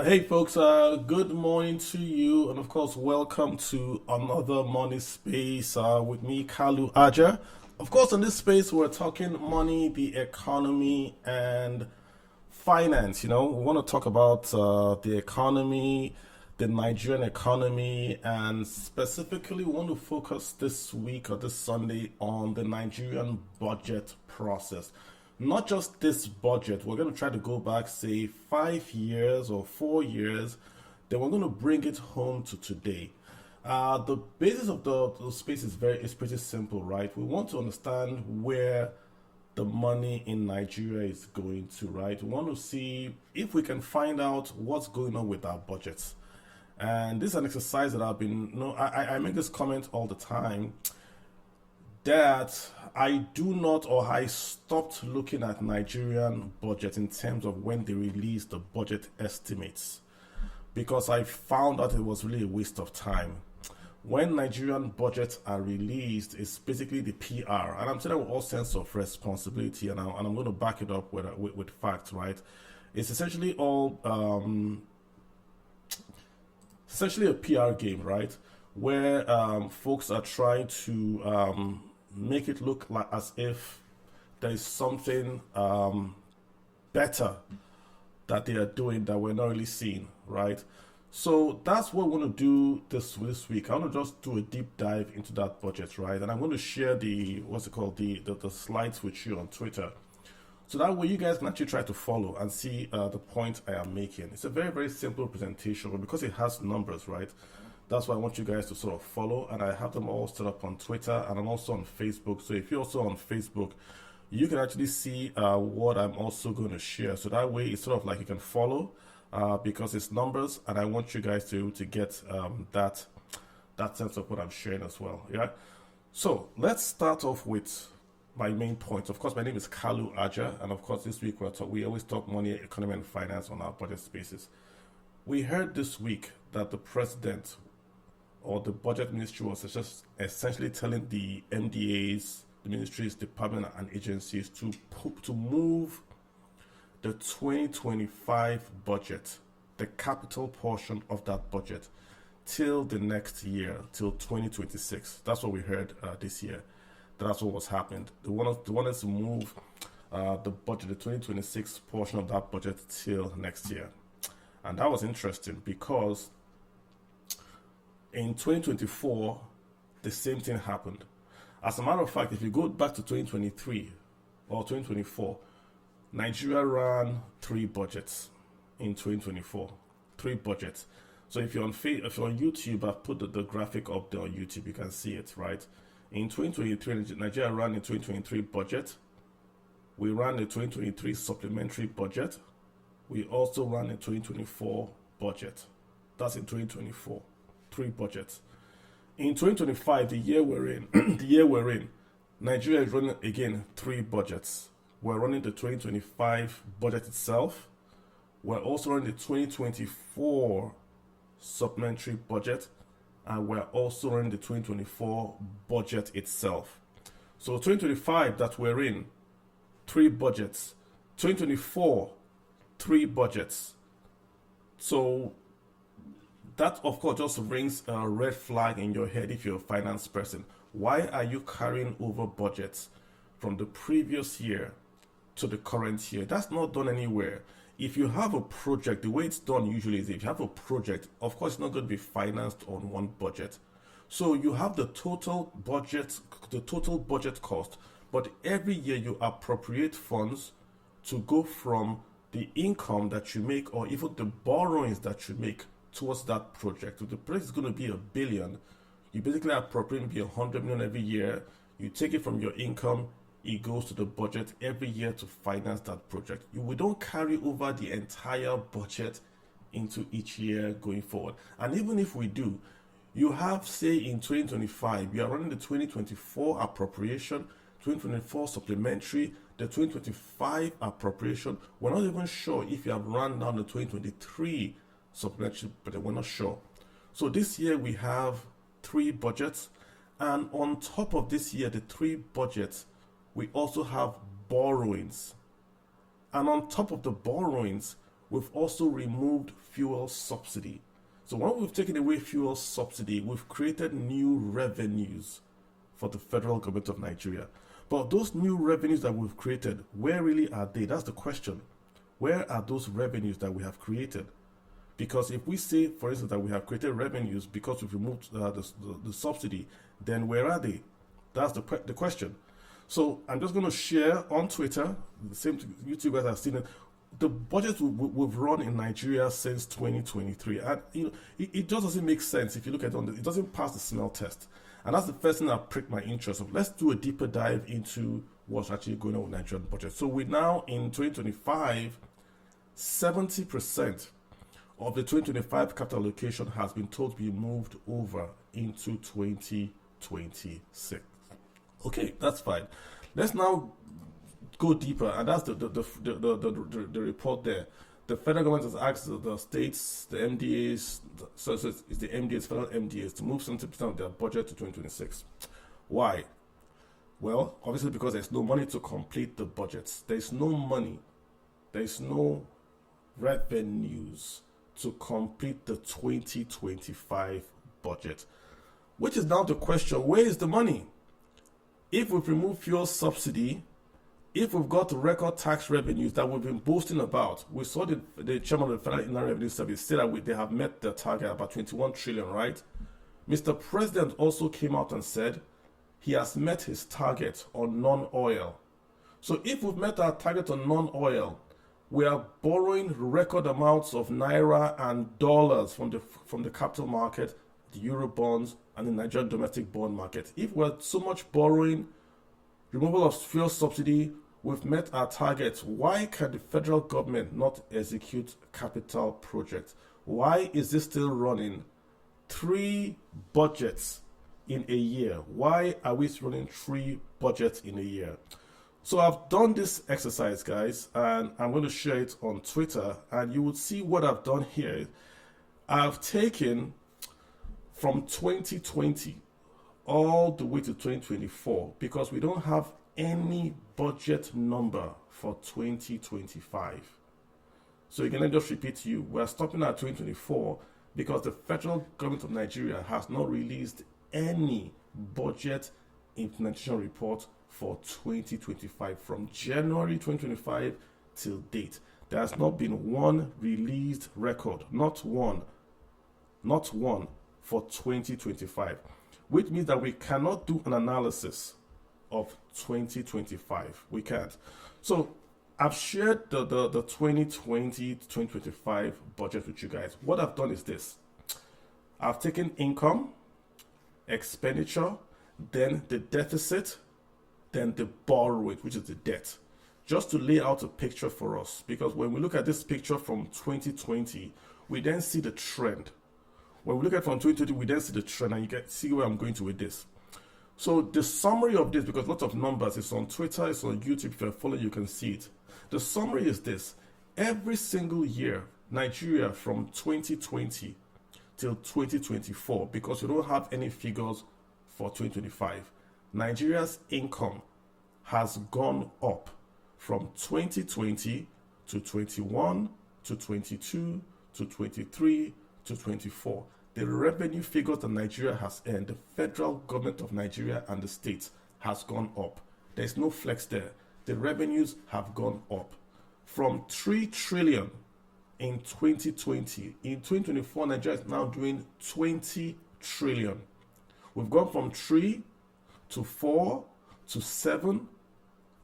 Hey folks, good morning to you, and of course, welcome to another money space with me, Kalu Aja. Of course, in this space, we're talking money, the economy, and finance. We want to talk about the economy, the Nigerian economy, and specifically, we want to focus this week or this Sunday on the Nigerian budget process. Not just this budget, we're going to try to go back, say, 5 years or 4 years, then we're going to bring it home to today. The basis of the space is pretty simple, right? We want to understand where the money in Nigeria is going to, right? We want to see if we can find out what's going on with our budgets. And this is an exercise that I've been, I make this comment all the time that I do not, or I stopped looking at Nigerian budget in terms of when they released the budget estimates, because I found that it was really a waste of time. When Nigerian budgets are released, it's basically the PR, and I'm saying that with all sense of responsibility, and I'm going to back it up with facts, right? It's essentially a PR game, right? Where folks are trying to make it look like as if there is something better that they are doing that we're not really seeing, right? So that's what we're going to do this week. I want to just do a deep dive into that budget, right? And I'm going to share the slides with you on Twitter, so that way you guys can actually try to follow and see the point I am making. It's a very, very simple presentation, but because it has numbers, right? That's why I want you guys to sort of follow, and I have them all set up on Twitter, and I'm also on Facebook. So if you're also on Facebook, you can actually see what I'm also going to share. So that way it's sort of like you can follow because it's numbers, and I want you guys to get that sense of what I'm sharing as well. Yeah. So let's start off with my main points. Of course, my name is Kalu Aja, and of course this week we always talk money, economy, and finance on our budget spaces. We heard this week that the president or the budget ministry was just essentially telling the MDAs, the ministries, departments, and agencies to move the 2025 budget, the capital portion of that budget, till the next year, till 2026. That's what we heard this year. That's what was happening. They wanted to move the budget, the 2026 portion of that budget, till next year. And that was interesting because in 2024, the same thing happened. As a matter of fact, if you go back to 2023 or 2024, Nigeria ran 3 budgets in 2024. 3 budgets. So if you're on YouTube, I've put the graphic up there on YouTube. You can see it, right? In 2023, Nigeria ran the 2023 budget. We ran the 2023 supplementary budget. We also ran the 2024 budget. That's in 2024. 3 budgets. In 2025, the year we're in, Nigeria is running again 3 budgets. We're running the 2025 budget itself. We're also running the 2024 supplementary budget, and we're also running the 2024 budget itself. So 2025 that we're in, 3 budgets. 2024, 3 budgets. So that, of course, just rings a red flag in your head if you're a finance person. Why are you carrying over budgets from the previous year to the current year? That's not done anywhere. If you have a project, the way it's done usually is if you have a project, of course, it's not going to be financed on one budget. So you have the total budget cost, but every year you appropriate funds to go from the income that you make or even the borrowings that you make towards that project. If the project is going to be $1 billion, you basically appropriate maybe 100 million every year. You take it from your income, it goes to the budget every year to finance that project. We don't carry over the entire budget into each year going forward. And even if we do, You have, say, in 2025, you are running the 2024 appropriation, 2024 supplementary, the 2025 appropriation. We're not even sure if you have run down the 2023 supplementary, but we're not sure. So this year we have 3 budgets, and on top of this year, the 3 budgets, we also have borrowings. And on top of the borrowings, we've also removed fuel subsidy. So when we've taken away fuel subsidy, we've created new revenues for the federal government of Nigeria. But those new revenues that we've created, where really are they? That's the question. Where are those revenues that we have created? Because if we say, for instance, that we have created revenues because we've removed the subsidy, then where are they? That's the question. So I'm just going to share on Twitter, the same YouTube guys have seen it, the budget we've run in Nigeria since 2023. And it just doesn't make sense if you look at it. It doesn't pass the smell test. And that's the first thing that pricked my interest. So let's do a deeper dive into what's actually going on with Nigerian budget. So we now, in 2025, 70% of the 2025 capital allocation has been told to be moved over into 2026. Okay, that's fine. Let's now go deeper, and that's the report there. The federal government has asked the states, the MDAs, so it's the MDAs, federal MDAs, to move 70% of their budget to 2026. Why? Well, obviously because there's no money to complete the budgets. There's no money. There's no revenues to complete the 2025 budget. Which is now the question, where is the money? If we've removed fuel subsidy, if we've got record tax revenues that we've been boasting about, we saw the chairman of the Federal Inland Revenue Service say that they have met their target, about 21 trillion, right? Mr. President also came out and said he has met his target on non-oil. So if we've met our target on non-oil, we are borrowing record amounts of naira and dollars from the capital market, the euro bonds, and the Nigerian domestic bond market. If we're so much borrowing, removal of fuel subsidy, we've met our targets. Why can the federal government not execute capital projects? Why is this still running 3 budgets in a year? Why are we running 3 budgets in a year? So I've done this exercise, guys, and I'm going to share it on Twitter, and you will see what I've done here. I've taken from 2020 all the way to 2024 because we don't have any budget number for 2025. So again, let me just repeat to you, we're stopping at 2024 because the federal government of Nigeria has not released any budget implementation report for 2025 from January 2025 till date. There has not been one released record, not one for 2025, which means that we cannot do an analysis of 2025. We can't. So I've shared the 2020 to 2025 budget with you guys. What I've done is this. I've taken income, expenditure, then the deficit, then the borrowing, which is the debt, just to lay out a picture for us. Because when we look at this picture from 2020, we then see the trend. When we look at it from 2020, we then see the trend, and you can see where I'm going to with this. So the summary of this, because lots of numbers, it's on Twitter, it's on YouTube. If you're following, you can see it. The summary is this. Every single year, Nigeria from 2020 till 2024, because we don't have any figures for 2025, Nigeria's income has gone up from 2020 to 21 to 22 to 23 to 24. The revenue figures that Nigeria has earned, the federal government of Nigeria and the states, has gone up. There's no flex there. The revenues have gone up from 3 trillion in 2020. In 2024, Nigeria is now doing 20 trillion. We've gone from 3 to 4 to 7.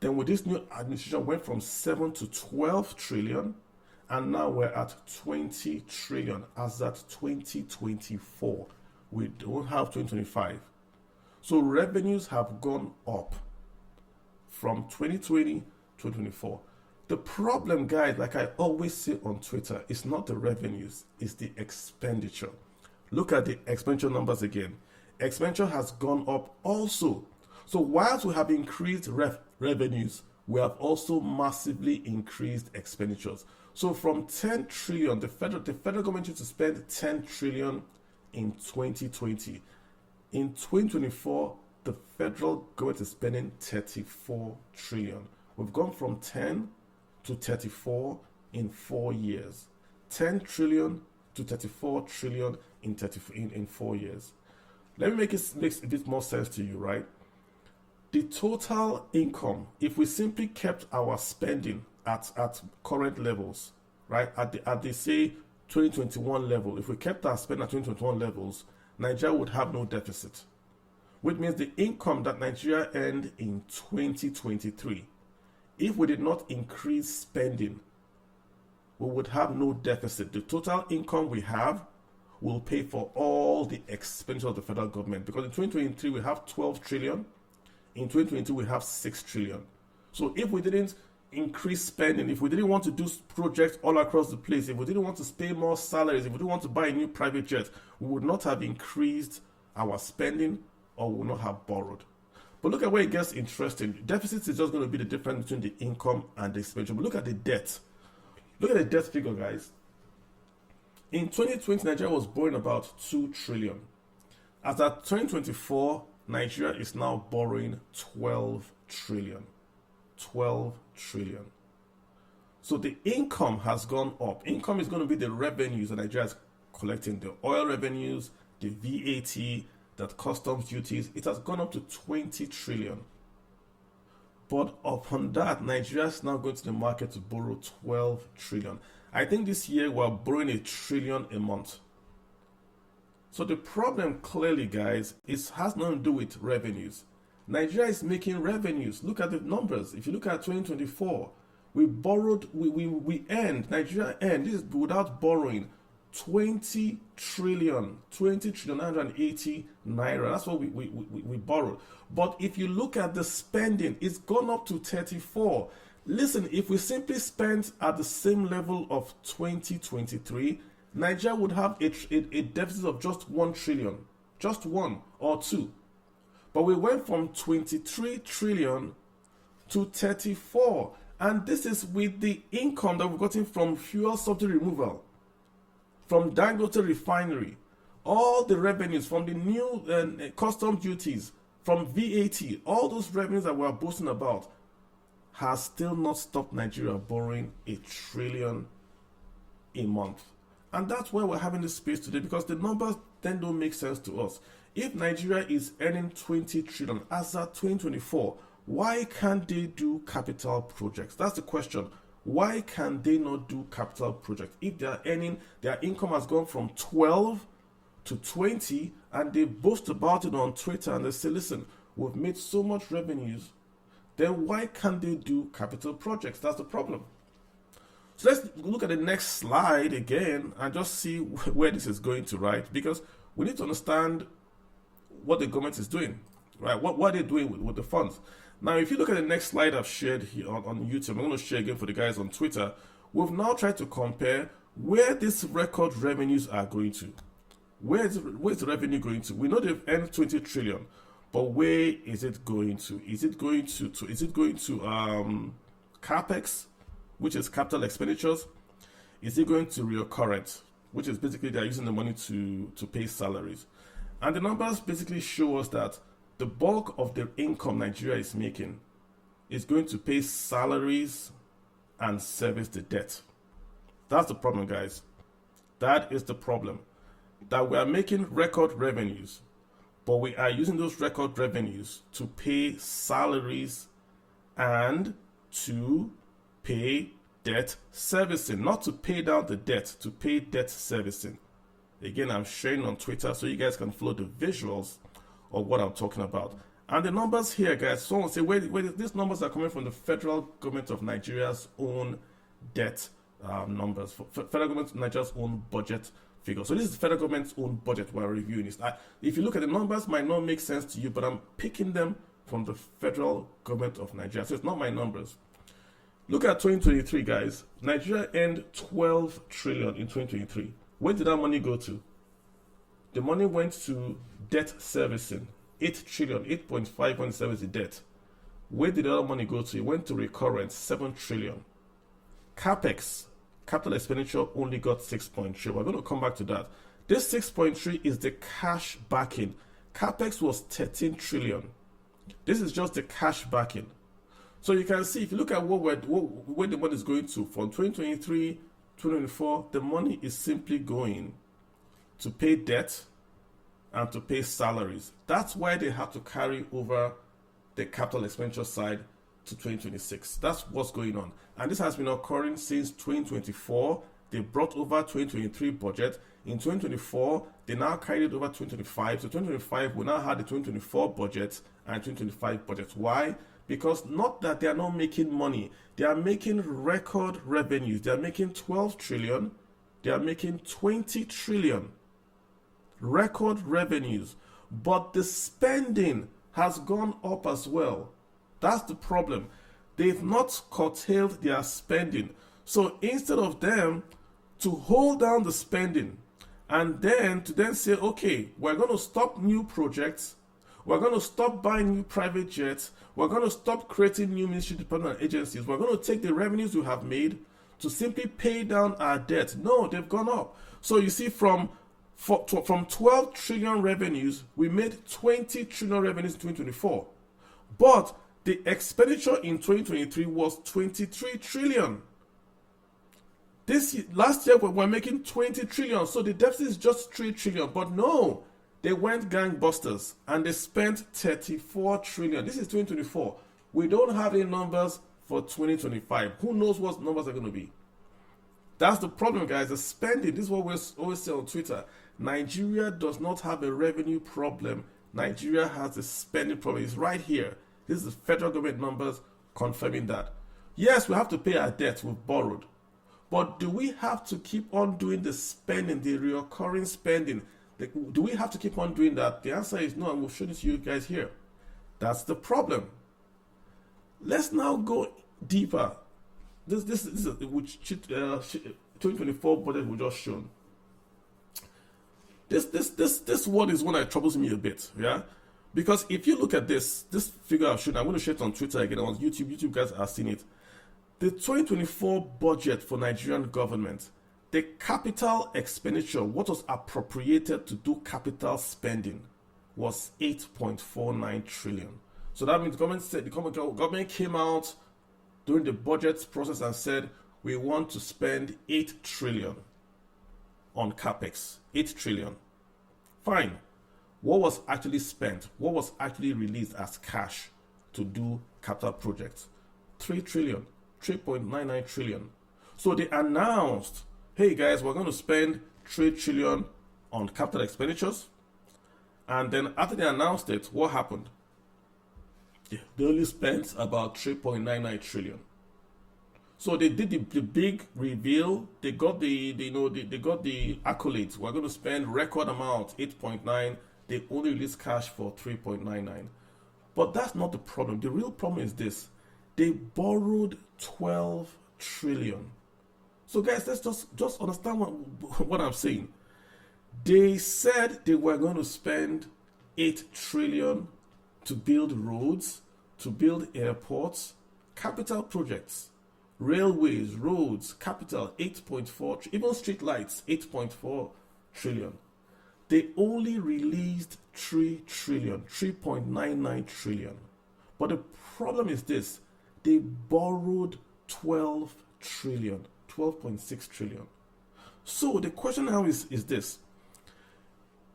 Then with this new administration, went from 7 to 12 trillion. And now we're at 20 trillion as at 2024. We don't have 2025. So revenues have gone up from 2020 to 2024. The problem, guys, like I always say on Twitter, is not the revenues, it's the expenditure. Look at the expenditure numbers again. Expenditure has gone up also. So whilst we have increased revenues, we have also massively increased expenditures. So from 10 trillion, the federal government used to spend 10 trillion in 2020. In 2024, the federal government is spending 34 trillion. We've gone from 10 to 34 in 4 years. 10 trillion to 34 trillion in 4 years. Let me make it makes a bit more sense to you, right? The total income, if we simply kept our spending at current levels, right, at the say 2021 level, if we kept our spending at 2021 levels, Nigeria would have no deficit, which means the income that Nigeria earned in 2023, if we did not increase spending, we would have no deficit. The total income we have will pay for all the expenditure of the federal government, because in 2023 we have 12 trillion, in 2022 we have 6 trillion. So if we didn't increase spending, if we didn't want to do projects all across the place, if we didn't want to pay more salaries, if we didn't want to buy a new private jet, we would not have increased our spending or would not have borrowed. But look at where it gets interesting. Deficits is just going to be the difference between the income and the expenditure. But look at the debt. Look at the debt figure, guys. In 2020, Nigeria was borrowing about 2 trillion. As at 2024, Nigeria is now borrowing 12 trillion. 12 trillion. So the income has gone up. Income is going to be the revenues that Nigeria is collecting, the oil revenues, the VAT, that customs duties. It has gone up to 20 trillion. But upon that, Nigeria is now going to the market to borrow 12 trillion. I think this year we're borrowing 1 trillion a month. So the problem clearly, guys, has nothing to do with revenues. Nigeria is making revenues. Look at the numbers. If you look at 2024, we borrowed, we earned, Nigeria earned, this is without borrowing, 20 trillion 980 naira. That's what we borrowed. But if you look at the spending, it's gone up to 34. Listen, if we simply spent at the same level of 2023, Nigeria would have a deficit of just 1 trillion, just 1 or 2. But we went from 23 trillion to 34. And this is with the income that we've gotten from fuel subsidy removal, from Dangote refinery, all the revenues from the new customs duties, from VAT, all those revenues that we're boasting about has still not stopped Nigeria borrowing 1 trillion a month. And that's why we're having this space today, because the numbers then don't make sense to us. If Nigeria is earning 20 trillion as at 2024, why can't they do capital projects? That's the question. Why can they not do capital projects? If they are earning, their income has gone from 12 to 20, and they boast about it on Twitter and they say, listen, we've made so much revenues, then why can't they do capital projects? That's the problem. So let's look at the next slide again and just see where this is going to, right? Because we need to understand what the government is doing, right? What are they doing with the funds? Now, if you look at the next slide I've shared here on YouTube, I'm going to share again for the guys on Twitter. We've now tried to compare where these record revenues are going to. Where's the revenue going to? We know they've earned 20 trillion, but where is it going to? Is it going to capex, which is capital expenditures? Is it going to recurrent, which is basically they're using the money to pay salaries? And the numbers basically show us that the bulk of the income Nigeria is making is going to pay salaries and service the debt. That's the problem, guys. That is the problem. That we are making record revenues, but we are using those record revenues to pay salaries and to pay debt servicing, not to pay down the debt, to pay debt servicing. Again, I'm sharing on Twitter so you guys can follow the visuals of what I'm talking about. And the numbers here, guys, someone say, where these numbers are coming from the federal government of Nigeria's own debt numbers, federal government of Nigeria's own budget figure. So this is the federal government's own budget we're reviewing. If you look at the numbers, might not make sense to you, but I'm picking them from the federal government of Nigeria. So it's not my numbers. Look at 2023, guys. Nigeria earned 12 trillion in 2023. Where did that money go to? The money went to debt servicing, 8 trillion, 8.5 went to service the debt. Where did the other money go to? It went to recurrent, 7 trillion. Capex, capital expenditure, only got 6.3. We're going to come back to that. This 6.3 is the cash backing. Capex was 13 trillion. This is just the cash backing. So you can see, if you look at where the money is going to, from 2023, 2024, the money is simply going to pay debt and to pay salaries. That's why they have to carry over the capital expenditure side to 2026. That's what's going on. And this has been occurring since 2024. They brought over 2023 budget. In 2024, they now carried it over 2025. So 2025, we now have the 2024 budget and 2025 budget. Why? Because not that they are not making money. They are making record revenues. They are making 12 trillion. They are making 20 trillion. Record revenues. But the spending has gone up as well. That's the problem. They've not curtailed their spending. So instead of them to hold down the spending and then to then say, okay, we're going to stop new projects, we're going to stop buying new private jets, we're going to stop creating new ministry department and agencies, we're going to take the revenues we have made to simply pay down our debt. No, they've gone up. So you see, from 12 trillion revenues, we made 20 trillion revenues in 2024. But the expenditure in 2023 was 23 trillion. Last year we were making 20 trillion, so the deficit is just 3 trillion. But no, they went gangbusters and they spent 34 trillion. This is 2024. We don't have any numbers for 2025. Who knows what numbers are going to be? That's the problem, guys. The spending. This is what we always say on Twitter. Nigeria does not have a revenue problem. Nigeria has a spending problem. It's right here. This is the federal government numbers confirming that. Yes, we have to pay our debt we've borrowed. But do we have to keep on doing the spending, the recurring spending? Do we have to keep on doing that? The answer is no, and we'll show this to you guys here. That's the problem. Let's now go deeper. This is which 2024 budget we just shown. This one is one that troubles me a bit, yeah. Because if you look at this figure I've shown, I'm going to share it on Twitter again, on YouTube. YouTube guys are seeing it. The 2024 budget for Nigerian government, the capital expenditure, what was appropriated to do capital spending, was 8.49 trillion. So that means the government came out during the budget process and said, we want to spend 8 trillion on capex. 8 trillion. Fine. What was actually spent? What was actually released as cash to do capital projects? 3 trillion. 3.99 trillion. So they announced, hey guys, we're going to spend 3 trillion on capital expenditures. And then after they announced it, what happened? They only spent about 3.99 trillion. So they did the big reveal. They got they got the accolades. We're going to spend record amount, 8.9. They only released cash for 3.99. But that's not the problem. The real problem is this. They borrowed 12 trillion. So guys, let's just understand what I'm saying. They said they were going to spend 8 trillion to build roads, to build airports, capital projects, railways, roads, capital, 8.4, even street lights, 8.4 trillion. They only released 3 trillion, 3.99 trillion. But the problem is this. They borrowed 12 trillion, 12.6 trillion. So the question now is this.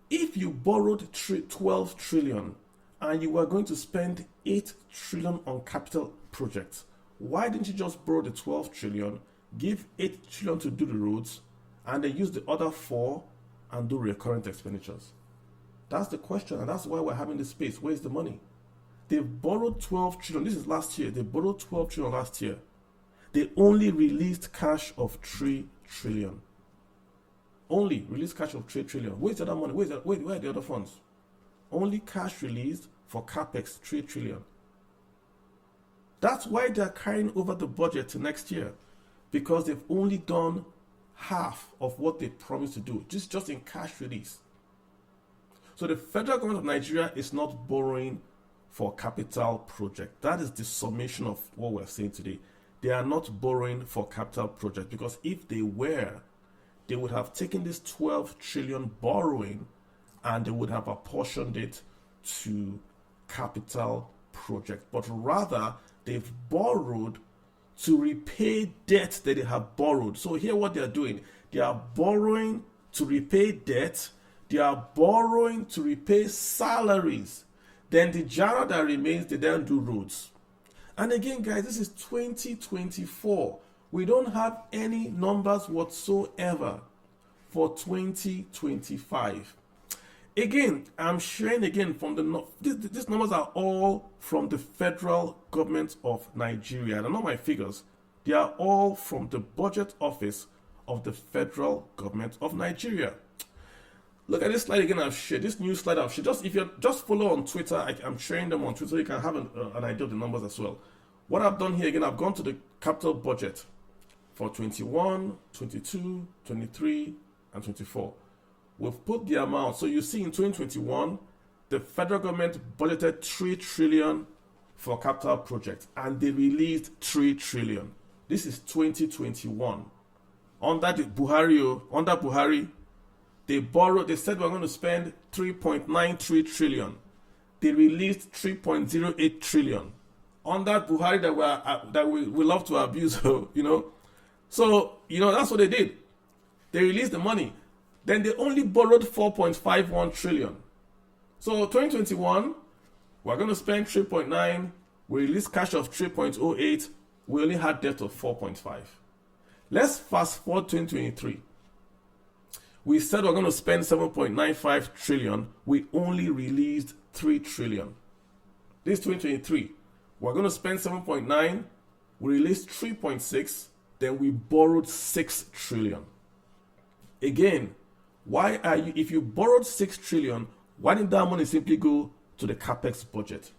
If you borrowed 12 trillion and you were going to spend 8 trillion on capital projects, why didn't you just borrow the 12 trillion, give 8 trillion to do the roads, and then use the other 4 and do recurrent expenditures? That's the question, and that's why we're having this space. Where's the money? They borrowed 12 trillion. This is last year. They borrowed 12 trillion last year. They only released cash of 3 trillion. Only released cash of 3 trillion. Where's the other money? Where are the other funds? Only cash released for capex, 3 trillion. That's why they're carrying over the budget to next year, because they've only done half of what they promised to do, just in cash release. So the federal government of Nigeria is not borrowing for capital project. That is the summation of what we're saying today. They are not borrowing for capital project, because if they were, they would have taken this 12 trillion borrowing and they would have apportioned it to capital project. But rather, they've borrowed to repay debt that they have borrowed. So here what they are doing, they are borrowing to repay debt, they are borrowing to repay salaries. Then the jar that remains, they then do roads. And again, guys, this is 2024. We don't have any numbers whatsoever for 2025. Again, I'm sharing again from these numbers are all from the federal government of Nigeria. They're not my figures. They are all from the budget office of the federal government of Nigeria. Look at this slide again I've shared. This new slide I've shared. If you just follow on Twitter, I'm sharing them on Twitter. You can have an idea of the numbers as well. What I've done here again, I've gone to the capital budget for 21, 22, 23, and 24. We've put the amount. So you see in 2021, the federal government budgeted 3 trillion for capital projects, and they released 3 trillion. This is 2021. Under Buhari, they said we're going to spend 3.93 trillion. They released 3.08 trillion. Under Buhari that we love to abuse, you know. So, you know, that's what they did. They released the money. Then they only borrowed 4.51 trillion. So 2021, we're going to spend 3.9. We released cash of 3.08. We only had debt of 4.5. Let's fast forward 2023. We said we're going to spend 7.95 trillion. We only released 3 trillion. This 2023, we're going to spend 7.9. We released 3.6. Then we borrowed 6 trillion. Again, if you borrowed 6 trillion, why didn't that money simply go to the capex budget?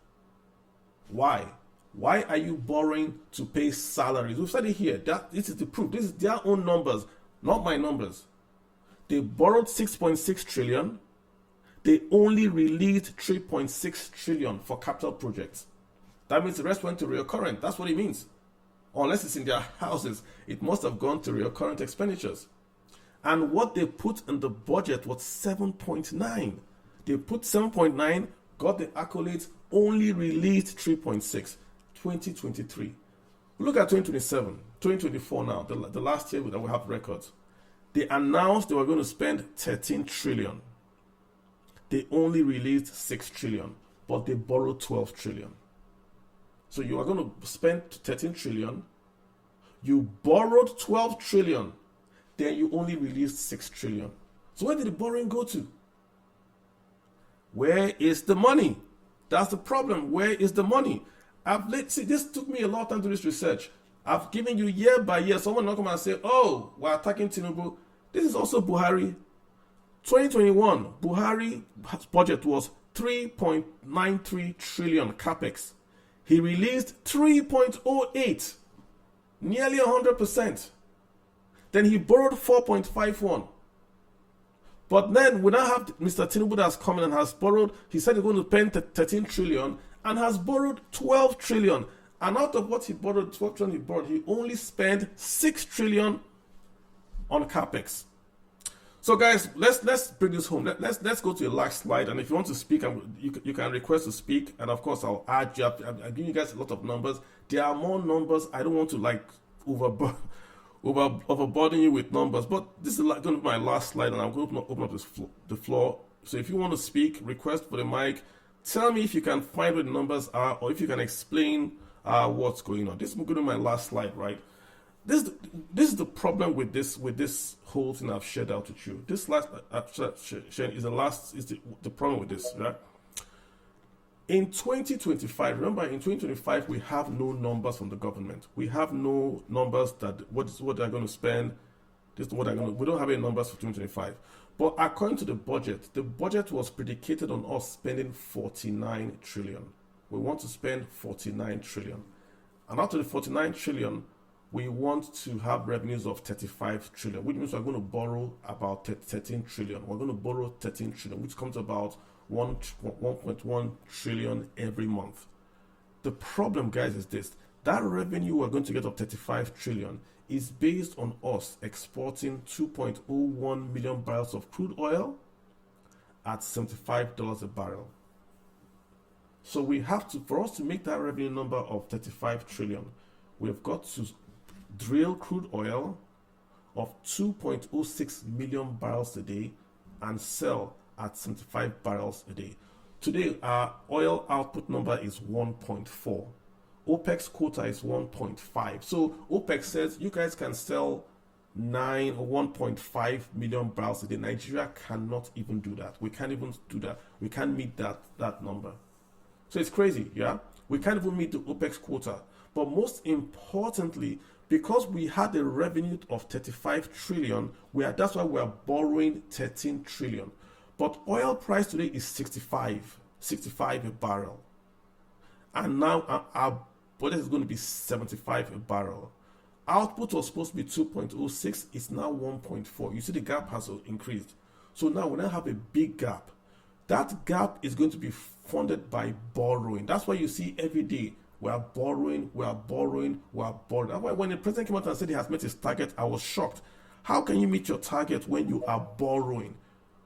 Why? Why are you borrowing to pay salaries? We've said it here. This is the proof. This is their own numbers, not my numbers. They borrowed 6.6 trillion. They only released 3.6 trillion for capital projects. That means the rest went to recurrent. That's what it means. Unless it's in their houses, it must have gone to recurrent expenditures. And what they put in the budget was 7.9. They put 7.9, got the accolades, only released 3.6. 2023. Look at 2027, 2024 now, the last year that we have records. They announced they were going to spend 13 trillion. They only released 6 trillion, but they borrowed 12 trillion. So you are going to spend 13 trillion, you borrowed 12 trillion, then you only released 6 trillion. So where did the borrowing go to? Where is the money? That's the problem. Where is the money? This took me a lot of time to do this research. I've given you year by year. Someone will come and say, oh, we're attacking Tinubu. This is also Buhari. 2021, Buhari's budget was 3.93 trillion capex. He released 3.08, nearly 100%. Then he borrowed 4.51. But then we now have Mr. Tinubu that's coming and has borrowed, he said he's going to spend 13 trillion and has borrowed 12 trillion. And out of what he borrowed, 12 trillion he borrowed, he only spent 6 trillion on capex. So guys, let's bring this home. Let's go to the last slide. And if you want to speak, you can request to speak. And of course, I'll add you up. I'm giving you guys a lot of numbers. There are more numbers. I don't want to like overburden you with numbers. But this is going to be my last slide, and I'm going to open up the floor. So if you want to speak, request for the mic. Tell me if you can find where the numbers are, or if you can explain what's going on. This is going to be my last slide, right? This is the problem with this whole thing I've shared out with you. This last shared is the problem with this, right? In 2025, remember in 2025 we have no numbers from the government. We have no numbers that what they're going to spend. This is what we don't have any numbers for 2025. But according to the budget was predicated on us spending 49 trillion. We want to spend 49 trillion. And out of the 49 trillion, we want to have revenues of 35 trillion, which means we're going to borrow about 13 trillion. We're going to borrow 13 trillion, which comes to about 1.1 trillion every month. The problem, guys, is this: that revenue we're going to get of 35 trillion is based on us exporting 2.01 million barrels of crude oil at $75 a barrel. So we have to, for us to make that revenue number of 35 trillion, we've got to drill crude oil of 2.06 million barrels a day and sell at 75 barrels a day. Today, our oil output number is 1.4. OPEC's quota is 1.5. So OPEC says you guys can sell 9 or 1.5 million barrels a day. Nigeria cannot even do that. We can't even do that. We can't meet that number. So it's crazy, yeah? We can't even meet the OPEC's quota. But most importantly, because we had a revenue of 35 trillion, that's why we are borrowing 13 trillion. But oil price today is 65 a barrel. And now our budget is going to be 75 a barrel. Output was supposed to be 2.06, it's now 1.4. You see the gap has increased. So now we now have a big gap. That gap is going to be funded by borrowing. That's why you see every day we are borrowing. That's why when the president came out and said he has met his target, I was shocked. How can you meet your target when you are borrowing?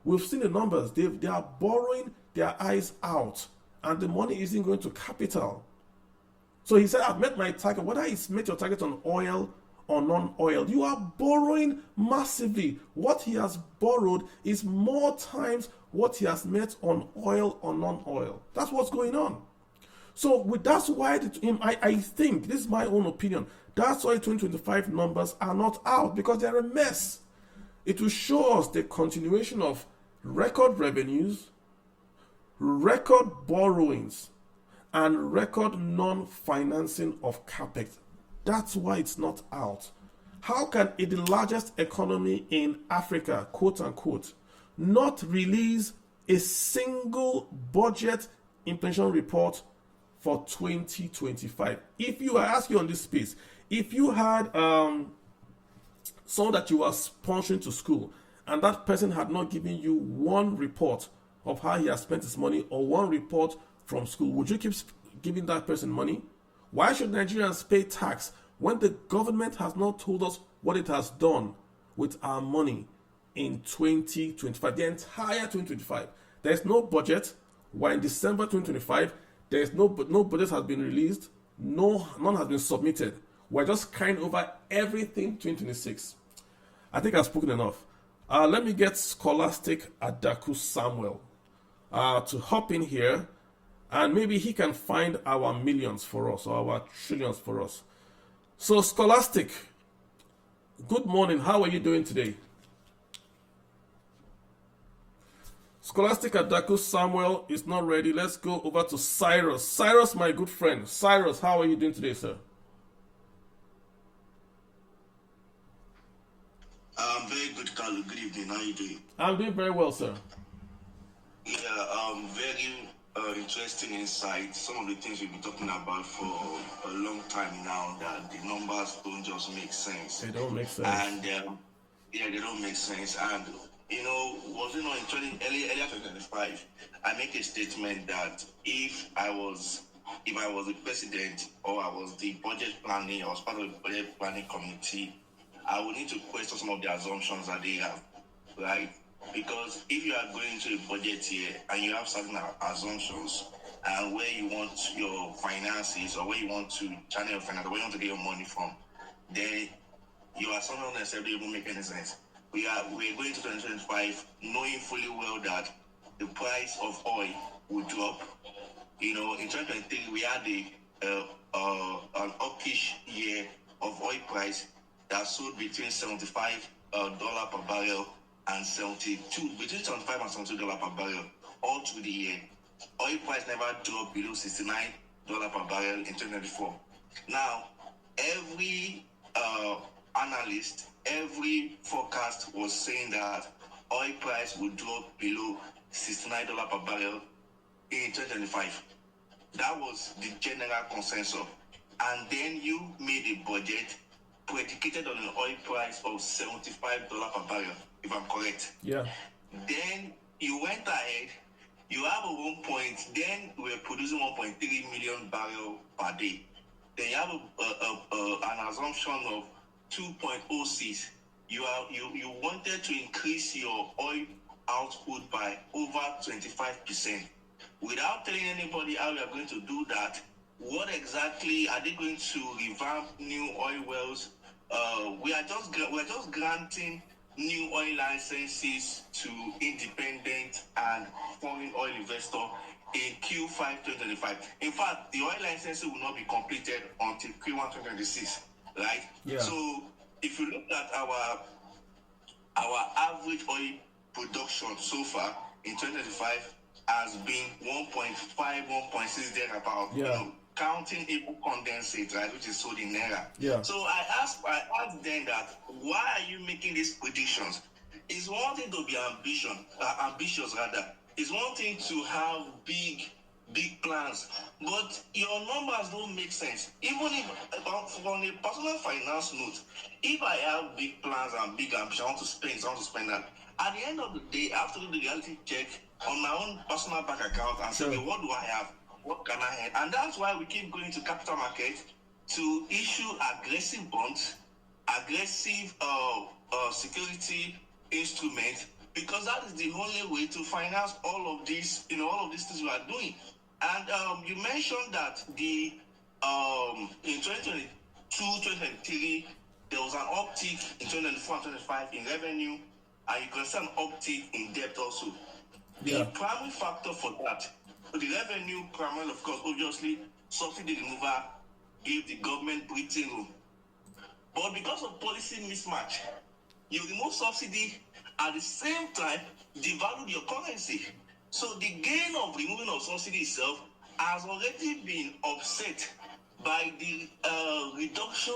We've seen the numbers. They are borrowing their eyes out, and the money isn't going to capital. So he said, I've met my target. Whether it's met your target on oil or non-oil, you are borrowing massively. What he has borrowed is more times what he has met on oil or non-oil. That's what's going on. So that's why I think, this is my own opinion, that's why 2025 numbers are not out, because they're a mess. It will show us the continuation of record revenues, record borrowings, and record non-financing of capex. That's why it's not out. How can the largest economy in Africa, quote unquote, not release a single budget implementation report for 2025? If you are asking on this space, if you had someone that you were sponsoring to school and that person had not given you one report of how he has spent his money or one report from school, would you keep giving that person money? Why should Nigerians pay tax when the government has not told us what it has done with our money in 2025, the entire 2025? There's no budget. We're in December 2025. There's no budget has been released. None has been submitted. We're just carrying over everything 2026. I think I've spoken enough. Let me get Scholastic Adaku Samuel to hop in here, and maybe he can find our millions for us or our trillions for us. So Scholastic, good morning. How are you doing today? Scholastic Adaku Samuel is not ready. Let's go over to Cyrus. Cyrus, my good friend. Cyrus, how are you doing today, sir? I'm very good, Carlo. Good evening. How are you doing? I'm doing very well, sir. Yeah, very interesting insight. Some of the things we've been talking about for a long time now, that the numbers don't just make sense. They don't make sense. And they don't make sense. And was it not in earlier 2025, I make a statement that if I was the president or I was the budget planning, I was part of the budget planning committee, I would need to question some of the assumptions that they have, right? Because if you are going to a budget year and you have certain assumptions and where you want your finances or where you want to channel your finance, where you want to get your money from, then your assumption doesn't necessarily even make any sense. We're going to 2025 knowing fully well that the price of oil will drop. In 2023 we had an uppish year of oil price that sold between $75 per barrel and between $75 and $72 per barrel all through the year. Oil price never dropped below $69 per barrel in 2024. Now, every analyst, every forecast was saying that oil price would drop below $69 per barrel in 2025. That was the general consensus. And then you made a budget predicated on an oil price of $75 per barrel, if I'm correct. Yeah. Then you went ahead, you have a 1 point, then we're producing 1.3 million barrel per day. Then you have an assumption of 2.06. You wanted to increase your oil output by over 25%. Without telling anybody how you are going to do that, what exactly are they going to revamp new oil wells? We are just granting new oil licenses to independent and foreign oil investors in Q5 2025. In fact, the oil licenses will not be completed until Q1 2026, right? Yeah. So if you look at our average oil production so far in 2025 has been 1.5, 1.6 thereabout. Yeah. You know, counting even condensate, right, which is sold in naira. Yeah. So I asked them that, why are you making these predictions? It's one thing to be ambitious rather. It's one thing to have big plans, but your numbers don't make sense. Even if, from a personal finance note, if I have big plans and big ambition, I want to spend that. At the end of the day, I have to do the reality check on my own personal bank account and say, okay, what do I have? What can I have? And that's why we keep going to capital market to issue aggressive bonds, aggressive security instruments, because that is the only way to finance all of these, all of these things we are doing. And you mentioned that the in 2022, 2023, there was an uptick in 2024 and 2025 in revenue, and you can see an uptick in debt also. Yeah. The primary factor for that, the revenue, primarily, of course, obviously, subsidy removal gave the government breathing room. But because of policy mismatch, you remove subsidy, at the same time, devalue your currency. So the gain of removing of subsidy itself has already been offset by the reduction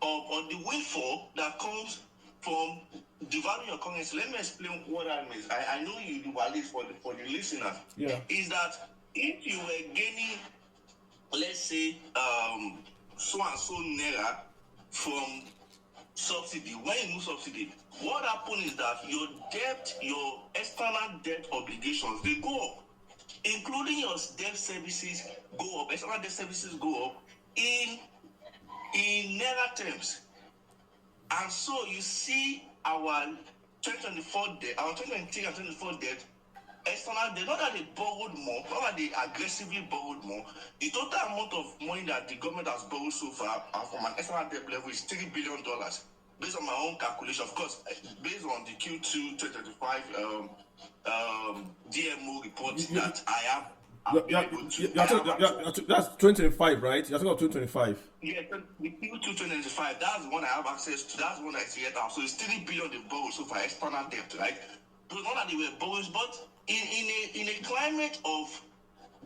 of the windfall that comes from devaluing your currency. Let me explain what that means. I know you do, at least for the listeners. Yeah. Is that if you were gaining, let's say, so and so naira from subsidy, when you move subsidy, what happens is that your debt, your external debt obligations, they go up, including your debt services go up, external debt services go up in naira terms. And so you see our 2024 debt, our 2023 and 2024 debt, external debt, not that they borrowed more, not that they aggressively borrowed more. The total amount of money that the government has borrowed so far from an external debt level is $3 billion. Based on my own calculation, of course, based on the Q2 2025 DMO report that I have. That's 2025, right? You're talking about 2025. Yeah, the Q2 2025, that's the one I have access to. That's the one I see it out. So it's $3 billion they borrowed so far, external debt, right? So not that they were borrowing, but in a climate of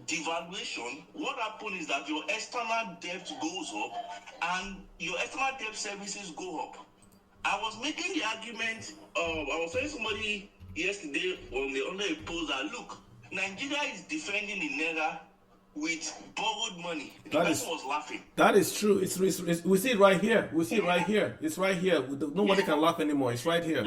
devaluation, what happens is that your external debt goes up and your external debt services go up. I was making the argument, I was telling somebody yesterday under a post that, look, Nigeria is defending the naira with borrowed money. The person was laughing. That is true. It's we see it right here. We see it right here. It's right here. Nobody can laugh anymore. It's right here.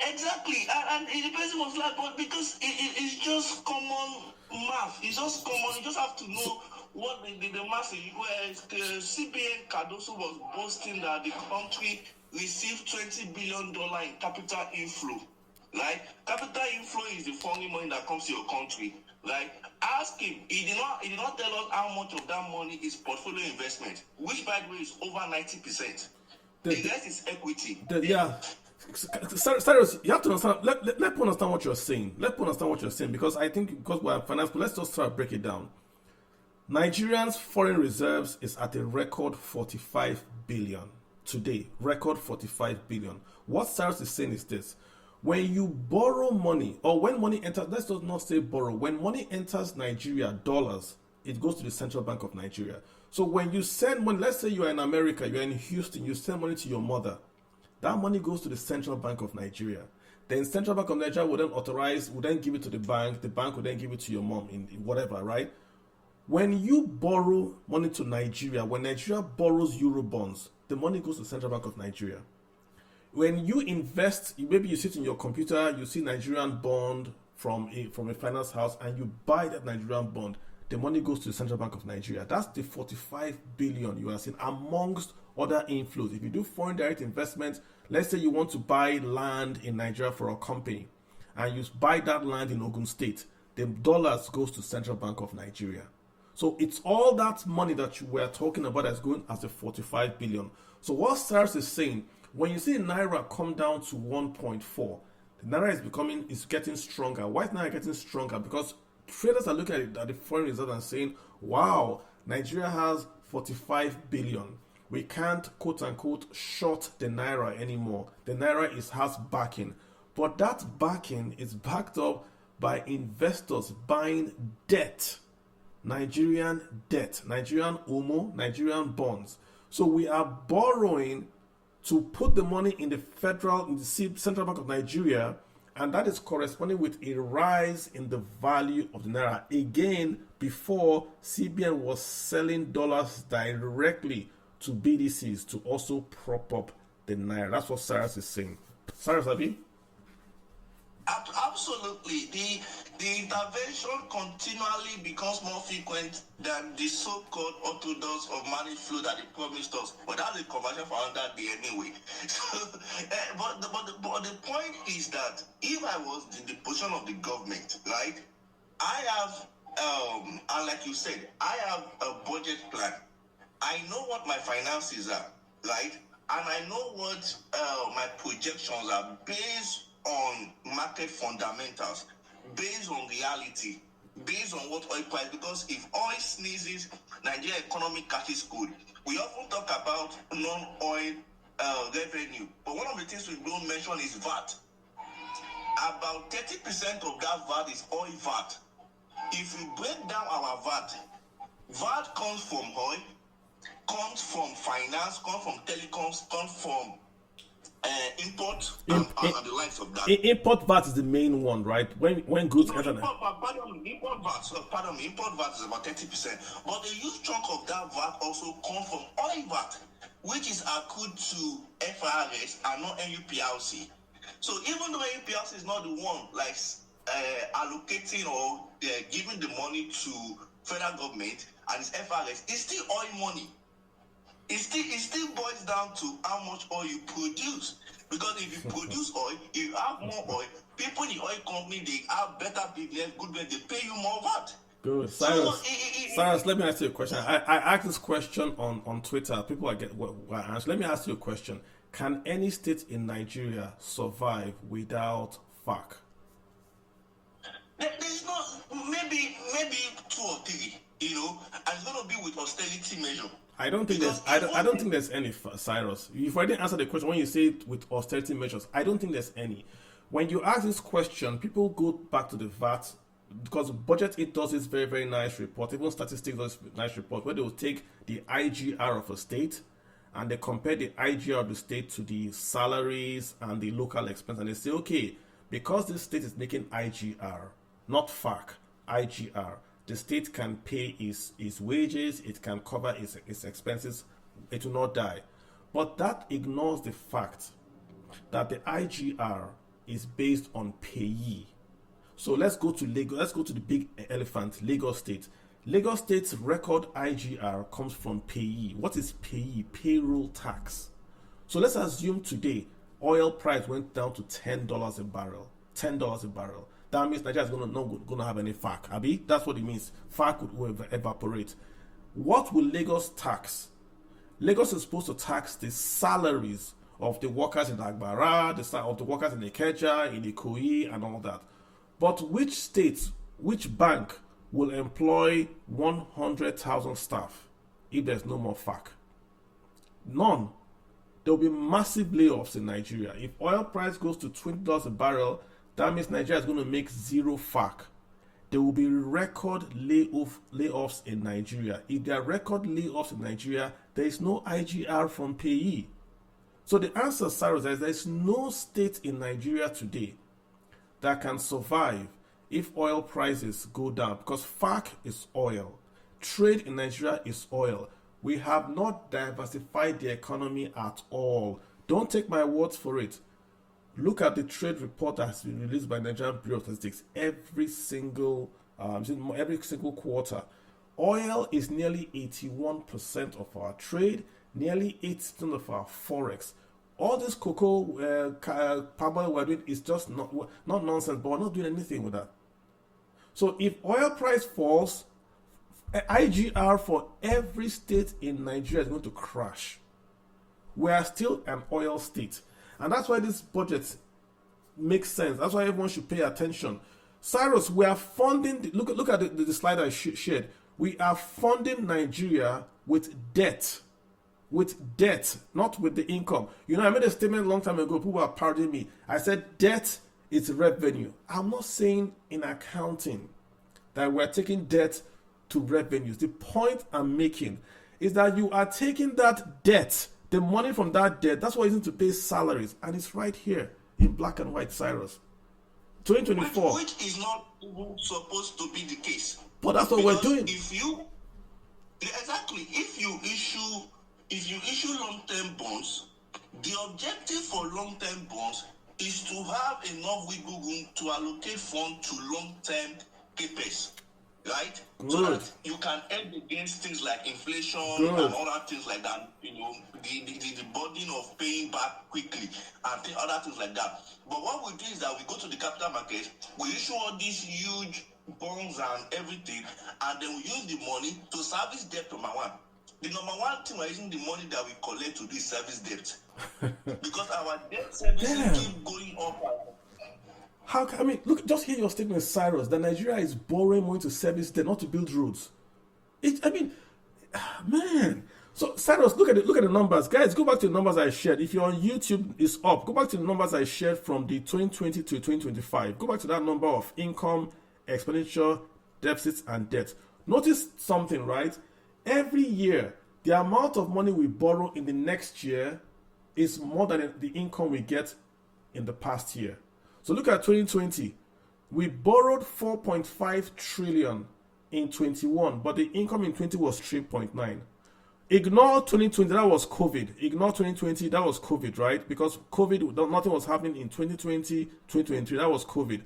Exactly. And the person was laughing, but because it's just common math. It's just common. You just have to know what the math is. Where CBN Cardoso was boasting that the country received $20 billion in capital inflow. Right? Capital inflow is the foreign money that comes to your country. Right? Ask him. He did not tell us how much of that money is portfolio investment, which by the way is over 90%. The rest is equity. Cyrus, you have to understand. Let people understand what you're saying. Let people understand what you're saying, because I think because we're finance, let's just try to break it down. Nigerians' foreign reserves is at a record 45 billion today. Record 45 billion. What Cyrus is saying is this: when you borrow money, or when money enters, let's just not say borrow. When money enters Nigeria, dollars, it goes to the Central Bank of Nigeria. So when you send money, let's say you are in America, you're in Houston, you send money to your mother. That money goes to the Central Bank of Nigeria. Then Central Bank of Nigeria will then give it to the bank will then give it to your mom in whatever, right? When you borrow money to Nigeria, when Nigeria borrows Euro bonds, the money goes to the Central Bank of Nigeria. When you invest, maybe you sit in your computer, you see Nigerian bond from a finance house, and you buy that Nigerian bond, the money goes to the Central Bank of Nigeria. That's the 45 billion you are seeing amongst other inflows. If you do foreign direct investment, let's say you want to buy land in Nigeria for a company, and you buy that land in Ogun State, the dollars goes to Central Bank of Nigeria. So it's all that money that we are talking about that's going as the 45 billion. So what Cyrus is saying, when you see Naira come down to 1.4, the Naira is getting stronger. Why is Naira getting stronger? Because traders are looking at the foreign reserve and saying, wow, Nigeria has 45 billion. We can't, quote unquote, short the Naira anymore. The Naira has backing. But that backing is backed up by investors buying debt. Nigerian debt, Nigerian OMO, Nigerian bonds. So we are borrowing to put the money in the Central Bank of Nigeria, and that is corresponding with a rise in the value of the Naira. Again, before CBN was selling dollars directly to BDCs to also prop up the Naira. That's what Cyrus is saying. Cyrus, Abi? Absolutely. The intervention continually becomes more frequent than the so-called orthodox or managed flow that they promised us. But that's a conversion for another day anyway. So, but the point is that if I was in the position of the government, right, I have, and like you said, I have a budget plan. I know what my finances are, right? And I know what my projections are based on market fundamentals, based on reality, based on what oil price, because if oil sneezes, Nigeria economy catches cold. We often talk about non-oil revenue, but one of the things we don't mention is VAT. About 30% of that VAT is oil VAT. If we break down our VAT, VAT comes from oil, comes from finance, comes from telecoms, comes from import and the likes of that. Import VAT is the main one, right? When goods enter. Import VAT is about 30%, but a huge chunk of that VAT also comes from oil VAT, which is accrued to FRS and not NUPLC. So even though NUPLC is not the one like allocating or giving the money to federal government and it's FRS, it's still oil money. It still boils down to how much oil you produce. Because if you produce oil, if you have more oil, people in the oil company, they have better business, good business, they pay you more VAT. Good. Cyrus, let me ask you a question. I asked this question on Twitter. People are getting answer. Let me ask you a question. Can any state in Nigeria survive without FARC? There's not, maybe 2 or 3, and it's going to be with austerity measure. I don't think there's any, Cyrus. You've already answered the question when you say it with austerity measures. I don't think there's any. When you ask this question, people go back to the VAT, because Budget 8 does this very, very nice report. Even Statistics does this nice report where they will take the IGR of a state and they compare the IGR of the state to the salaries and the local expense, and they say, okay, because this state is making IGR, not FARC, IGR, the state can pay its wages, it can cover its expenses, it will not die. But that ignores the fact that the IGR is based on payee. So let's go to Lagos. Let's go to the big elephant, Lagos State. Lagos State's record IGR comes from payee. What is payee? Payroll tax. So let's assume today oil price went down to $10 a barrel. $10 a barrel. That means Nigeria is not going to have any FARC. Abi? That's what it means. FARC would evaporate. What will Lagos tax? Lagos is supposed to tax the salaries of the workers in Agbara, of the workers in Ikeja, in Ikoyi, and all that. But which state, which bank will employ 100,000 staff if there's no more FARC? None. There will be massive layoffs in Nigeria. If oil price goes to $20 a barrel, that means Nigeria is going to make zero FARC. There will be record layoffs in Nigeria. If there are record layoffs in Nigeria, there is no IGR from payee. So the answer, Cyrus, is there is no state in Nigeria today that can survive if oil prices go down, because FARC is oil. Trade in Nigeria is oil. We have not diversified the economy at all. Don't take my words for it. Look at the trade report that has been released by Nigerian Bureau of Statistics every single quarter. Oil is nearly 81% of our trade, nearly 80% of our forex. All this cocoa, palm oil we're doing is just not nonsense, but we're not doing anything with that. So if oil price falls, IGR for every state in Nigeria is going to crash. We are still an oil state. And that's why this budget makes sense. That's why everyone should pay attention. Cyrus, we are funding, look at the slide I shared. We are funding Nigeria with debt. With debt, not with the income. You know, I made a statement a long time ago. People are pardoning me. I said debt is revenue. I'm not saying in accounting that we're taking debt to revenues. The point I'm making is that you are taking that debt, the money from that debt, that's what you need to pay salaries. And it's right here in black and white, Cyrus. 2024. Which is not supposed to be the case. But that's what we're doing. If you issue long-term bonds, the objective for long-term bonds is to have enough wiggle room to allocate funds to long-term capex, right? Good. So that you can hedge against things like inflation Good. and other things like that. You know, the burden of paying back quickly and other things like that. But what we do is that we go to the capital market, we issue all these huge bonds and everything, and then we use the money to service debt, number one. The number one thing we're using the money that we collect to do is service debt. Because our debt services keep going up. How can, I mean, look, just hear your statement, Cyrus, that Nigeria is borrowing money to service debt, not to build roads. Man. So, Cyrus, look at the numbers. Guys, go back to the numbers I shared. If you're on YouTube, it's up. Go back to the numbers I shared from the 2020 to 2025. Go back to that number of income, expenditure, deficits, and debt. Notice something, right? Every year, the amount of money we borrow in the next year is more than the income we get in the past year. So look at 2020. We borrowed 4.5 trillion in 21, but the income in 20 was 3.9. Ignore 2020, that was COVID. Ignore 2020, that was COVID, right? Because COVID, nothing was happening in 2020, 2023, that was COVID.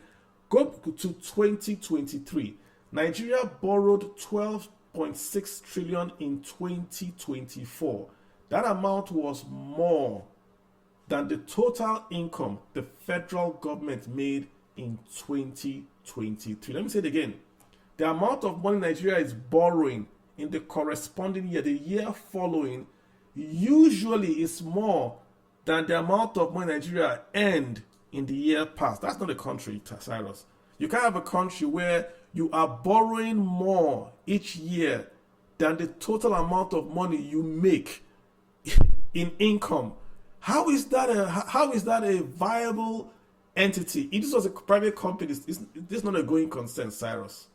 Go to 2023. Nigeria borrowed 12.6 trillion in 2024. That amount was more than the total income the federal government made in 2023. Let me say it again. The amount of money Nigeria is borrowing in the corresponding year, the year following, usually is more than the amount of money Nigeria earned in the year past. That's not a country, Cyrus. You can't have a country where you are borrowing more each year than the total amount of money you make in income. How is that a viable entity? If this was a private company, this is not a going concern, Cyrus.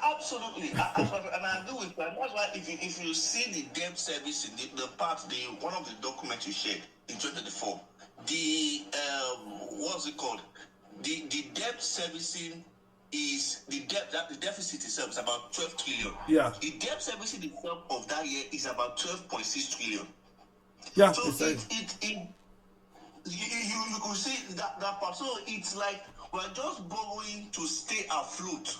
Absolutely, and I agree with that. That's why if you see the debt service in the part, one of the documents you shared in 2024, the what's it called? The debt servicing is the deficit itself is about 12 trillion. Yeah. The debt servicing itself of that year is about 12.6 trillion. Yeah. So you could see that part. So it's like we're just borrowing to stay afloat.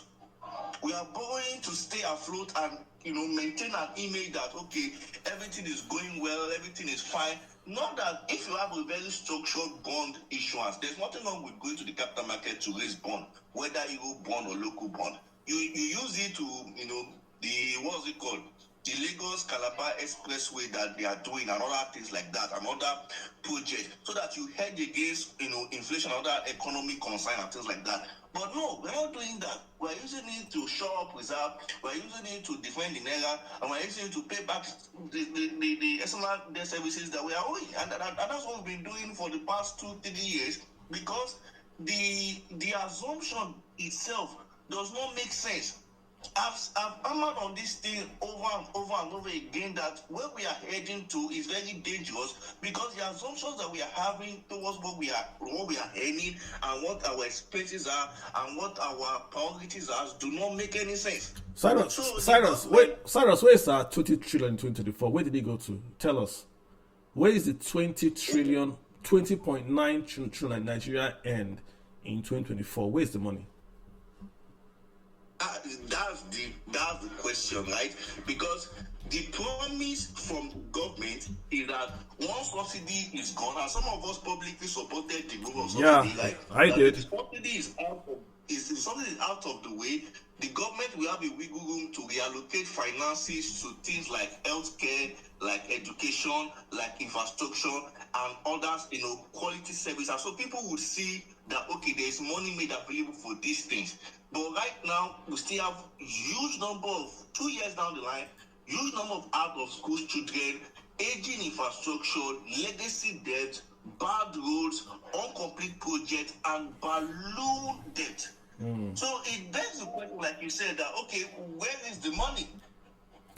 We are borrowing to stay afloat and maintain an image that okay, everything is going well, everything is fine. Not that if you have a very structured bond issuance, there's nothing wrong with going to the capital market to raise bond, whether Euro bond or local bond. You use it to what's it called? The Lagos Calabar Expressway that they are doing and other things like that, and other projects, so that you hedge against inflation, other economic concern and things like that. But no, we're not doing that. We're using it to shore up reserve, we're using it to defend the naira, and we're using it to pay back the external debt services that we are owing. And that's what we've been doing for the past 2-3 years, because the assumption itself does not make sense. I've hammered on this thing over and over and over again that where we are heading to is very dangerous because the assumptions that we are having towards what we are earning and what our expenses are and what our priorities are do not make any sense. Cyrus, So the Cyrus, government, where is our 20 trillion in 2024? Where did it go to? Tell us. Where is the 20 trillion, 20.9 trillion Nigeria end in 2024? Where is the money? that's the question, right? Because the promise from government is that one subsidy is gone, and some of us publicly supported the move of Yeah, subsidy, like I that did. the subsidy is out of is something is out of the way. The government will have a wiggle room to reallocate finances to things like healthcare, like education, like infrastructure, and others, quality services. So people would see that okay, there is money made available for these things. But right now, we still have huge number of 2 years down the line, huge number of out of school children, aging infrastructure, legacy debt, bad roads, incomplete projects, and balloon debt. So it begs the question, like you said, that okay, where is the money?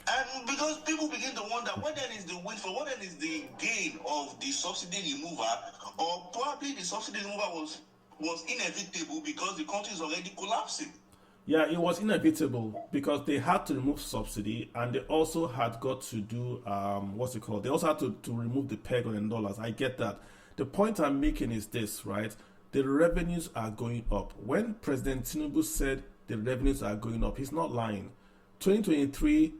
And because people begin to wonder, what then is the win for? What then is the gain of the subsidy removal? Or probably the subsidy removal was inevitable because the country is already collapsing. Yeah, it was inevitable because they had to remove subsidy and they also had got to do what's it called? They also had to remove the peg on the dollars. I get that. The point I'm making is this, right? The revenues are going up. When President Tinubu said the revenues are going up, he's not lying. 2023,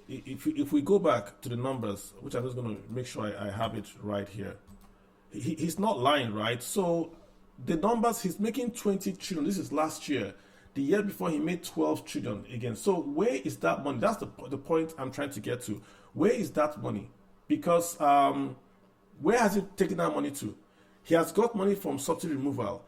if we go back to the numbers, which I'm just going to make sure I have it right here, he's not lying, right? So the numbers, he's making 20 trillion. This is last year. The year before, he made 12 trillion again. So where is that money? That's the point I'm trying to get to. Where is that money? Because where has he taken that money to? He has got money from subsidy removal.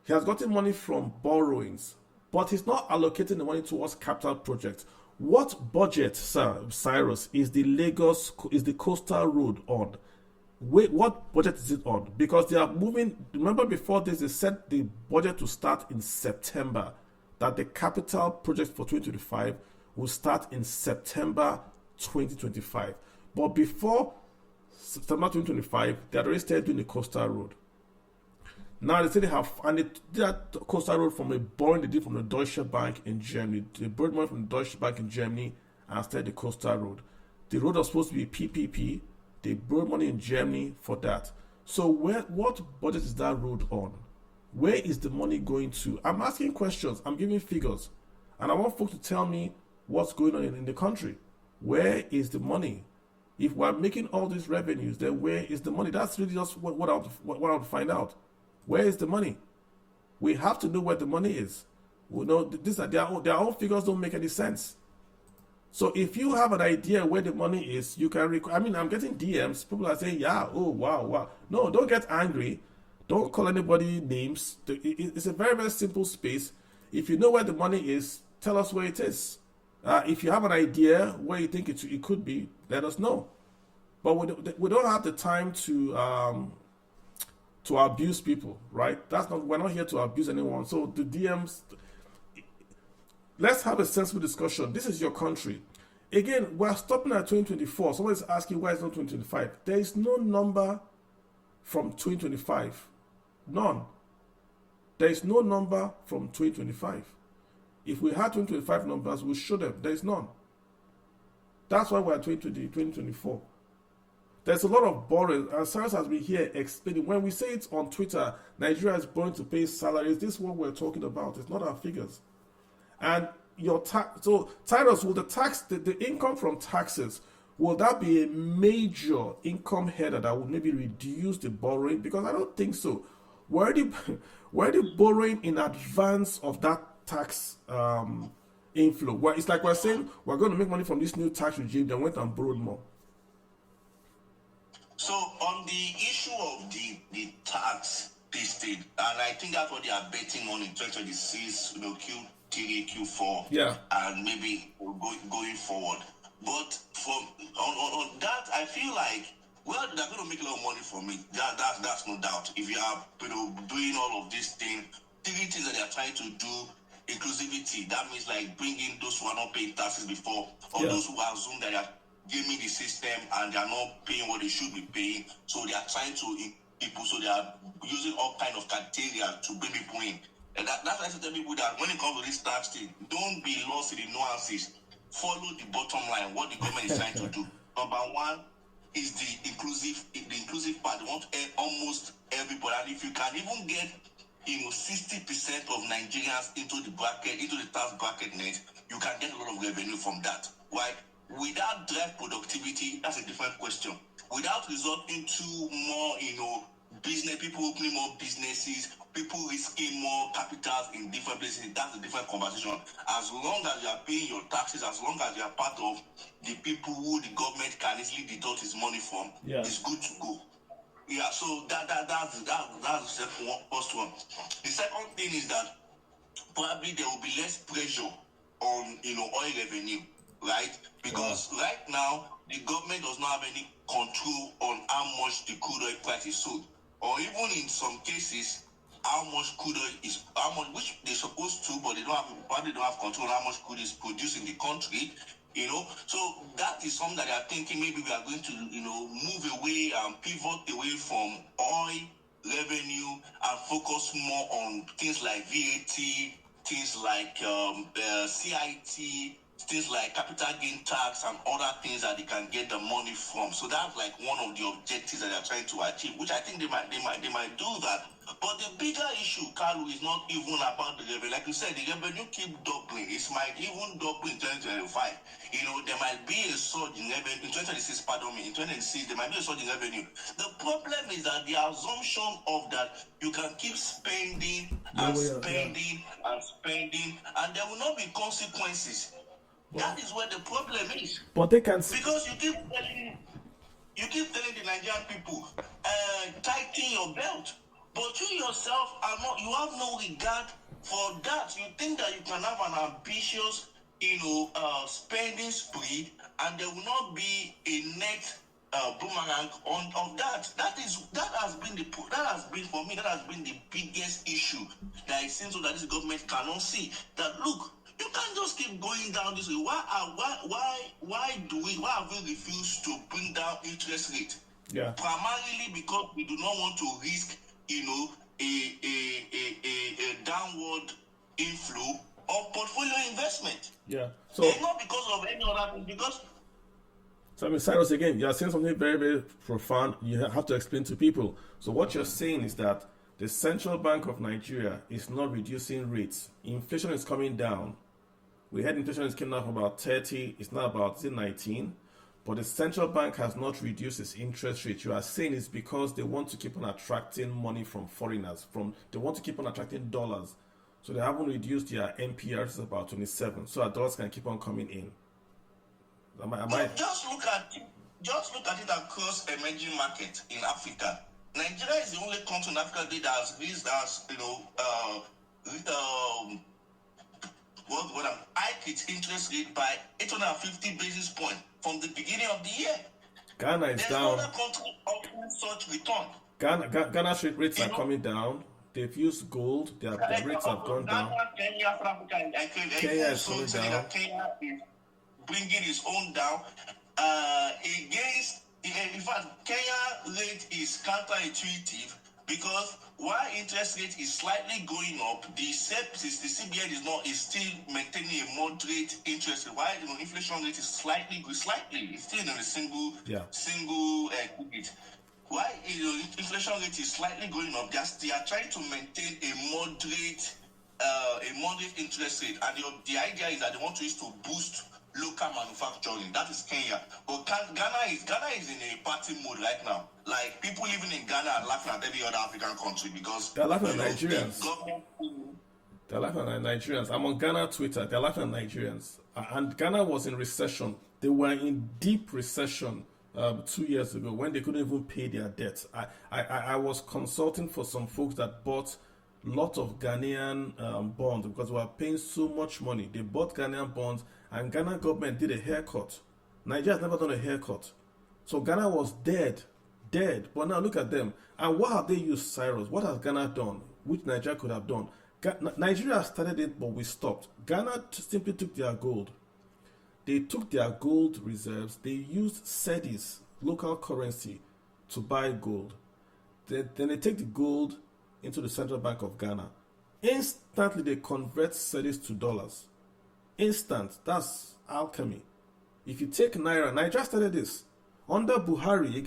He has gotten money from borrowings. But he's not allocating the money towards capital projects. What budget, Cyrus, is the coastal road on? Wait, what budget is it on? Because they are moving. Remember, before this, they set the budget to start in September. That the capital project for 2025 will start in September 2025. But before September 2025, they had already started doing the coastal road. Now they say they have, and they did that coastal road from a borrowing they did from the Deutsche Bank in Germany. They borrowed money from the Deutsche Bank in Germany and started the coastal road. The road was supposed to be PPP. They borrowed money in Germany for that. So what budget is that road on? Where is the money going to? I'm asking questions. I'm giving figures. And I want folks to tell me what's going on in the country. Where is the money? If we're making all these revenues, then where is the money? That's really just what I want to find out. Where is the money? We have to know where the money is. We know their own figures don't make any sense. So if you have an idea where the money is, you can. I'm getting DMs. People are saying, "Yeah, oh wow." No, don't get angry. Don't call anybody names. It's a very, very simple space. If you know where the money is, tell us where it is. If you have an idea where you think it could be, let us know. But we don't have the time to abuse people, right? We're not here to abuse anyone. So the DMs, let's have a sensible discussion. This is your country. Again, we're stopping at 2024. Somebody's asking why it's not 2025. There is no number from 2025. None. There is no number from 2025. If we had 2025 numbers, we'll show them. There is none. That's why we're at 2024. There's a lot of borrowing, and Cyrus has been here explaining. When we say it on Twitter, Nigeria is borrowing to pay salaries. This is what we're talking about. It's not our figures. And so Cyrus, will the income from taxes, will that be a major income header that would maybe reduce the borrowing? Because I don't think so. We're already borrowing in advance of that tax inflow. Where it's like we're saying we're going to make money from this new tax regime, then went and borrowed more. So on the issue of the tax listed, and I think that's what they are betting on in 2026, Q3, Q4, yeah, and maybe going forward. But on that, I feel like they're going to make a lot of money from it. That's no doubt. If you are doing all of these things, three things that they are trying to do: inclusivity. That means like bringing those who are not paying taxes before, or Yeah. those who assume that they are gaming the system and they are not paying what they should be paying. So they are trying to people. So they are using all kind of criteria to bring people in. And that's why I tell people that when it comes to this tax thing, don't be lost in the nuances. Follow the bottom line, what the government is trying to do. Number one is the inclusive part. They want almost everybody. And if you can even get 60% of Nigerians into the bracket, into the tax bracket net, you can get a lot of revenue from that. Right? Without drive productivity, that's a different question. Without resorting to more, business, people opening more businesses, people risking more capitals in different places, that's a different conversation. As long as you are paying your taxes, as long as you are part of the people who the government can easily deduct his money from, it's good to go. Yeah, so that's the first one. The second thing is that probably there will be less pressure on oil revenue, right? Because right now the government does not have any control on how much the crude oil price is sold, or even in some cases how much crude oil is, how much, which they're supposed to, but they probably don't have control on how much crude is produced in the country. So that is something that they are thinking maybe we are going to, move away and pivot away from oil revenue and focus more on things like VAT, things like CIT, things like capital gain tax and other things that they can get the money from. So that's like one of the objectives that they're trying to achieve, which I think they might do that. But the bigger issue, Carlo, is not even about the revenue. Like you said, the revenue keep doubling. It might even double in 2025. There might be a surge in revenue in 2026. Pardon me, in 2026 there might be a surge in revenue. The problem is that the assumption of that you can keep spending and spending and spending, and there will not be consequences. That is where the problem is. But they can because you keep telling the Nigerian people, tighten your belt. But you yourself you have no regard for that. You think that you can have an ambitious, spending spree, and there will not be a net boomerang on that. That has been for me. That has been the biggest issue that it seems so that this government cannot see. That look, you can't just keep going down this way. Why have we refused to bring down interest rate? Yeah. Primarily because we do not want to risk, a downward inflow of portfolio investment. Yeah. So it's not because of any other thing. Because so I mean, Cyrus, again, you are saying something very, very profound. You have to explain to people. So what you're saying is that the Central Bank of Nigeria is not reducing rates. Inflation is coming down. We had inflation is coming down from about 30. It's now about 19. But the central bank has not reduced its interest rate. You are saying it's because they want to keep on attracting money from foreigners. They want to keep on attracting dollars. So they haven't reduced their NPR to about 27. So our dollars can keep on coming in. Just look at it across emerging markets in Africa. Nigeria is the only country in Africa that has raised hiked its interest rate by 850 basis points from the beginning of the year. Ghana is down. There's no other country offering such return. Ghana's rates are coming down. They've used gold. Their rates have gone down. Kenya, South Africa, Kenya is coming down. Kenya is bringing its own down. In fact, Kenya rate is counterintuitive because while interest rate is slightly going up, the CBN is still maintaining a moderate interest rate. While inflation rate is slightly, it's still in a single digit. Why inflation rate is slightly going up? They are trying to maintain a moderate interest rate, and the idea is that they want to use to boost local manufacturing. That is Kenya. But Ghana is in a party mode right now. Like people living in Ghana are laughing at every other African country because they're laughing at Nigerians. They're laughing at Nigerians. I'm on Ghana Twitter. They're laughing at Nigerians. And Ghana was in recession. They were in deep recession 2 years ago when they couldn't even pay their debts. I was consulting for some folks that bought lot of Ghanaian bonds because we were paying so much money. They bought Ghanaian bonds and Ghana government did a haircut. Nigeria has never done a haircut. So Ghana was dead. But now look at them. And what have they used, Cyrus? What has Ghana done, which Nigeria could have done? Nigeria started it, but we stopped. Ghana simply took their gold. They took their gold reserves. They used cedis, local currency, to buy gold. Then they take the gold into the Central Bank of Ghana. Instantly, they convert cedis to dollars. Instant. That's alchemy. If you take Naira, Nigeria started this. Under Buhari,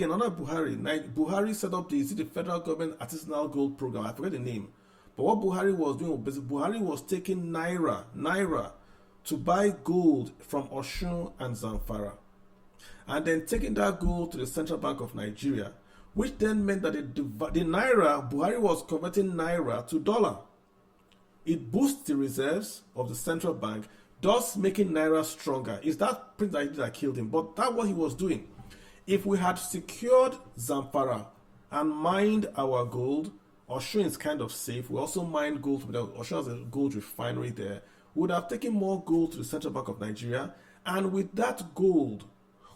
Buhari set up the federal government artisanal gold program. I forget the name. But what Buhari was doing, Buhari was taking Naira, to buy gold from Osun and Zamfara. And then taking that gold to the Central Bank of Nigeria, which then meant that the Naira, Buhari was converting Naira to dollar. It boosts the reserves of the central bank, thus making Naira stronger. It's that Prince that killed him, but that's what he was doing. If we had secured Zamfara and mined our gold, Osun is kind of safe. We also mined gold. Osun has a gold refinery there. We would have taken more gold to the Central Bank of Nigeria, and with that gold,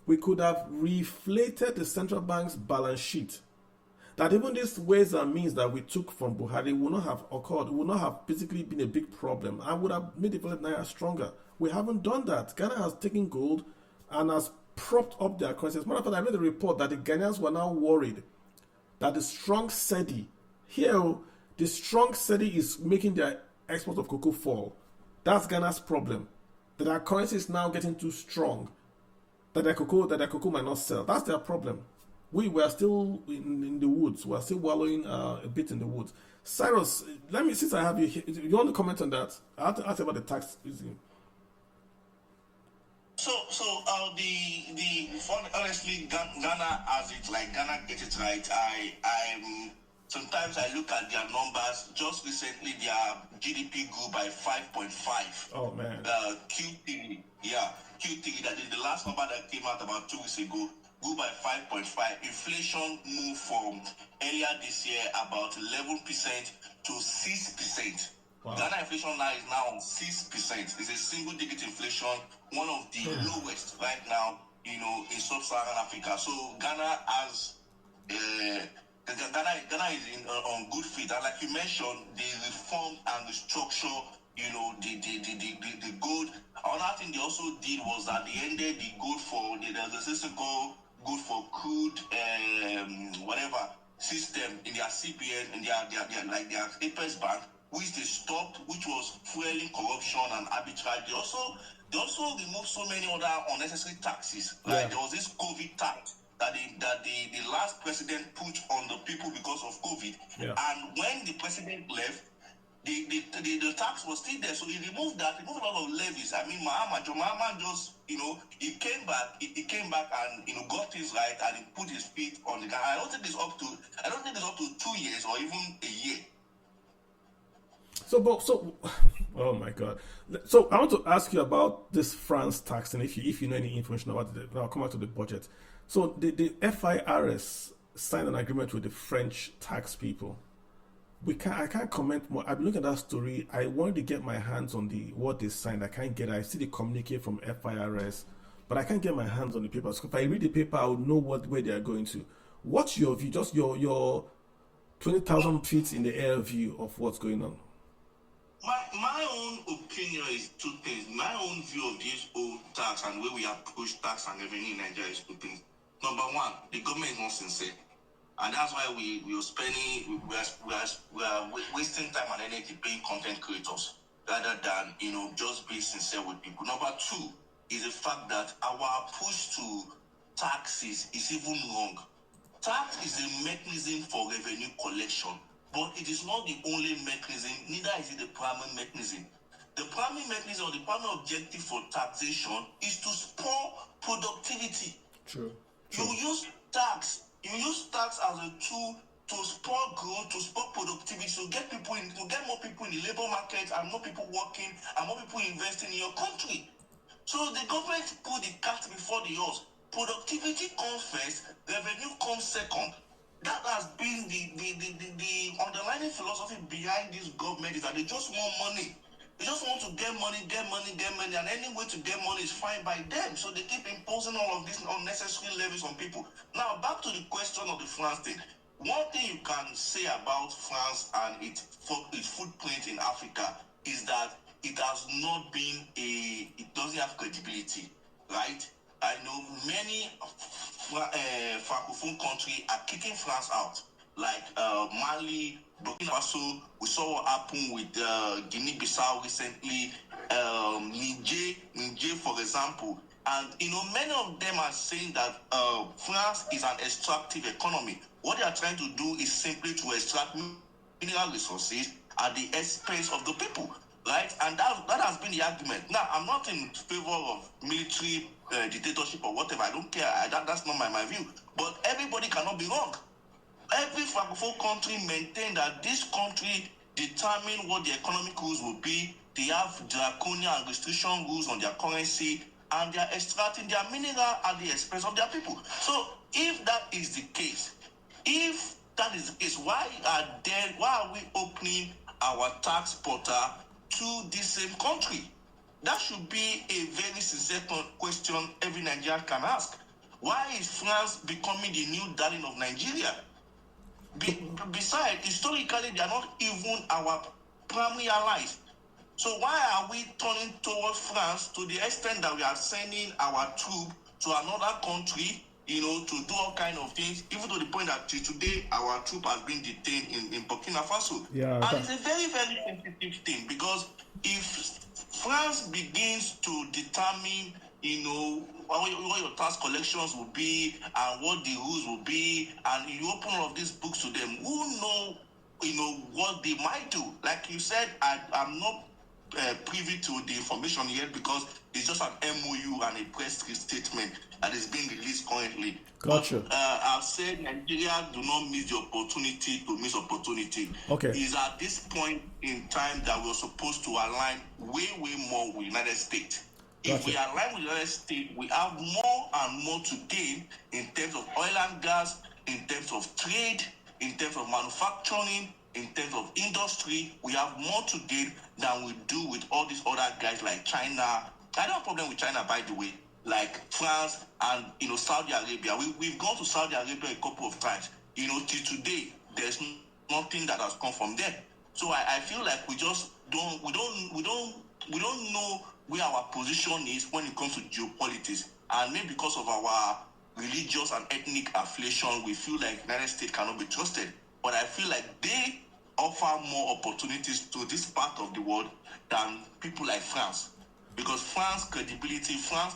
we could have reflated the central bank's balance sheet. That even these ways and means that we took from Buhari would not have occurred, would not have basically been a big problem, and would have made the Naira stronger. We haven't done that. Ghana has taken gold and has propped up their currency. As a matter of fact, I read a report that the Ghanaians were now worried that the strong cedi, the strong cedi is making their export of cocoa fall. That's Ghana's problem. That our currency is now getting too strong. That their cocoa might not sell. That's their problem. We were still in the woods. We're still wallowing a bit in the woods. Cyrus, since I have you here, you want to comment on that? I have to ask about the tax regime. Honestly, Ghana has it, like Ghana gets it right. Sometimes I look at their numbers. Just recently, their GDP grew by 5.5. Oh man. Q3, that is the last number that came out about 2 weeks ago. Grew by 5.5. Inflation moved from earlier this year about 11% to 6%. Wow. Ghana inflation now is now on 6%. It's a single-digit inflation, one of the lowest right now, in sub-Saharan Africa. So Ghana has, Ghana is on good feet. And like you mentioned, the reform and the structure, the gold. Another thing they also did was that they ended the gold for there's a system called gold for crude whatever system in their CBN in their Apex Bank, which they stopped, which was fueling corruption and arbitrage. They also removed so many other unnecessary taxes. Like there was this COVID tax that the last president put on the people because of COVID. Yeah. And when the president left, the tax was still there, so he removed a lot of levies. I mean, Mahama just, he came back and, got things right, and he put his feet on the ground. I don't think it's up to 2 years or even a year. So, oh my God. So I want to ask you about this France tax, and if you know any information about it, I'll come back to the budget. So the FIRS signed an agreement with the French tax people. I can't comment more. I've been looking at that story. I wanted to get my hands on what they signed. I see the communique from FIRS, but I can't get my hands on the paper. So if I read the paper, I would know where they are going to. What's your view? Just your 20,000 feet in the air view of what's going on. My own opinion is two things. My own view of this whole tax and where we approach tax and revenue in Nigeria is two things. Number one, the government is not sincere. And that's why we are spending, we are wasting time and energy paying content creators rather than, just be sincere with people. Number two is the fact that our approach to taxes is even wrong. Tax is a mechanism for revenue collection, but it is not the only mechanism, neither is it the primary mechanism. The primary mechanism or the primary objective for taxation is to spur productivity. True. You use tax as a tool to spur growth, to spur productivity, to get more people in the labor market and more people working and more people investing in your country. So the government put the cat before the horse. Productivity comes first, revenue comes second. That has been the underlying philosophy behind this government, is that they just want money. They just want to get money, and any way to get money is fine by them. So they keep imposing all of these unnecessary levies on people. Now, back to the question of the France thing. one thing you can say about France and its footprint in Africa is that it has not been it doesn't have credibility, right? I know many francophone countries are kicking France out, like Mali, Burkina Faso. We saw what happened with Guinea-Bissau recently, Niger, for example. And many of them are saying that France is an extractive economy. What they are trying to do is simply to extract mineral resources at the expense of the people, right? And that has been the argument. Now, I'm not in favor of military dictatorship or whatever. I don't care. That's not my view. But everybody cannot be wrong. Every francophone country maintain that this country determine what the economic rules will be. They have draconian and restriction rules on their currency, and they are extracting their mineral at the expense of their people. So if that is the case, why are we opening our tax portal to this same country? That should be a very sincere question every Nigerian can ask. Why is France becoming the new darling of Nigeria? Besides, historically, they are not even our primary allies. So why are we turning towards France to the extent that we are sending our troop to another country, to do all kinds of things, even to the point that today our troop has been detained in Burkina Faso. Yeah, and it's a very, very sensitive thing, because if France begins to determine, what your tax collections will be and what the rules will be, and you open all of these books to them, who know, what they might do. Like you said, I'm not privy to the information yet, because it's just an MOU and a press statement that is being released currently. Gotcha. But I've said Nigeria do not miss the opportunity to miss opportunity. Okay. It's at this point in time that we're supposed to align way more with the United States. If we align with the United States, we have more and more to gain in terms of oil and gas, in terms of trade, in terms of manufacturing, in terms of industry. We have more to gain than we do with all these other guys like China. I don't have a problem with China, by the way, like France and Saudi Arabia. We've gone to Saudi Arabia a couple of times. Till today, there's nothing that has come from there. So I feel like we just don't know where our position is when it comes to geopolitics. And maybe because of our religious and ethnic affiliation, we feel like the United States cannot be trusted. But I feel like they offer more opportunities to this part of the world than people like France. Because France credibility, France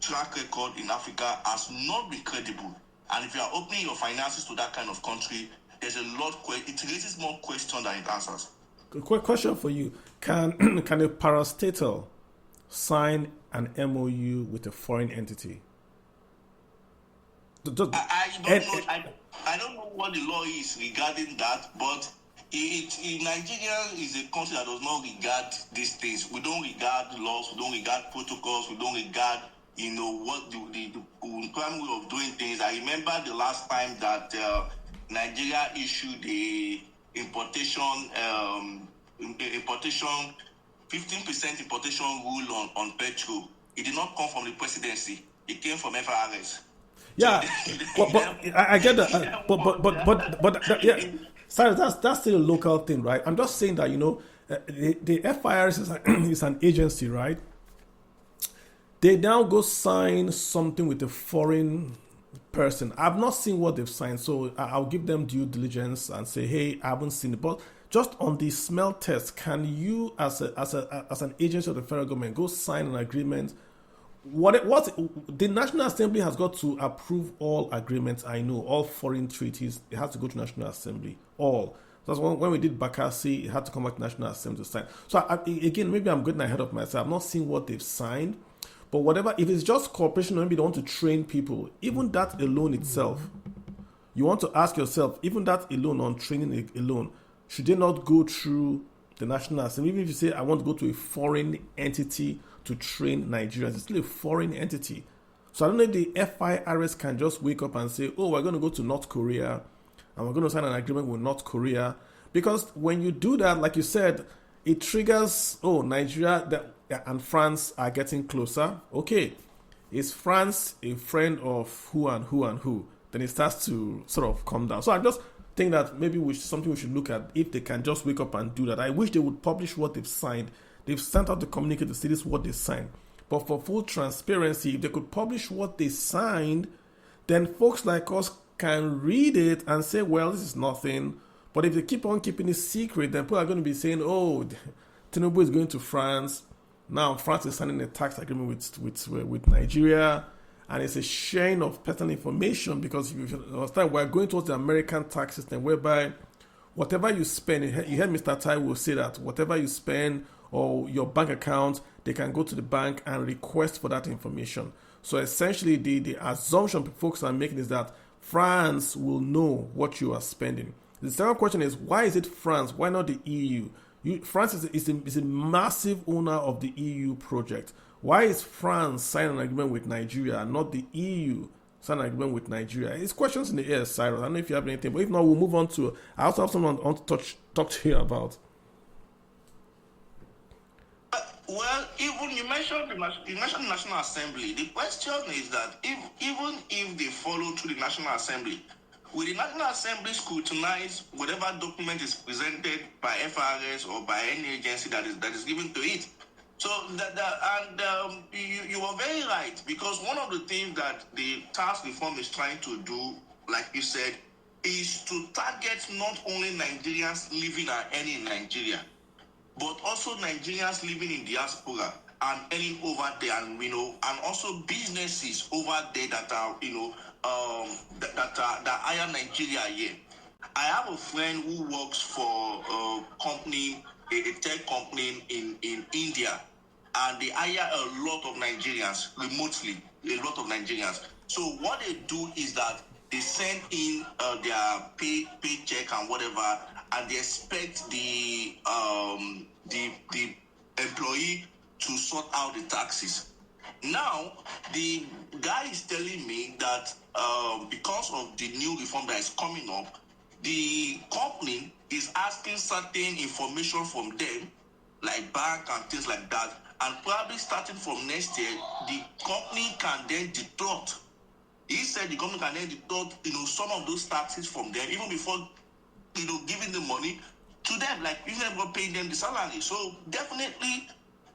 track record in Africa has not been credible. And if you are opening your finances to that kind of country, there's a lot, it raises more questions than it answers. A quick question for you. Can a parastatal sign an MOU with a foreign entity? I don't know what the law is regarding that, but Nigeria is a country that does not regard these things. We don't regard laws, we don't regard protocols, we don't regard, what the primary way of doing things. I remember the last time that Nigeria issued a importation 15% importation rule on petrol. It did not come from the presidency. It came from FRS. Yeah, but I get that. But yeah, sorry, that's still a local thing, right? I'm just saying that the FIRS is an agency, right? They now go sign something with a foreign person. I've not seen what they've signed, so I'll give them due diligence and say, hey, I haven't seen it. But just on the smell test, can you, as an agency of the federal government, go sign an agreement? What the National Assembly has got to approve all agreements. I know all foreign treaties. It has to go to National Assembly. All. That's when we did Bakassi, it had to come back to National Assembly to sign. So again, maybe I'm getting ahead of myself. I've not seen what they've signed, but whatever. If it's just cooperation, or maybe they want to train people. Even that alone itself, you want to ask yourself. Even that alone, on training alone, should they not go through the National Assembly? Even if you say I want to go to a foreign entity to train Nigerians, it's still a foreign entity. So I don't know if the FIRS can just wake up and say, oh, we're going to go to North Korea and we're going to sign an agreement with North Korea. Because when you do that, like you said, it triggers, Nigeria and France are getting closer. Okay, is France a friend of who and who and who? Then it starts to sort of come down. So I'm just think that maybe something we should look at if they can just wake up and do that. I wish they would publish what they've signed. They've sent out the communique to say this is what they signed. But for full transparency, if they could publish what they signed, then folks like us can read it and say, well, this is nothing. But if they keep on keeping it secret, then people are going to be saying, oh, Tinubu is going to France. Now France is signing a tax agreement with Nigeria. And it's a sharing of personal information, because if you understand, we're going towards the American tax system whereby whatever you spend, you heard Mr. Tai will say that whatever you spend or your bank account, they can go to the bank and request for that information. So essentially, the assumption folks are making is that France will know what you are spending. The second question is, why is it France? Why not the EU? France is a massive owner of the EU project. Why is France signing an agreement with Nigeria and not the EU signing an agreement with Nigeria? It's questions in the air, Cyrus. I don't know if you have anything, but if not, we'll move on to. I also have someone I want to talk to you about. Well, even you mentioned the National Assembly. The question is that even if they follow through the National Assembly, will the National Assembly scrutinize whatever document is presented by FRS or by any agency that is given to it? So you were very right, because one of the things that the tax reform is trying to do, like you said, is to target not only Nigerians living and earning in Nigeria, but also Nigerians living in diaspora and earning over there, and and also businesses over there that are that hire Nigeria here. I have a friend who works for a company, a tech company in India, and they hire a lot of Nigerians remotely, a lot of Nigerians. So what they do is that they send in their paycheck and whatever, and they expect the employee to sort out the taxes. Now, the guy is telling me that because of the new reform that is coming up, the company is asking certain information from them, like bank and things like that, and probably starting from next year, the company can then deduct. He said the company can then deduct, some of those taxes from them, even before, giving the money to them, like even before paying them the salary. So definitely,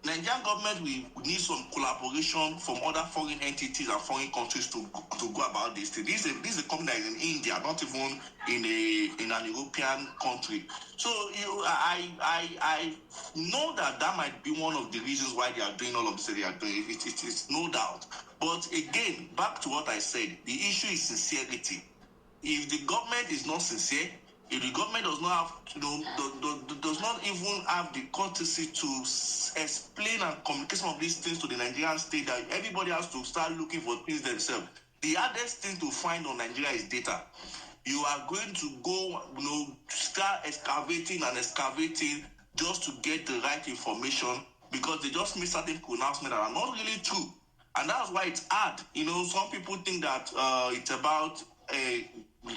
Nigerian government will need some collaboration from other foreign entities and foreign countries to go about this thing. This is a company that is in India, not even in an European country. So I know that might be one of the reasons why they are doing all of this that they are doing. It's no doubt. But again, back to what I said, the issue is sincerity. If the government is not sincere, if the government does not have, does not even have the courtesy to explain and communicate some of these things to the Nigerian state, that everybody has to start looking for things themselves. The hardest thing to find on Nigeria is data. You are going to go, start excavating just to get the right information, because they just make certain pronouncements that are not really true. And that's why it's hard. Some people think that it's about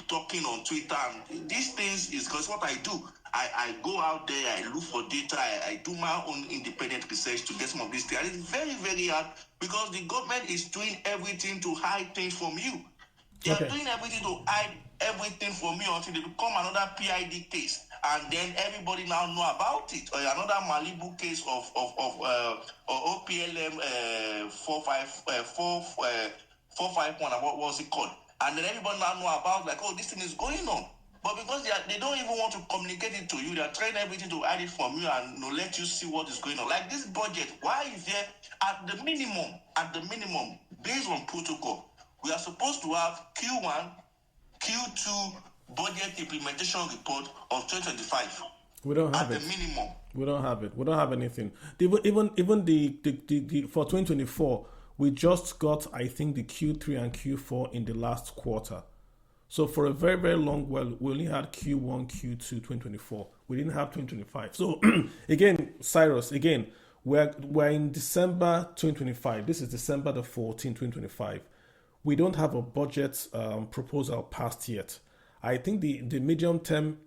talking on Twitter, and these things is because what I do. I go out there, I look for data, I do my own independent research to get some of these things. And it's very, very hard, because the government is doing everything to hide things from you. They are doing everything to hide everything from you until they become another PID case, and then everybody now know about it. Or another Malibu case of OPLM 451. What was it called? And then everybody now know about, like, oh, this thing is going on. But because they don't even want to communicate it to you, they are trying everything to hide it from you and let you see what is going on. Like this budget, why is there at the minimum, based on protocol, we are supposed to have Q1, Q2 budget implementation report of 2025. We don't have it. At the minimum. We don't have it. We don't have anything. Even the for 2024, we just got, I think, the Q3 and Q4 in the last quarter. So for a very, very long while, we only had Q1, Q2, 2024. We didn't have 2025. So again, Cyrus, we're in December 2025. This is December the 14th, 2025. We don't have a budget proposal passed yet. I think the medium-term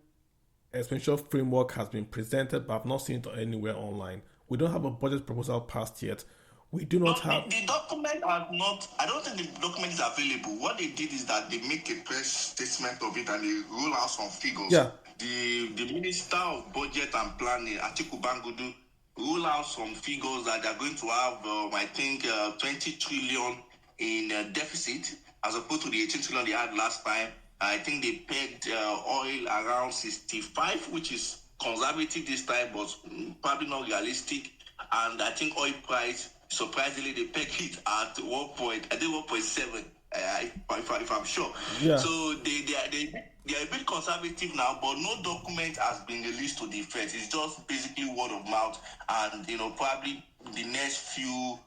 expenditure framework has been presented, but I've not seen it anywhere online. We don't have a budget proposal passed yet. We do not No, have. the document are not. I don't think the document is available. What they did is that they make a press statement of it and they roll out some figures. Yeah. The Minister of Budget and Planning, Atiku Bangudu, roll out some figures that they're going to have, I think, 20 trillion in deficit as opposed to the 18 trillion they had last time. I think they pegged oil around 65, which is conservative this time, but probably not realistic. And I think oil price, surprisingly, they pegged it at 1.7. If I'm sure. Yeah. So they are a bit conservative now, but no document has been released to the Fed. It's just basically word of mouth, and probably the next few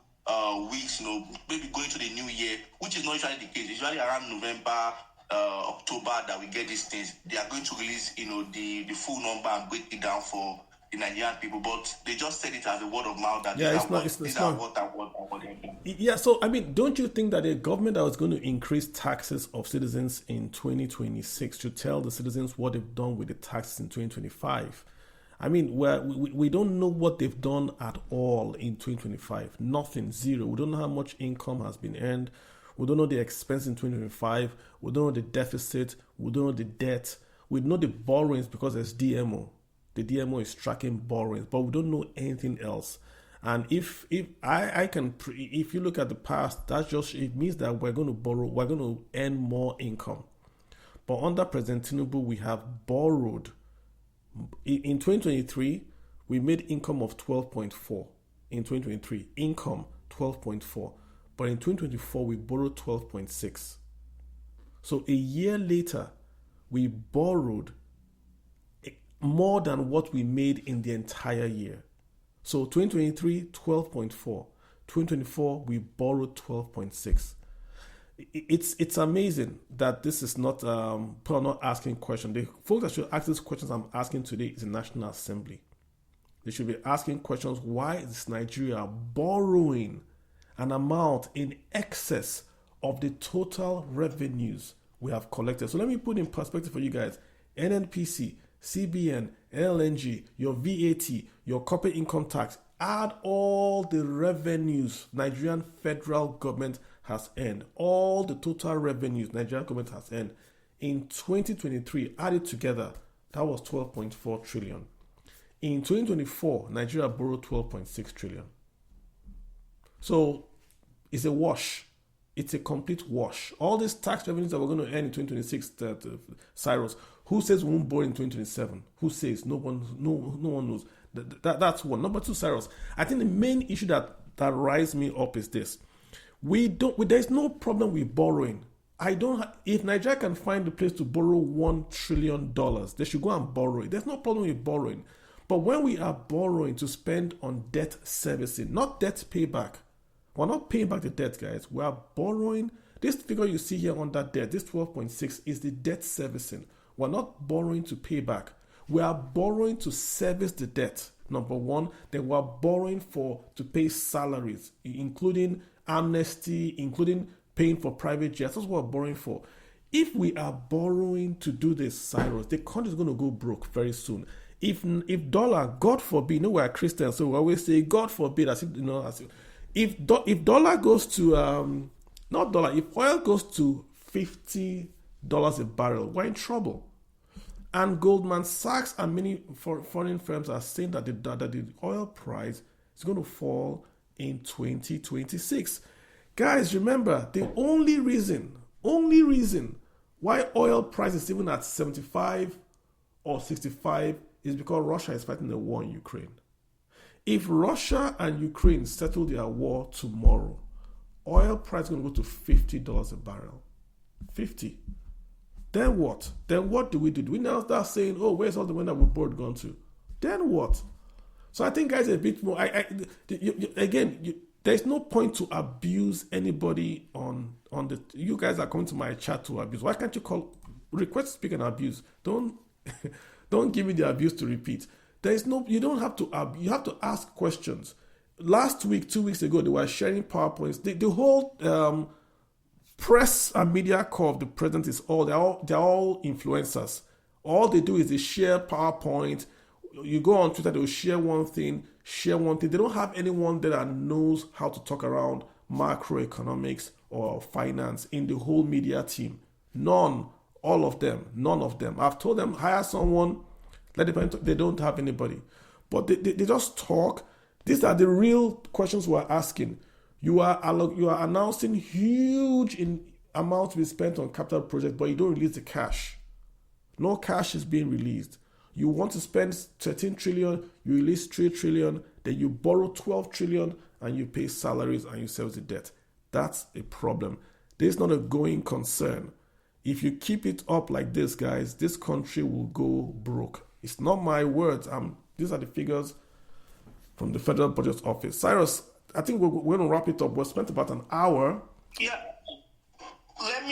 weeks, maybe going to the new year, which is not usually the case. Usually around November, October that we get these things. They are going to release, the full number and break it down for the Nigerian people, but they just said it as a word of mouth that Yeah, these it's are not. what It's these not. are what and what and what they're doing. Yeah, so I mean, don't you think that a government that was going to increase taxes of citizens in 2026 should tell the citizens what they've done with the taxes in 2025? I mean, we don't know what they've done at all in 2025. Nothing, zero. We don't know how much income has been earned. We don't know the expense in 2025. We don't know the deficit. We don't know the debt. We know the borrowings because there's DMO. The DMO is tracking borrowings, but we don't know anything else. And if you look at the past, it means that we're going to borrow, we're going to earn more income. But under President Tinubu, we have borrowed. In 2023, we made income of 12.4. In 2023, income 12.4. But in 2024, we borrowed 12.6. So a year later, we borrowed more than what we made in the entire year. So 2023, 12.4. 2024, we borrowed 12.6. It's amazing that this is not, people are not asking questions. The folks that should ask these questions I'm asking today is the National Assembly. They should be asking questions, why is Nigeria borrowing an amount in excess of the total revenues we have collected? So let me put in perspective for you guys. NNPC, CBN, LNG, your VAT, your corporate income tax, add all the revenues Nigerian federal government has earned, all the total revenues Nigerian government has earned. In 2023, added together, that was 12.4 trillion. In 2024, Nigeria borrowed 12.6 trillion. So it's a wash. It's a complete wash. All these tax revenues that we're going to earn in 2026, Cyrus, who says we won't borrow in 2027? Who says? No one knows. That's one. Number two, Cyrus, I think the main issue that rises me up is this. There's no problem with borrowing. If Nigeria can find a place to borrow $1 trillion, they should go and borrow it. There's no problem with borrowing. But when we are borrowing to spend on debt servicing, not debt payback, we're not paying back the debt, guys. We are borrowing. This figure you see here on that debt, this 12.6 is the debt servicing. We're not borrowing to pay back. We are borrowing to service the debt, number one. Then we're borrowing to pay salaries, including amnesty, including paying for private jets. That's what we're borrowing for. If we are borrowing to do this, Cyrus, the country is going to go broke very soon. If dollar, God forbid, we're Christians, so we always say, God forbid, if dollar goes to, if oil goes to $50 a barrel, we're in trouble. And Goldman Sachs and many foreign firms are saying that the oil price is going to fall in 2026. Guys, remember, the only reason why oil price is even at 75 or 65 is because Russia is fighting the war in Ukraine. If Russia and Ukraine settle their war tomorrow, oil price is going to go to $50 a barrel. 50. Then what? Then what do we do? Do we now start saying, oh, where's all the money that we borrowed gone to? Then what? So I think, guys, a bit more. There's no point to abuse anybody on the. You guys are coming to my chat to abuse. Why can't you request to speak and abuse? Don't give me the abuse to repeat. You don't have to. You have to ask questions. Last week, 2 weeks ago, they were sharing PowerPoints. The whole press and media corps of the president they're all influencers. All they do is they share PowerPoint. you go on Twitter, they'll share one thing. They don't have anyone there that knows how to talk around macroeconomics or finance in the whole media team. None. All of them. None of them. I've told them, hire someone. They don't have anybody. But they just talk. These are the real questions we're asking. You are announcing huge amounts to be spent on capital projects, but you don't release the cash. No cash is being released. You want to spend 13 trillion, you release 3 trillion, then you borrow 12 trillion and you pay salaries and you service the debt. That's a problem. This is not a going concern. If you keep it up like this, guys, this country will go broke. It's not my words. These are the figures from the Federal Budget Office. Cyrus, I think we're going to wrap it up. We spent about an hour. Yeah. Let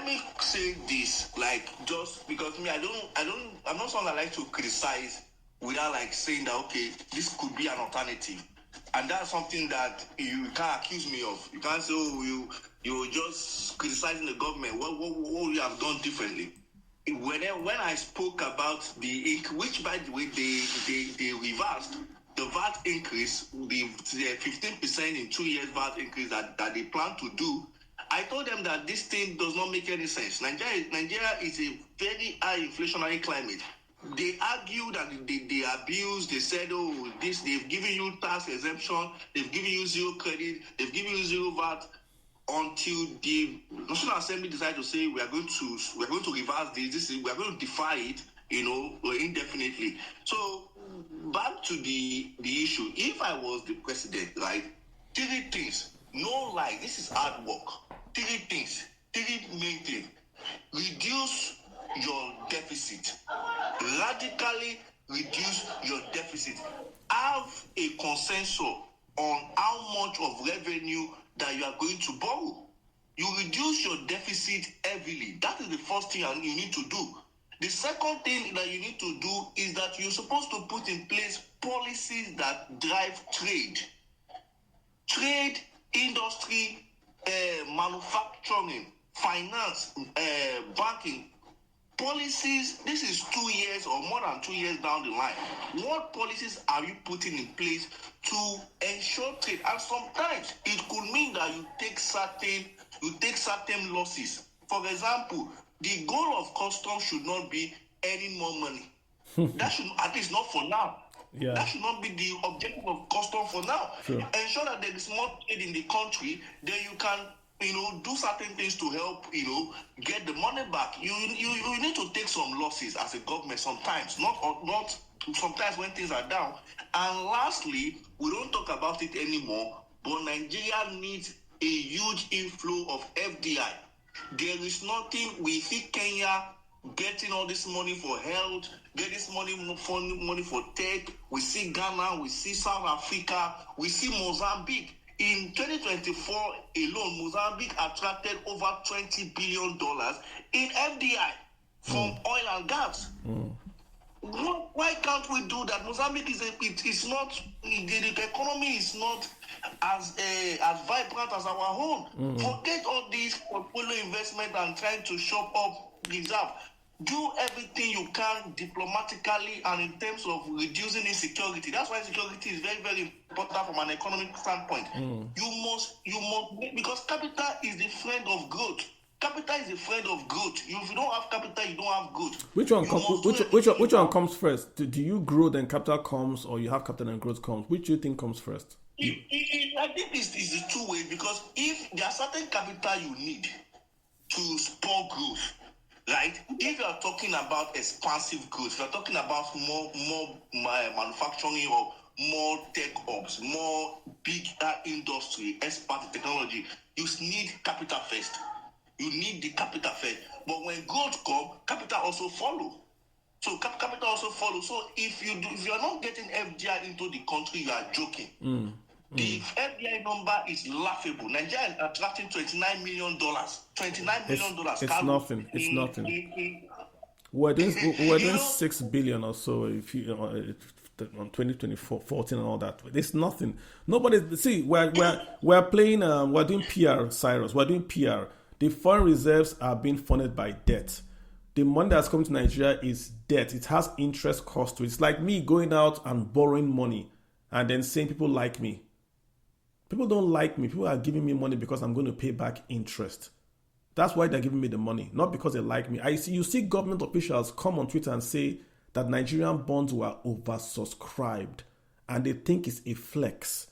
me say this, like, just because I'm not someone that likes to criticize without like saying that, okay, this could be an alternative. And that's something that you can't accuse me of. You can't say, oh, you're just criticizing the government. What would you have done differently? When I spoke about the which by the way they reversed the VAT increase, the 15% in 2 years VAT increase that they plan to do, I told them that this thing does not make any sense. Nigeria is a very high inflationary climate. They argue that they abuse, they said, oh, they've given you tax exemption, they've given you zero credit, they've given you zero VAT, until the National Assembly decided to say we are going to reverse this, we are going to defy it, indefinitely. So back to the issue. If I was the president, right, 3 things, no lie, this is hard work. 3 things, 3 main things. Reduce your deficit. Radically reduce your deficit. Have a consensus on how much of revenue that you are going to borrow. You reduce your deficit heavily. That is the first thing you need to do. The second thing that you need to do is that you're supposed to put in place policies that drive trade. Trade, industry, manufacturing, finance, banking, policies. This is 2 years or more than 2 years down the line. What policies are you putting in place to ensure trade? And sometimes it could mean that you take certain losses. For example, the goal of customs should not be earning more money. That should, at least not for now. Yeah. That should not be the objective of custom for now. Sure. Ensure that there is more trade in the country, then you can, do certain things to help, get the money back. You need to take some losses as a government sometimes, not sometimes when things are down. And lastly, we don't talk about it anymore, but Nigeria needs a huge inflow of FDI. There is nothing. We see Kenya getting all this money for health, get this money for tech. We see Ghana, we see South Africa, we see Mozambique. In 2024 alone, Mozambique attracted over $20 billion in FDI from oil and gas. Why can't we do that? Mozambique is not, the economy is not as vibrant as our own. Forget all these portfolio investment and trying to shop up reserve. Do everything you can diplomatically and in terms of reducing insecurity. That's why security is very, very important from an economic standpoint. You must, because capital is the friend of growth. Capital is a friend of growth. If you don't have capital, you don't have growth. Which one comes first? Do you grow then capital comes, or you have capital and growth comes? Which do you think comes first? I think it's the two ways, because if there are certain capital you need to spur growth, right? If you are talking about expansive growth, if you are talking about more manufacturing or more tech hubs, more bigger industry, expert technology, you need capital first. You need the capital first. But when growth comes, capital also follow. So capital also follow. So if you are not getting FDI into the country, you are joking. The FDI number is laughable. Nigeria is attracting $29 million. $29 million. It's nothing. It's nothing. We're doing 6 billion or so if you on 2024, 14 and all that. It's nothing. Nobody see. We're playing. We're doing PR, Cyrus. We're doing PR. The foreign reserves are being funded by debt. the money that's coming to Nigeria is debt. It has interest cost to it. It's like me going out and borrowing money and then saying people like me. People don't like me. People are giving me money because I'm going to pay back interest. That's why they're giving me the money, not because they like me. You see government officials come on Twitter and say that Nigerian bonds were oversubscribed and they think it's a flex.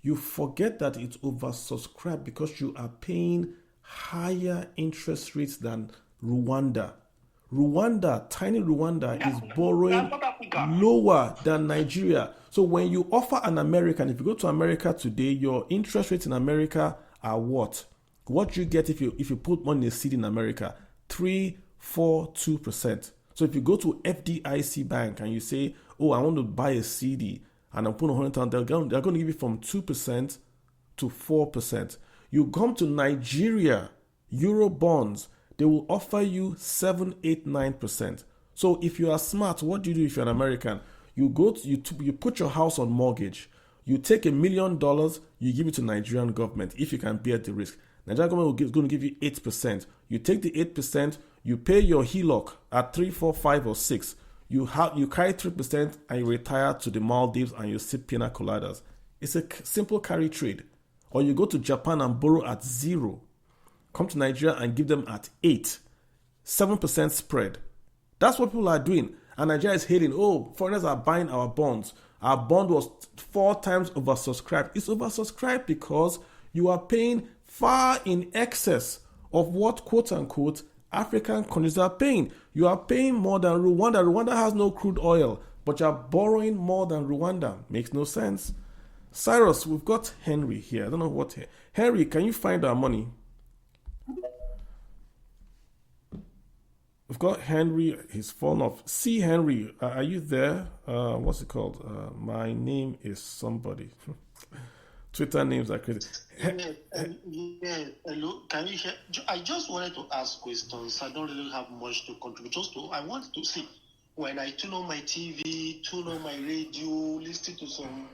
You forget that it's oversubscribed because you are paying higher interest rates than Rwanda. Tiny Rwanda is borrowing lower than Nigeria. So when you offer an American, if you go to America today, your interest rates in America are what? What do you get if you put money in a CD in America? 3, 4, 2%. So if you go to FDIC Bank and you say, oh, I want to buy a CD and I'm putting 100,000, they're going to give you from 2% to 4%. You come to Nigeria, Euro bonds, they will offer you 7, 8, 9%. So if you are smart, what do you do if you're an American? You put your house on mortgage. You take $1 million, you give it to Nigerian government if you can bear the risk. Nigerian government is going to give you 8%. You take the 8%, you pay your HELOC at 3, 4, 5, or 6. You carry 3% and you retire to the Maldives and you sip pina coladas. It's a simple carry trade. Or you go to Japan and borrow at 0. Come to Nigeria and give them at 8. 7% spread. That's what people are doing. And Nigeria is hating, oh, foreigners are buying our bonds. Our bond was 4 times oversubscribed. It's oversubscribed because you are paying far in excess of what, quote unquote, African countries are paying. You are paying more than Rwanda. Rwanda has no crude oil, but you are borrowing more than Rwanda. Makes no sense. Cyrus, we've got Henry here. I don't know what. Henry, can you find our money? We've got Henry. He's fallen off. See, Henry, are you there? What's it called? My name is somebody. Twitter names are crazy. Hello. Can you hear? I just wanted to ask questions. I don't really have much to contribute. I wanted to see when I tune on my TV, tune on my radio, listen to some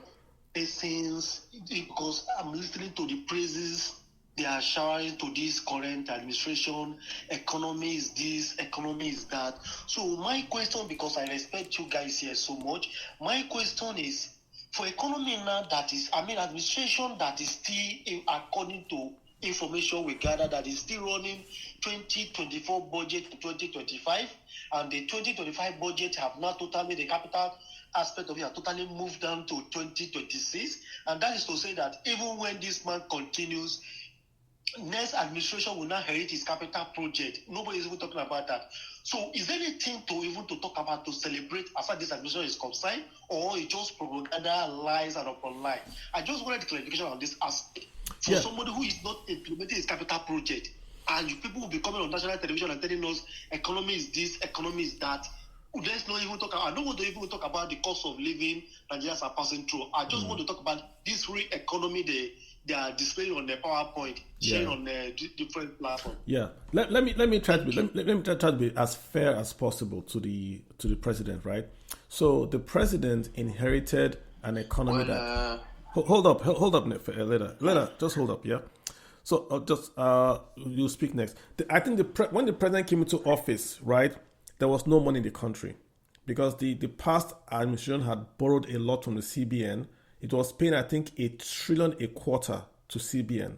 persons because I'm listening to the praises they are showering to this current administration. Economy is this, economy is that. So my question, because I respect you guys here so much, my question is, for economy now administration that is still, according to information we gather, that is still running 2024 budget to 2025, and the 2025 budget have now totally, the capital aspect of it have totally moved down to 2026, and that is to say that even when this man continues, next administration will not inherit his capital project. Nobody is even talking about that. So is there anything to talk about, to celebrate as far as this administration is concerned, or it's just propaganda, lies, and upon lie? I just wanted clarification on this aspect. For somebody who is not implementing his capital project, and people will be coming on national television and telling us economy is this, economy is that. Let's not even talk. I don't want to even talk about the cost of living Nigerians are passing through. I just want to talk about this real economy they are displaying on their PowerPoint, sharing on different platforms. Yeah, let me try to be as fair as possible to the president, right? So the president inherited an economy that. Hold up, later, just hold up, yeah. So you speak next. I think when the president came into office, right, there was no money in the country because the past administration had borrowed a lot from the CBN. It was paying, I think, $1.25 trillion to CBN.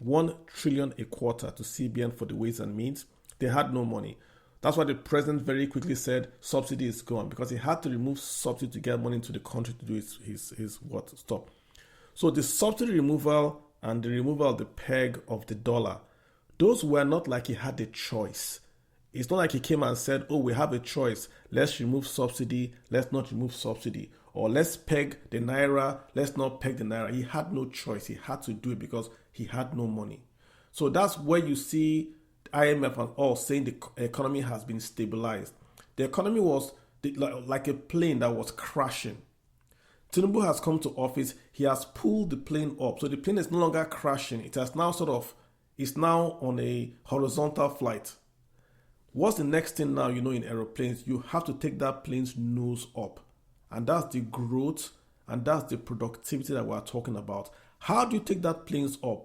$1 trillion to CBN for the ways and means. They had no money. That's why the president very quickly said subsidy is gone, because he had to remove subsidy to get money into the country to do his stop. So the subsidy removal and the removal of the peg of the dollar, those were not like he had a choice. It's not like he came and said, oh, we have a choice. Let's remove subsidy. Let's not remove subsidy. Or let's peg the naira. Let's not peg the naira. He had no choice. He had to do it because he had no money. So that's where you see IMF and all saying the economy has been stabilized. The economy was like a plane that was crashing. Tinubu has come to office. He has pulled the plane up. So the plane is no longer crashing. It has now it's now on a horizontal flight. What's the next thing now, in aeroplanes? You have to take that plane's nose up. And that's the growth and that's the productivity that we're talking about. How do you take that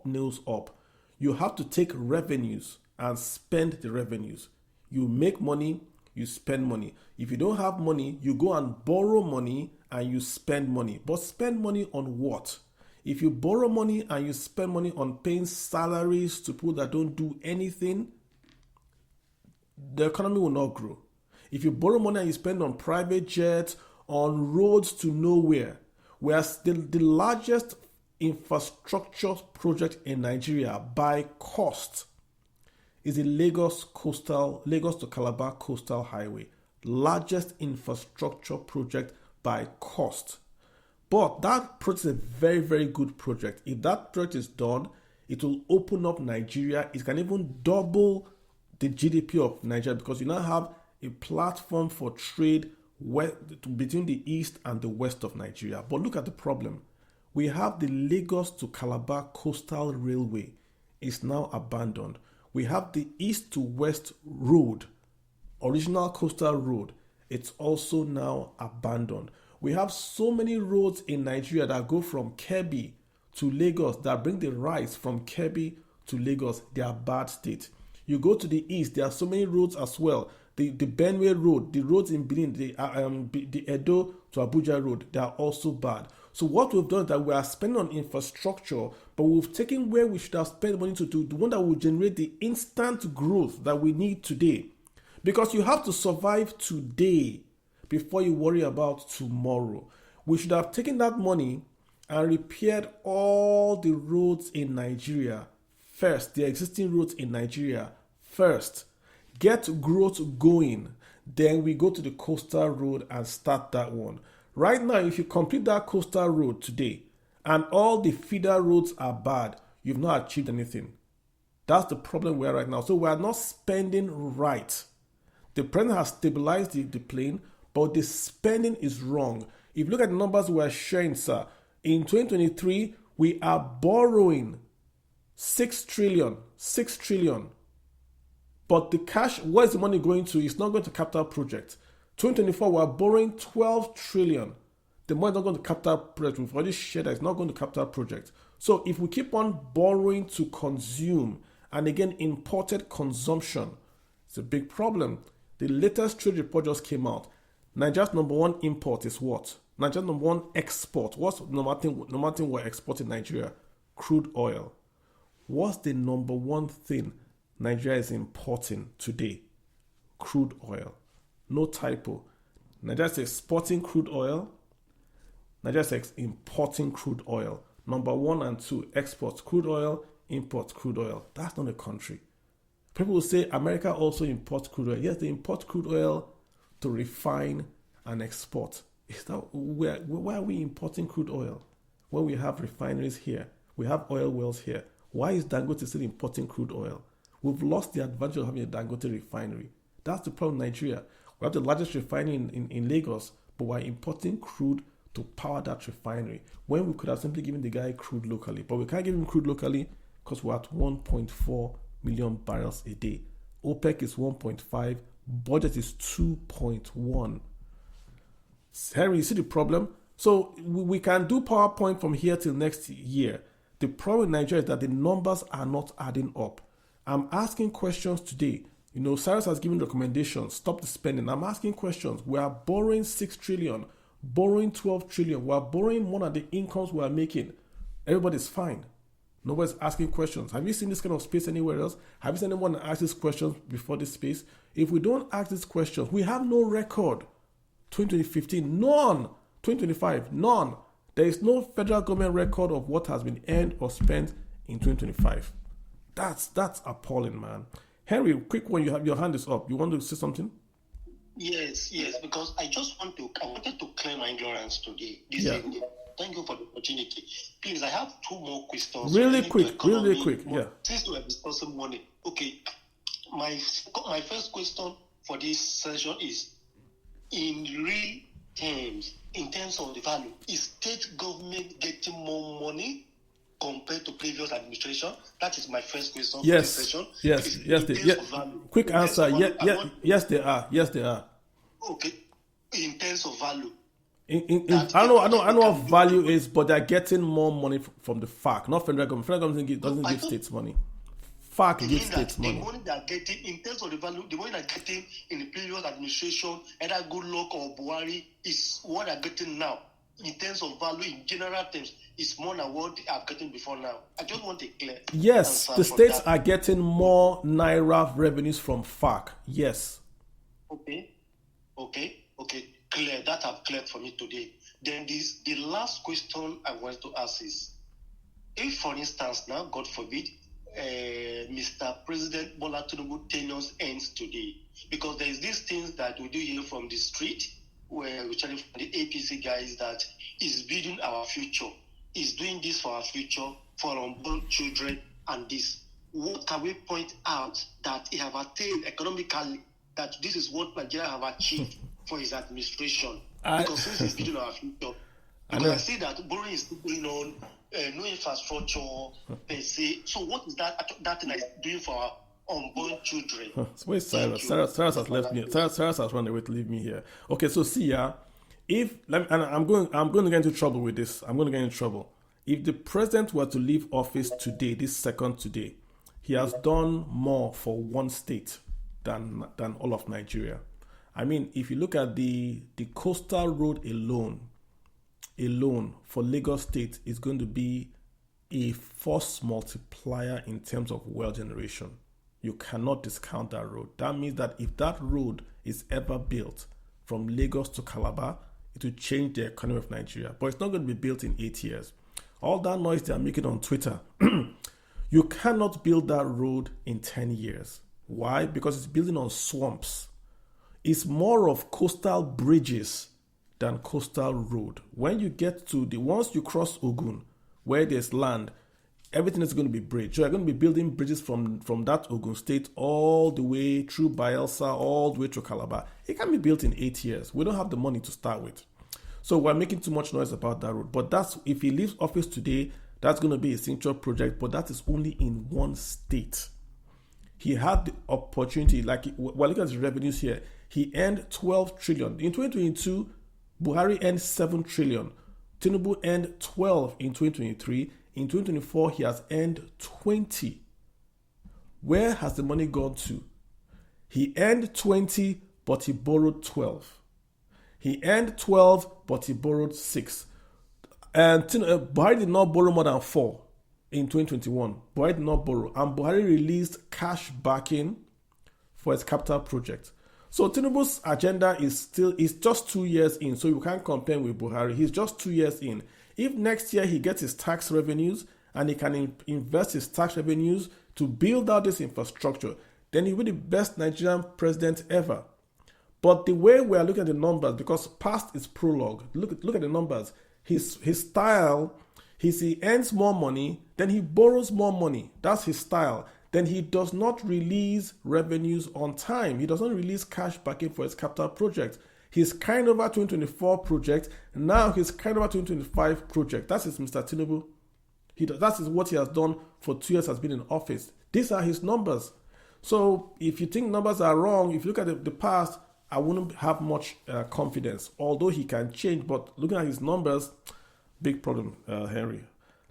nose up? You have to take revenues and spend the revenues. You make money, you spend money. If you don't have money, you go and borrow money and you spend money. But spend money on what? If you borrow money and you spend money on paying salaries to people that don't do anything, the economy will not grow. If you borrow money and you spend on private jets, on roads to nowhere, whereas the largest infrastructure project in Nigeria by cost is the Lagos to Calabar Coastal Highway. Largest infrastructure project by cost. But that project is a very, very good project. If that project is done, it will open up Nigeria. It can even double the GDP of Nigeria because you now have a platform for trade between the east and the west of Nigeria. But look at the problem. We have the Lagos to Calabar Coastal Railway. It's now abandoned. We have the east to west road, original coastal road. It's also now abandoned. We have so many roads in Nigeria that go from Kebbi to Lagos that bring the rice from Kebbi to Lagos. They are bad state. You go to the east, there are so many roads as well. The Benue Road, the roads in Benin, the Edo to Abuja Road, they are also bad. So what we've done is that we are spending on infrastructure, but we've taken where we should have spent money to do the one that will generate the instant growth that we need today. Because you have to survive today before you worry about tomorrow. We should have taken that money and repaired all the roads in Nigeria first, the existing roads in Nigeria first. Get growth going. Then we go to the coastal road and start that one. Right now, if you complete that coastal road today and all the feeder roads are bad, you've not achieved anything. That's the problem we are right now. So we are not spending right. The president has stabilized the plane, but the spending is wrong. If you look at the numbers we are sharing, sir, in 2023, we are borrowing 6 trillion. But the cash, where is the money going to? It's not going to capital projects. 2024, we are borrowing 12 trillion. The money is not going to capital projects. We've already shared that it's not going to capital projects. So if we keep on borrowing to consume, and again, imported consumption, it's a big problem. The latest trade report just came out. Nigeria's number one import is what? Nigeria's number one export. What's the number thing we're exporting in Nigeria? Crude oil. What's the number one thing Nigeria is importing today? Crude oil. No typo. Nigeria is exporting crude oil. Nigeria is importing crude oil. Number 1 and 2, exports crude oil, imports crude oil. That's not a country. People will say America also imports crude oil. Yes, they import crude oil to refine and export. Is that why are we importing crude oil when we have refineries here? We have oil wells here. Why is Dangote still importing crude oil? We've lost the advantage of having a Dangote refinery. That's the problem in Nigeria. We have the largest refinery in Lagos, but we're importing crude to power that refinery when we could have simply given the guy crude locally. But we can't give him crude locally because we're at 1.4 million barrels a day. OPEC is 1.5, budget is 2.1. Henry, you see the problem? So we can do PowerPoint from here till next year. The problem in Nigeria is that the numbers are not adding up. I'm asking questions today. You know, Cyrus has given recommendations. Stop the spending. I'm asking questions. We are borrowing 6 trillion, borrowing 12 trillion. We are borrowing more than the incomes we are making. Everybody's fine. Nobody's asking questions. Have you seen this kind of space anywhere else? Have you seen anyone ask these questions before this space? If we don't ask these questions, we have no record. 2015, none. 2025, none. There is no federal government record of what has been earned or spent in 2025. That's appalling, man. Henry, quick one. Your hand is up. You want to say something? Yes, because I wanted to clear my ignorance today. Evening. Thank you for the opportunity. Please, I have 2 more questions. Really quick. Yeah. Since we are discussing money, okay. My first question for this session is, in real terms, in terms of the value, is state government getting more money compared to previous administration? That is my first question for this session. Yes. Quick answer. Yes, they are. Okay. In terms of value. I know what value is, but they're getting more money from the FARC, not federal government. Federal government doesn't give states money. FARC They gives mean that states the money. money they are getting, in terms of the value, the money they are getting in the previous administration, either Goodluck or Buhari, is what they are getting now. In terms of value, in general terms, is more than what they are getting before now. I just want a clear Yes, answer the for states that. are getting more naira revenues from FARC. Yes. Okay. Clear. That have cleared for me today. Then the last question I want to ask is, if, for instance, now, God forbid, Mr. President Bola Tinubu tenure ends today, because there is these things that we do hear from the street, where we from the APC guys that is building our future, is doing this for our future, for our unborn children, and this. What can we point out that he have attained economically, that this is what Nigeria have achieved for his administration? Because since he's building our future, because I see that borrowing is still going on, no infrastructure per se. So what is that thing that is doing for our unborn children? Where's Cyrus? Cyrus has left me. Cyrus has run away to leave me here. Okay, so see, I'm going to get into trouble with this. I'm going to get into trouble. If the president were to leave office today, this second today, he has done more for one state than all of Nigeria. I mean, if you look at the coastal road alone for Lagos State is going to be a force multiplier in terms of wealth generation. You cannot discount that road. That means that if that road is ever built from Lagos to Calabar, it will change the economy of Nigeria. But it's not going to be built in 8 years. All that noise they are making on Twitter, you cannot build that road in 10 years. Why? Because it's building on swamps. It's more of coastal bridges than coastal road. When you get to once you cross Ogun, where there's land, everything is going to be bridge. So you're going to be building bridges from that Ogun state all the way through Bayelsa, all the way to Calabar. It can be built in 8 years. We don't have the money to start with. So we're making too much noise about that road. But if he leaves office today, that's going to be a signature project, but that is only in one state. He had the opportunity, we're looking at his revenues here. He earned 12 trillion. In 2022, Buhari earned 7 trillion. Tinubu earned 12 in 2023. In 2024, he has earned 20. Where has the money gone to? He earned 20, but he borrowed 12. He earned 12, but he borrowed 6. And Buhari did not borrow more than 4 in 2021. Buhari did not borrow. And Buhari released cash backing for his capital project. So Tinubu's agenda is just 2 years in, so you can't compare with Buhari. He's just 2 years in. If next year he gets his tax revenues and he can invest his tax revenues to build out this infrastructure, then he'll be the best Nigerian president ever. But the way we are looking at the numbers, because past is prologue, look at the numbers. His style, he earns more money, then he borrows more money. That's his style. Then he does not release revenues on time. He doesn't release cash backing for his capital project. He's carrying over 2024 project. Now he's carrying over 2025 project. That is Mr. Tinubu. That is what he has done for 2 years has been in office. These are his numbers. So if you think numbers are wrong, if you look at the past, I wouldn't have much confidence. Although he can change, but looking at his numbers, big problem, Henry.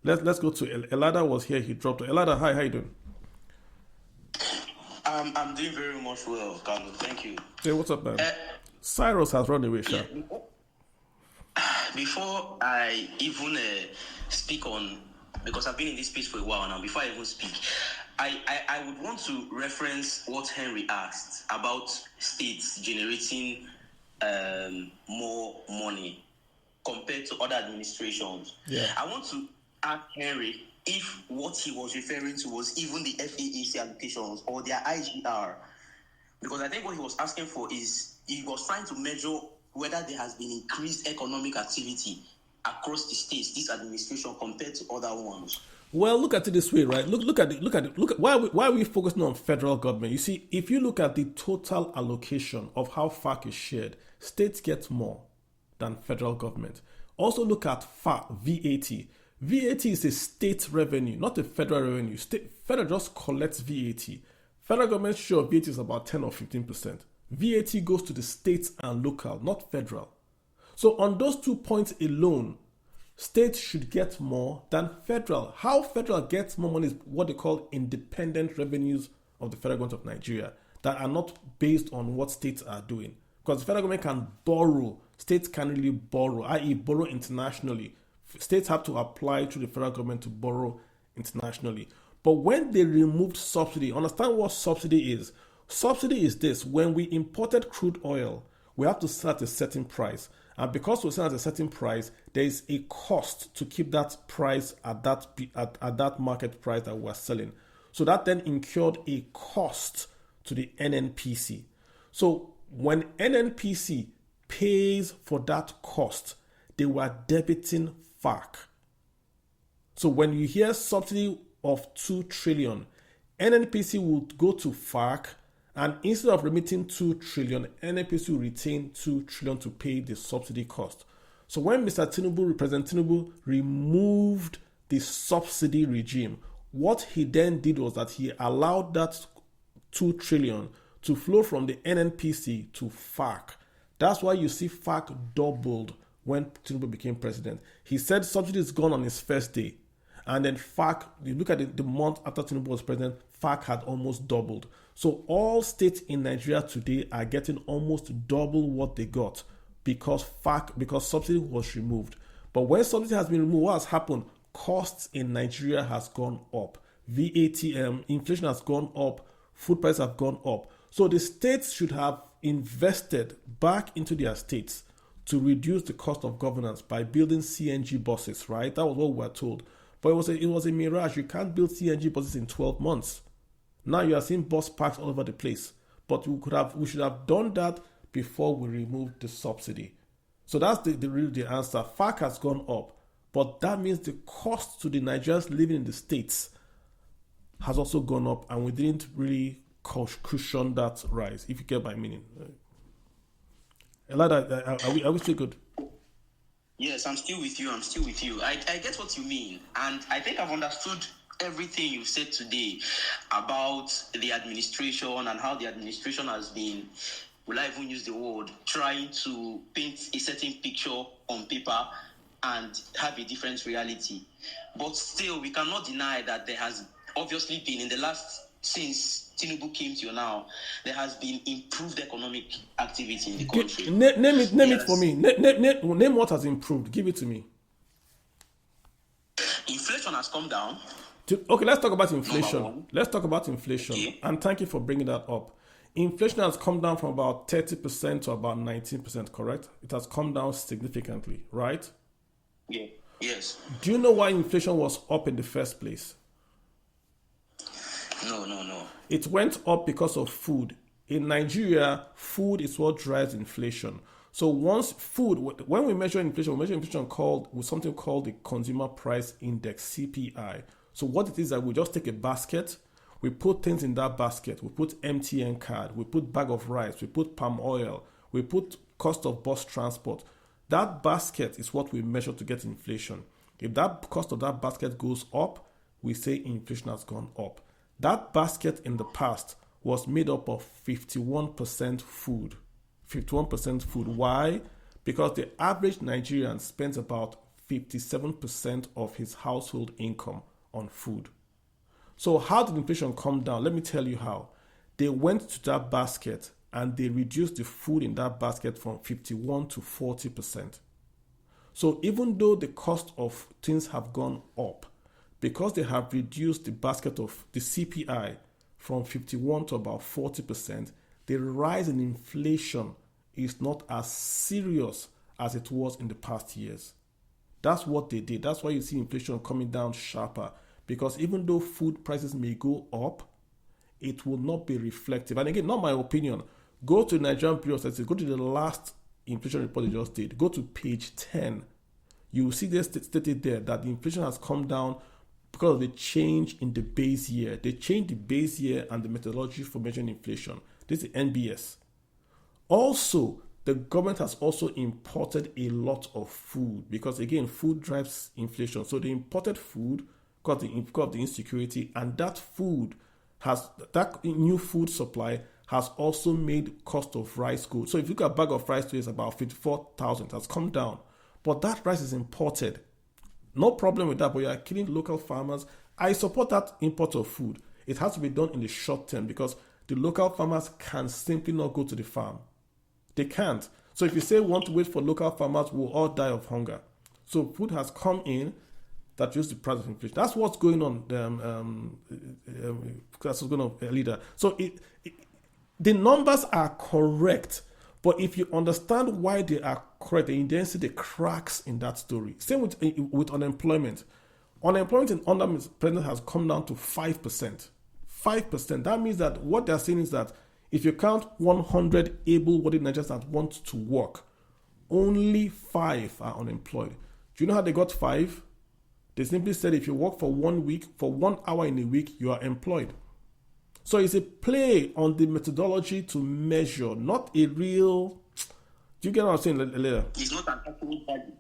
Let's go to Elada was here. He dropped. Elada, hi, how you doing? I'm doing very much well, Carlos. Thank you. Hey, what's up, man? Cyrus has run away, Sha. Before I even speak on, because I've been in this space for a while now, before I even speak, I would want to reference what Henry asked about states generating more money compared to other administrations. Yeah. I want to ask Henry if what he was referring to was even the FAAC allocations or their IGR. Because I think what he was asking for is he was trying to measure whether there has been increased economic activity across the states, this administration, compared to other ones. Well, look at it this way, right? Look at why are we focusing on federal government? You see, if you look at the total allocation of how FARC is shared, states get more than federal government. Also look at VAT. VAT is a state revenue, not a federal revenue. Federal just collects VAT. Federal government share of VAT is about 10 or 15%. VAT goes to the states and local, not federal. So on those 2 points alone, States should get more than federal. How federal gets more money is what they call independent revenues of the federal government of Nigeria that are not based on what states are doing. Because the federal government can borrow, states can really borrow, i.e. borrow internationally. States have to apply to the federal government to borrow internationally. But when they removed subsidy, understand what subsidy is. Subsidy is this: when we imported crude oil, we have to sell at a certain price. And because we sell at a certain price, there is a cost to keep that price at that market price that we're selling. So that then incurred a cost to the NNPC. So when NNPC pays for that cost, they were debiting FARC. So when you hear subsidy of 2 trillion, NNPC would go to FARC, and instead of remitting 2 trillion, NNPC will retain 2 trillion to pay the subsidy cost. So when President Tinubu removed the subsidy regime, what he then did was that he allowed that 2 trillion to flow from the NNPC to FARC. That's why you see FARC doubled when Tinubu became president. He said subsidy is gone on his first day. And then FARC, you look at the month after Tinubu was president, FARC had almost doubled. So all states in Nigeria today are getting almost double what they got because subsidy was removed. But when subsidy has been removed, what has happened? Costs in Nigeria has gone up. VAT, inflation has gone up. Food prices have gone up. So the states should have invested back into their states to reduce the cost of governance by building CNG buses, right? That was what we were told. But it was a mirage. You can't build CNG buses in 12 months. Now you are seeing bus parks all over the place. But we should have done that before we removed the subsidy. So that's the answer. FARC has gone up. But that means the cost to the Nigerians living in the states has also gone up, and we didn't really cushion that rise, if you get my meaning. Elada, are we still good? Yes, I'm still with you. I get what you mean. And I think I've understood everything you've said today about the administration and how the administration has been, will I even use the word, trying to paint a certain picture on paper and have a different reality. But still, we cannot deny that there has obviously been, in the last, since Tinubu came to now, there has been improved economic activity in the country. Name it for me. Name what has improved. Give it to me. Inflation has come down. Okay, let's talk about inflation. Okay. And thank you for bringing that up. Inflation has come down from about 30% to about 19%, correct? It has come down significantly, right? Yeah. Yes. Do you know why inflation was up in the first place? No. It went up because of food. In Nigeria, food is what drives inflation. So when we measure inflation, with something called the Consumer Price Index, CPI. So what it is that we just take a basket, we put things in that basket. We put MTN card, we put bag of rice, we put palm oil, we put cost of bus transport. That basket is what we measure to get inflation. If that cost of that basket goes up, we say inflation has gone up. That basket in the past was made up of 51% food. 51% food. Why? Because the average Nigerian spends about 57% of his household income on food. So how did inflation come down? Let me tell you how. They went to that basket and they reduced the food in that basket from 51 to 40%. So even though the cost of things have gone up, because they have reduced the basket of the CPI from 51 to about 40%, the rise in inflation is not as serious as it was in the past years. That's what they did. That's why you see inflation coming down sharper, because even though food prices may go up, it will not be reflective. And again, not my opinion. Go to Nigerian Bureau of Statistics, go to the last inflation report they just did, go to page 10. You will see they stated there that the inflation has come down because of the change in the base year. They changed the base year and the methodology for measuring inflation. This is NBS. Also, the government has also imported a lot of food because, again, food drives inflation. So they imported food because of the insecurity, and that new food supply has also made cost of rice go. So if you look at a bag of rice today, it's about 54,000. It has come down. But that rice is imported. No problem with that, but you are killing local farmers. I support that import of food. It has to be done in the short term because the local farmers can simply not go to the farm. They can't. So if you say we want to wait for local farmers, we'll all die of hunger. So food has come in that reduces the price of inflation. That's what's going on. That's what's going on, leader. So the numbers are correct, but if you understand why they are correct, then you then see the cracks in that story. Same with unemployment. Unemployment under Mr. President has come down to 5%. 5%. That means that what they're saying is that if you count 100 able-bodied Nigerians that want to work, only 5 are unemployed. Do you know how they got 5? They simply said if you work for 1 week, for 1 hour in a week, you are employed. So it's a play on the methodology to measure, not a real... Do you get what I'm saying later? It's not an accurate value.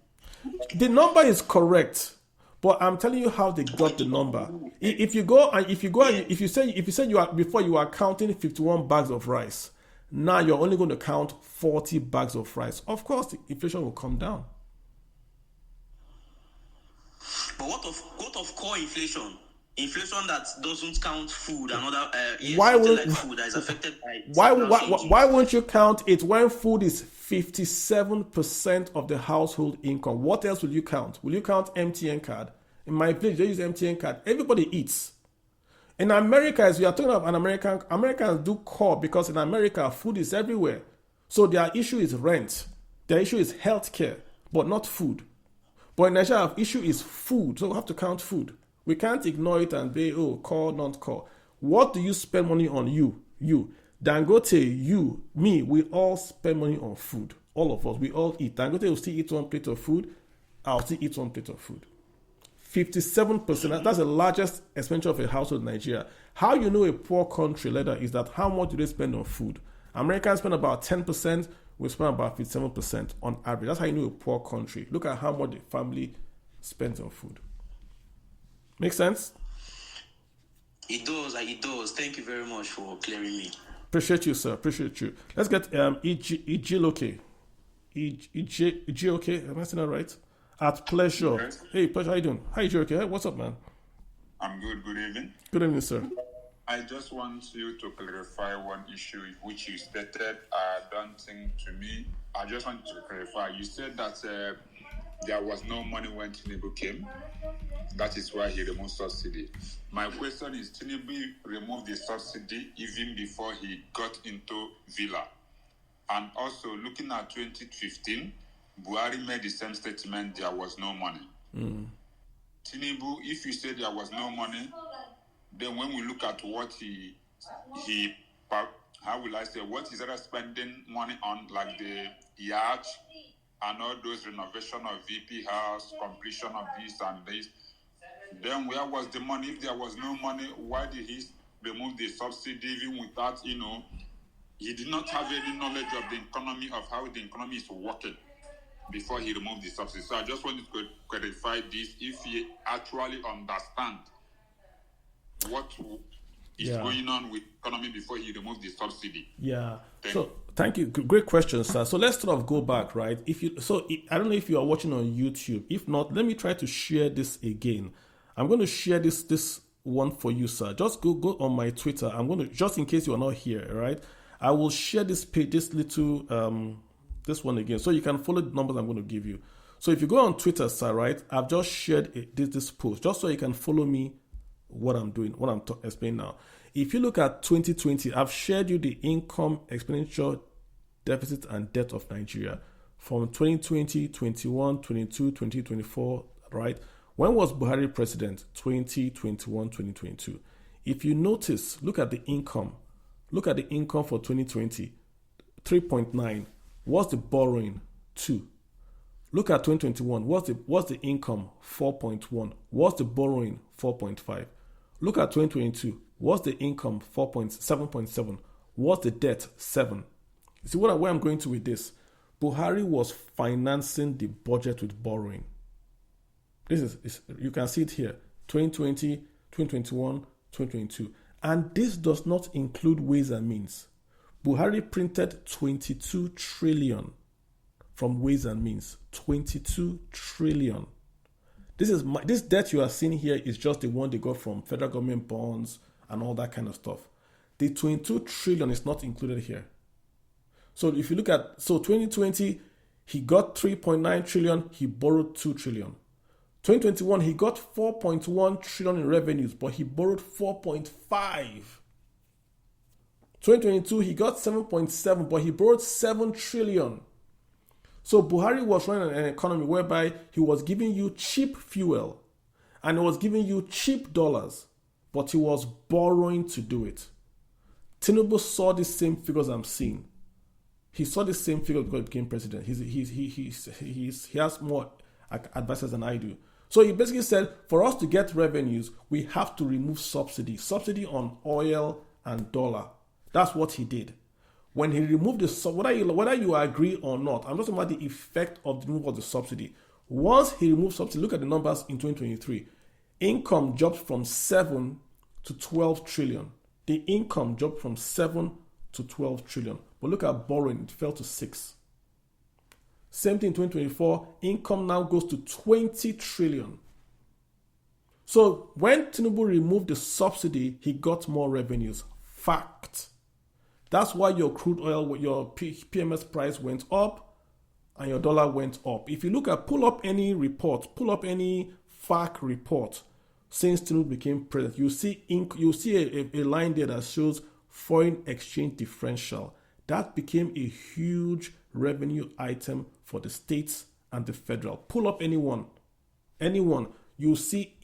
The number is correct, but I'm telling you how they got the number. If you say you are before you are counting 51 bags of rice, now you're only going to count 40 bags of rice. Of course, the inflation will come down. But what of core inflation? Inflation that doesn't count food and other food that is affected by why won't you count it when food is 57% of the household income? What else will you count? Will you count MTN card? In my village, they use MTN card. Everybody eats. In America, as we are talking about Americans do core because in America, food is everywhere. So their issue is rent. Their issue is healthcare, but not food. But in Nigeria, our issue is food. So we have to count food. We can't ignore it and say, oh, core, not core. What do you spend money on? You. Dangote, you, me, we all spend money on food. All of us, we all eat. Dangote will still eat 1 plate of food. I'll still eat 1 plate of food. 57%, that's the largest expenditure of a household in Nigeria. How you know a poor country leader is that how much do they spend on food? Americans spend about 10%, we spend about 57% on average. That's how you know a poor country. Look at how much the family spends on food. Make sense? It does. Thank you very much for clearing me. Appreciate you, sir. Appreciate you. Let's get Ijiloke. Ijiloke, am I saying that right? At Pleasure. Yes. Hey, Pleasure, how you doing? Hi, Ijiloke. Hey, what's up, man? I'm good. Good evening. Good evening, sir. I just want you to clarify one issue which you stated. I don't think to me. I just want to clarify. You said that there was no money when Tinubu came. That is why he removed subsidy. My question is, Tinubu removed the subsidy even before he got into Villa. And also, looking at 2015, Buhari made the same statement, there was no money. Tinubu, if you say there was no money, then when we look at what he how will I say, what he's spending money on, like the yacht and all those renovation of VP house, completion of this and this, then where was the money? If there was no money, why did he remove the subsidy even without, he did not have any knowledge of the economy, of how the economy is working before he removed the subsidy. So I just wanted to clarify this, if he actually understand what is going on with economy before he removed the subsidy. Yeah. Thank you. Great question, sir. So let's sort of go back, right? I don't know if you are watching on YouTube. If not, let me try to share this again. I'm going to share this one for you, sir. Just go on my Twitter. I'm going to, just in case you are not here, right? I will share this page, this little, this one again, so you can follow the numbers I'm going to give you. So if you go on Twitter, sir, right? I've just shared this post, just so you can follow me, what I'm doing, what I'm explaining now. If you look at 2020, I've shared you the income, expenditure, deficit, and debt of Nigeria from 2020, 21, 22, 2024, right? When was Buhari president? 2021, 2022. If you notice, look at the income. Look at the income for 2020, 3.9. What's the borrowing? 2. Look at 2021. What's the income? 4.1. What's the borrowing? 4.5. Look at 2022. What's the income? 7.7. What's the debt? 7. You see where I'm going to with this? Buhari was financing the budget with borrowing. This is you can see it here. 2020, 2021, 2022. And this does not include ways and means. Buhari printed 22 trillion from ways and means. 22 trillion. This debt you are seeing here is just the one they got from federal government bonds and all that kind of stuff. The 22 trillion is not included here. So if you look at 2020, he got 3.9 trillion, he borrowed 2 trillion. 2021, he got 4.1 trillion in revenues, but he borrowed 4.5. 2022, he got 7.7, but he borrowed 7 trillion. So Buhari was running an economy whereby he was giving you cheap fuel and he was giving you cheap dollars, but he was borrowing to do it. Tinubu saw the same figures I'm seeing. He saw the same figures because he became president. He has more advisors than I do. So he basically said, for us to get revenues, we have to remove subsidy on oil and dollar. That's what he did. When he removed whether you agree or not, I'm not talking about the effect of the removal of the subsidy. Once he removed subsidy, look at the numbers in 2023. Income jumped from 7 to 12 trillion. The income jumped from 7 to 12 trillion. But look at borrowing, it fell to 6. Same thing in 2024, income now goes to 20 trillion. So when Tinubu removed the subsidy, he got more revenues. Fact. That's why your crude oil, your PMS price went up and your dollar went up. If you pull up any report, pull up any FAC report since Tinubu became president, you see a line there that shows foreign exchange differential. That became a huge revenue item for the states and the federal. Pull up anyone, you see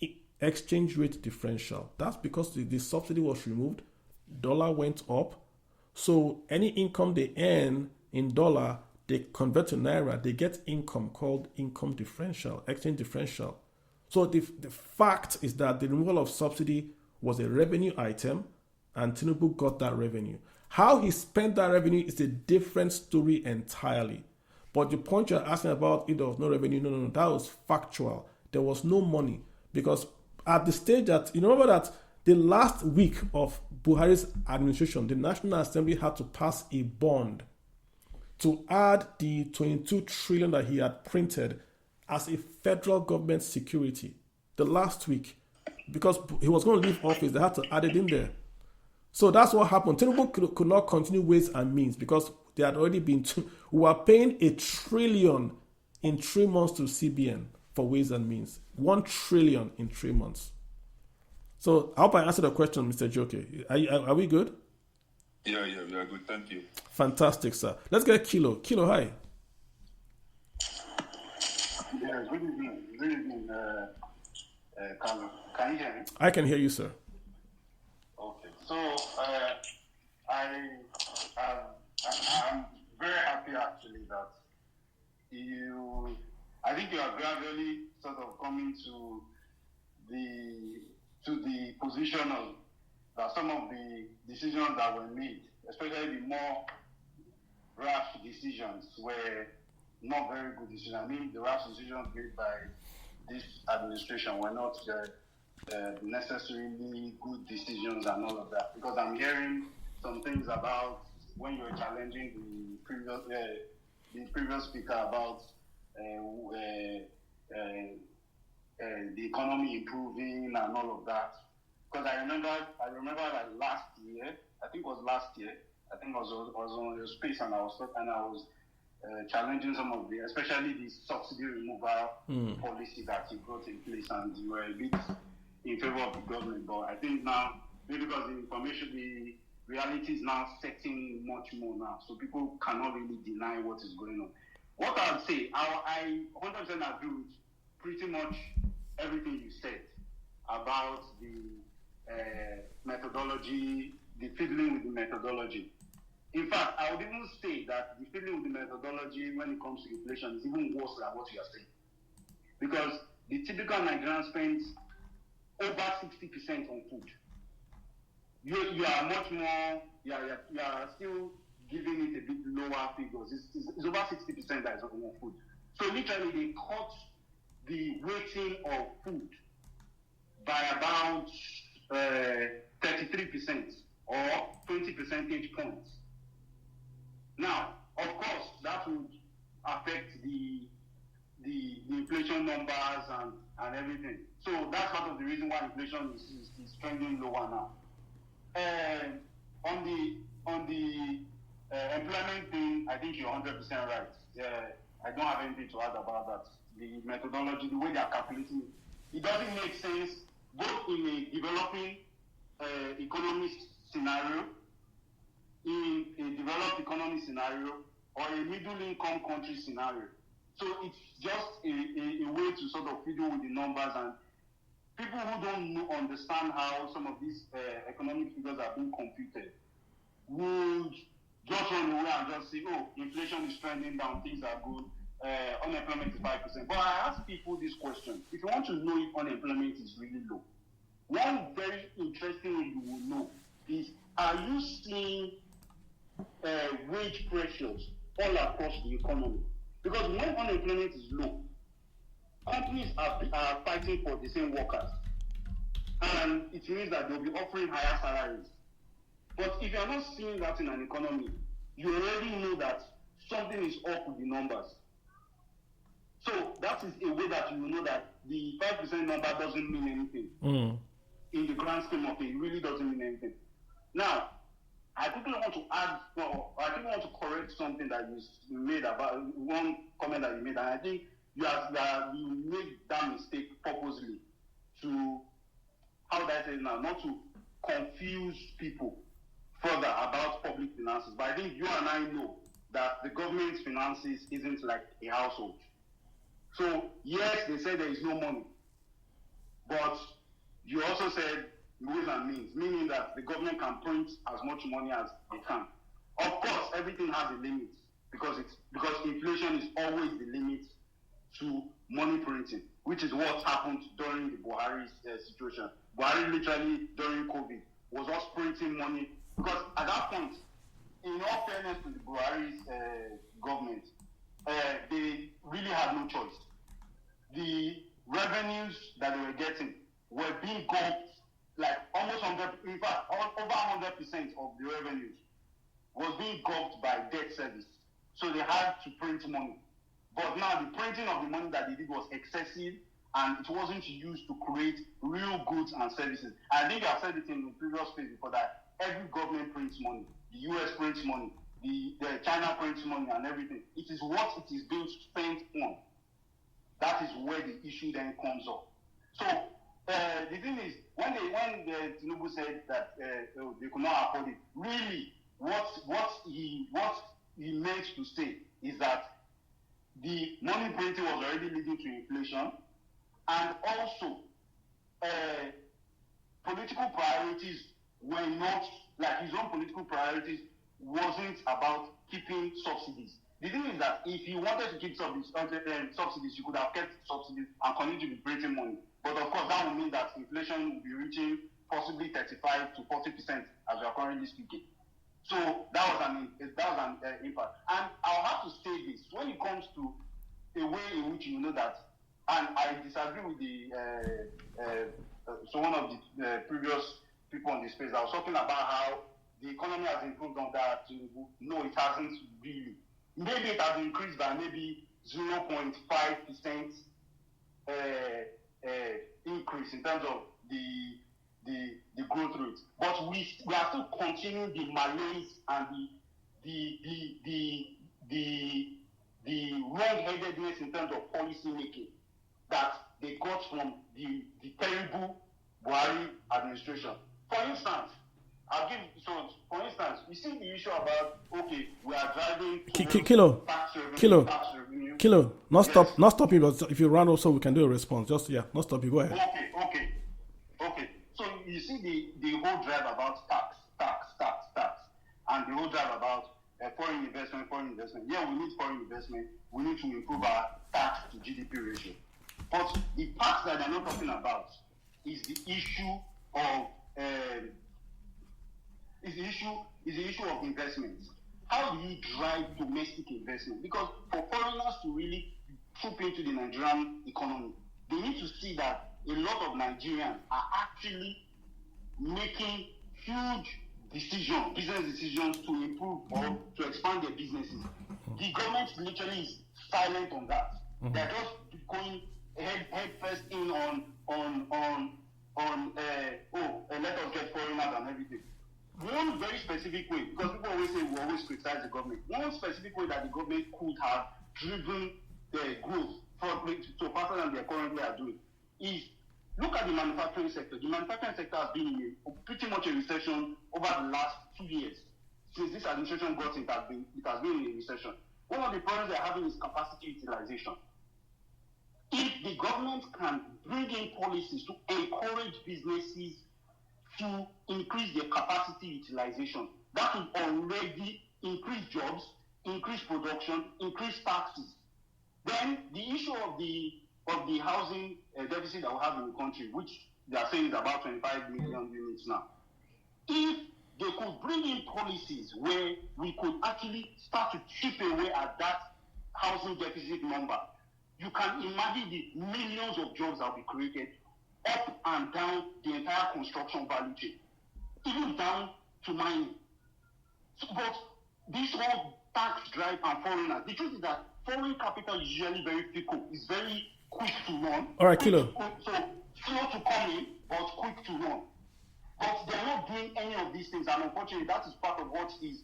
exchange rate differential. That's because the subsidy was removed, dollar went up. So any income they earn in dollar, they convert to naira, they get income called income differential, exchange differential. So the fact is that the removal of subsidy was a revenue item and Tinubu got that revenue. How he spent that revenue is a different story entirely. But the point you're asking about, there was no revenue, no, that was factual. There was no money because at the stage that, you remember that the last week of Buhari's administration, the National Assembly had to pass a bond to add the 22 trillion that he had printed as a federal government security. The last week, because he was going to leave office, they had to add it in there. So that's what happened. Tinubu could not continue Ways and Means because they had already been, we were paying 1 trillion in 3 months to CBN for Ways and Means. 1 trillion in 3 months. So I hope I answered the question, Mr. Joke. Are we good? Yeah, we are good. Thank you. Fantastic, sir. Let's get Kilo. Kilo, hi. Yeah, good evening. Good evening, Carlo. Can you hear me? I can hear you, sir. Okay. So I'm very happy actually that I think you are gradually sort of coming to the position of that some of the decisions that were made, especially the more rash decisions, were not very good decisions. I mean, the rash decisions made by this administration were not necessarily good decisions and all of that. Because I'm hearing some things about when you were challenging the previous speaker about the economy improving and all of that. Because I remember like last year, I think I was on your space and I was challenging some of especially the subsidy removal policy that he brought in place, and you were a bit in favor of the government. But I think now, maybe because the reality is now setting much more now, so people cannot really deny what is going on. What I would say, I 100% agree with pretty much everything you said about the methodology, the fiddling with the methodology. In fact, I would even say that the fiddling with the methodology when it comes to inflation is even worse than what you are saying. Because the typical Nigerian spends over 60% on food. You are much more, you are still giving it a bit lower figures. It's over 60% that is on food. So literally they cut the weighting of food by about 33% or 20 percentage points. Now, of course, that would affect the inflation numbers and everything. So that's part of the reason why inflation is trending lower now. On the employment thing, I think you're 100% right. I don't have anything to add about that. The methodology, the way they are calculating it doesn't make sense both in a developing economic scenario, in a developed economy scenario, or a middle-income country scenario. So it's just a way to sort of fiddle with the numbers, and people who don't understand how some of these economic figures are being computed would just run away and just say, oh, inflation is trending down, things are good, unemployment is 5%. But I ask people this question: if you want to know if unemployment is really low, one very interesting way you will know is, are you seeing wage pressures all across the economy? Because when unemployment is low, companies are fighting for the same workers, and it means that they'll be offering higher salaries. But if you're not seeing that in an economy, you already know that something is up with the numbers. So that is a way that you will know that the 5% number doesn't mean anything. In the grand scheme of it, it really doesn't mean anything. Now, I quickly want to add, I quickly want to correct something that you made about one comment that you made, and I think you made that mistake purposely to, how do I say it now, not to confuse people further about public finances. But I think you and I know that the government's finances isn't like a household. So yes, they said there is no money, but you also said ways and means, meaning that the government can print as much money as they can. Of course, everything has a limit, because inflation is always the limit to money printing, which is what happened during the Buhari situation. Buhari literally during COVID was just printing money, because at that point, in all fairness to the Buhari's government, they really had no choice. The revenues that they were getting were being gulped, like almost 100, in fact, over 100% of the revenues was being gulped by debt service. So they had to print money. But now the printing of the money that they did was excessive, and it wasn't used to create real goods and services. I think I said it in the previous phase before, that every government prints money. The US prints money, the China prints money, and everything. It is what it is being spent on. That is where the issue then comes up. So the thing is, when Tinubu said that they could not afford it, really, what he meant to say is that the money printing was already leading to inflation, and also political priorities were not, like his own political priorities wasn't about keeping subsidies. The thing is that if he wanted to keep subsidies, you could have kept subsidies and continue to be printing money. But of course, that would mean that inflation will be reaching possibly 35 to 40% as we are currently speaking. So that was an impact. And I'll have to say this: when it comes to a way in which you know that, and I disagree with so one of the previous people on this space, I was talking about how the economy has improved under Tinubu. No, it hasn't really. Maybe it has increased by maybe 0.5% increase in terms of the growth rate, but we are still continuing the malaise and the wrong-headedness in terms of policy making that they got from the terrible Buhari administration. For instance, for instance, you see the issue about, okay, we are driving tax revenue. Not stop you, but if you run also we can do a response. Just not stop you. Go ahead. Okay. So you see the whole drive about tax, and the whole drive about foreign investment. Yeah, we need foreign investment. We need to improve our tax to GDP ratio. But the tax that they're not talking about is the issue of investment. How do you drive domestic investment? Because for foreigners to really troop into the Nigerian economy, they need to see that a lot of Nigerians are actually making huge business decisions to improve or to expand their businesses. The government literally is silent on that. They're just going head first in let us get foreigners and everything. One very specific way, because people always say we always criticize the government. One specific way that the government could have driven the growth to faster than they currently are doing is look at the manufacturing sector. The manufacturing sector has been in pretty much a recession over the last 2 years. Since this administration got it has been in a recession. One of the problems they're having is capacity utilization. If the government can bring in policies to encourage businesses to increase their capacity utilization, that will already increase jobs, increase production, increase taxes. Then the issue of the housing deficit that we have in the country, which they are saying is about 25 million units now. If they could bring in policies where we could actually start to chip away at that housing deficit number, you can imagine the millions of jobs that will be created up and down the entire construction value chain, even down to mining. But this whole tax drive and foreigners, the truth is that foreign capital is usually very fickle. It's very quick to run. All right, Kilo. So slow to come in, but quick to run. But they're not doing any of these things, and unfortunately, that is part of what is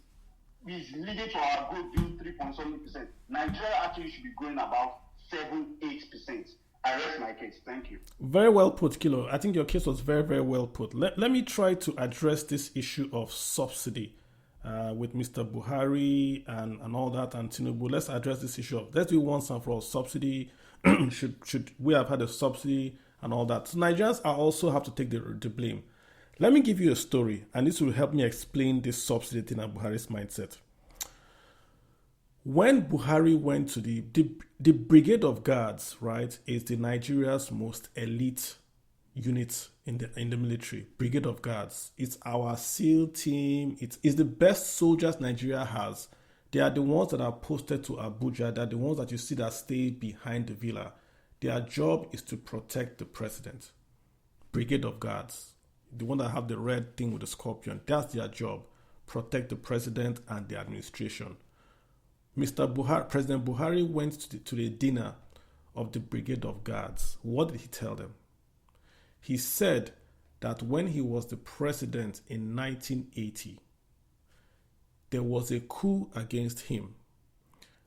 leading to our growth being 3.7%. Nigeria actually should be growing about 7-8%. I rest my case. Thank you. Very well put, Kilo. I think your case was very, very well put. Let me try to address this issue of subsidy with Mr. Buhari and all that and Tinubu. Let's address this issue of, let's do once and for all subsidy. should we have had a subsidy and all that? So Nigerians also have to take the blame. Let me give you a story, and this will help me explain this subsidy thing and Buhari's mindset. When Buhari went to the Brigade of Guards, right, is the Nigeria's most elite unit in the military. Brigade of Guards. It's our SEAL team. It's the best soldiers Nigeria has. They are the ones that are posted to Abuja. They're the ones that you see that stay behind the villa. Their job is to protect the president. Brigade of Guards. The one that have the red thing with the scorpion. That's their job. Protect the president and the administration. President Buhari went to the dinner of the Brigade of Guards. What did he tell them? He said that when he was the president in 1980, there was a coup against him,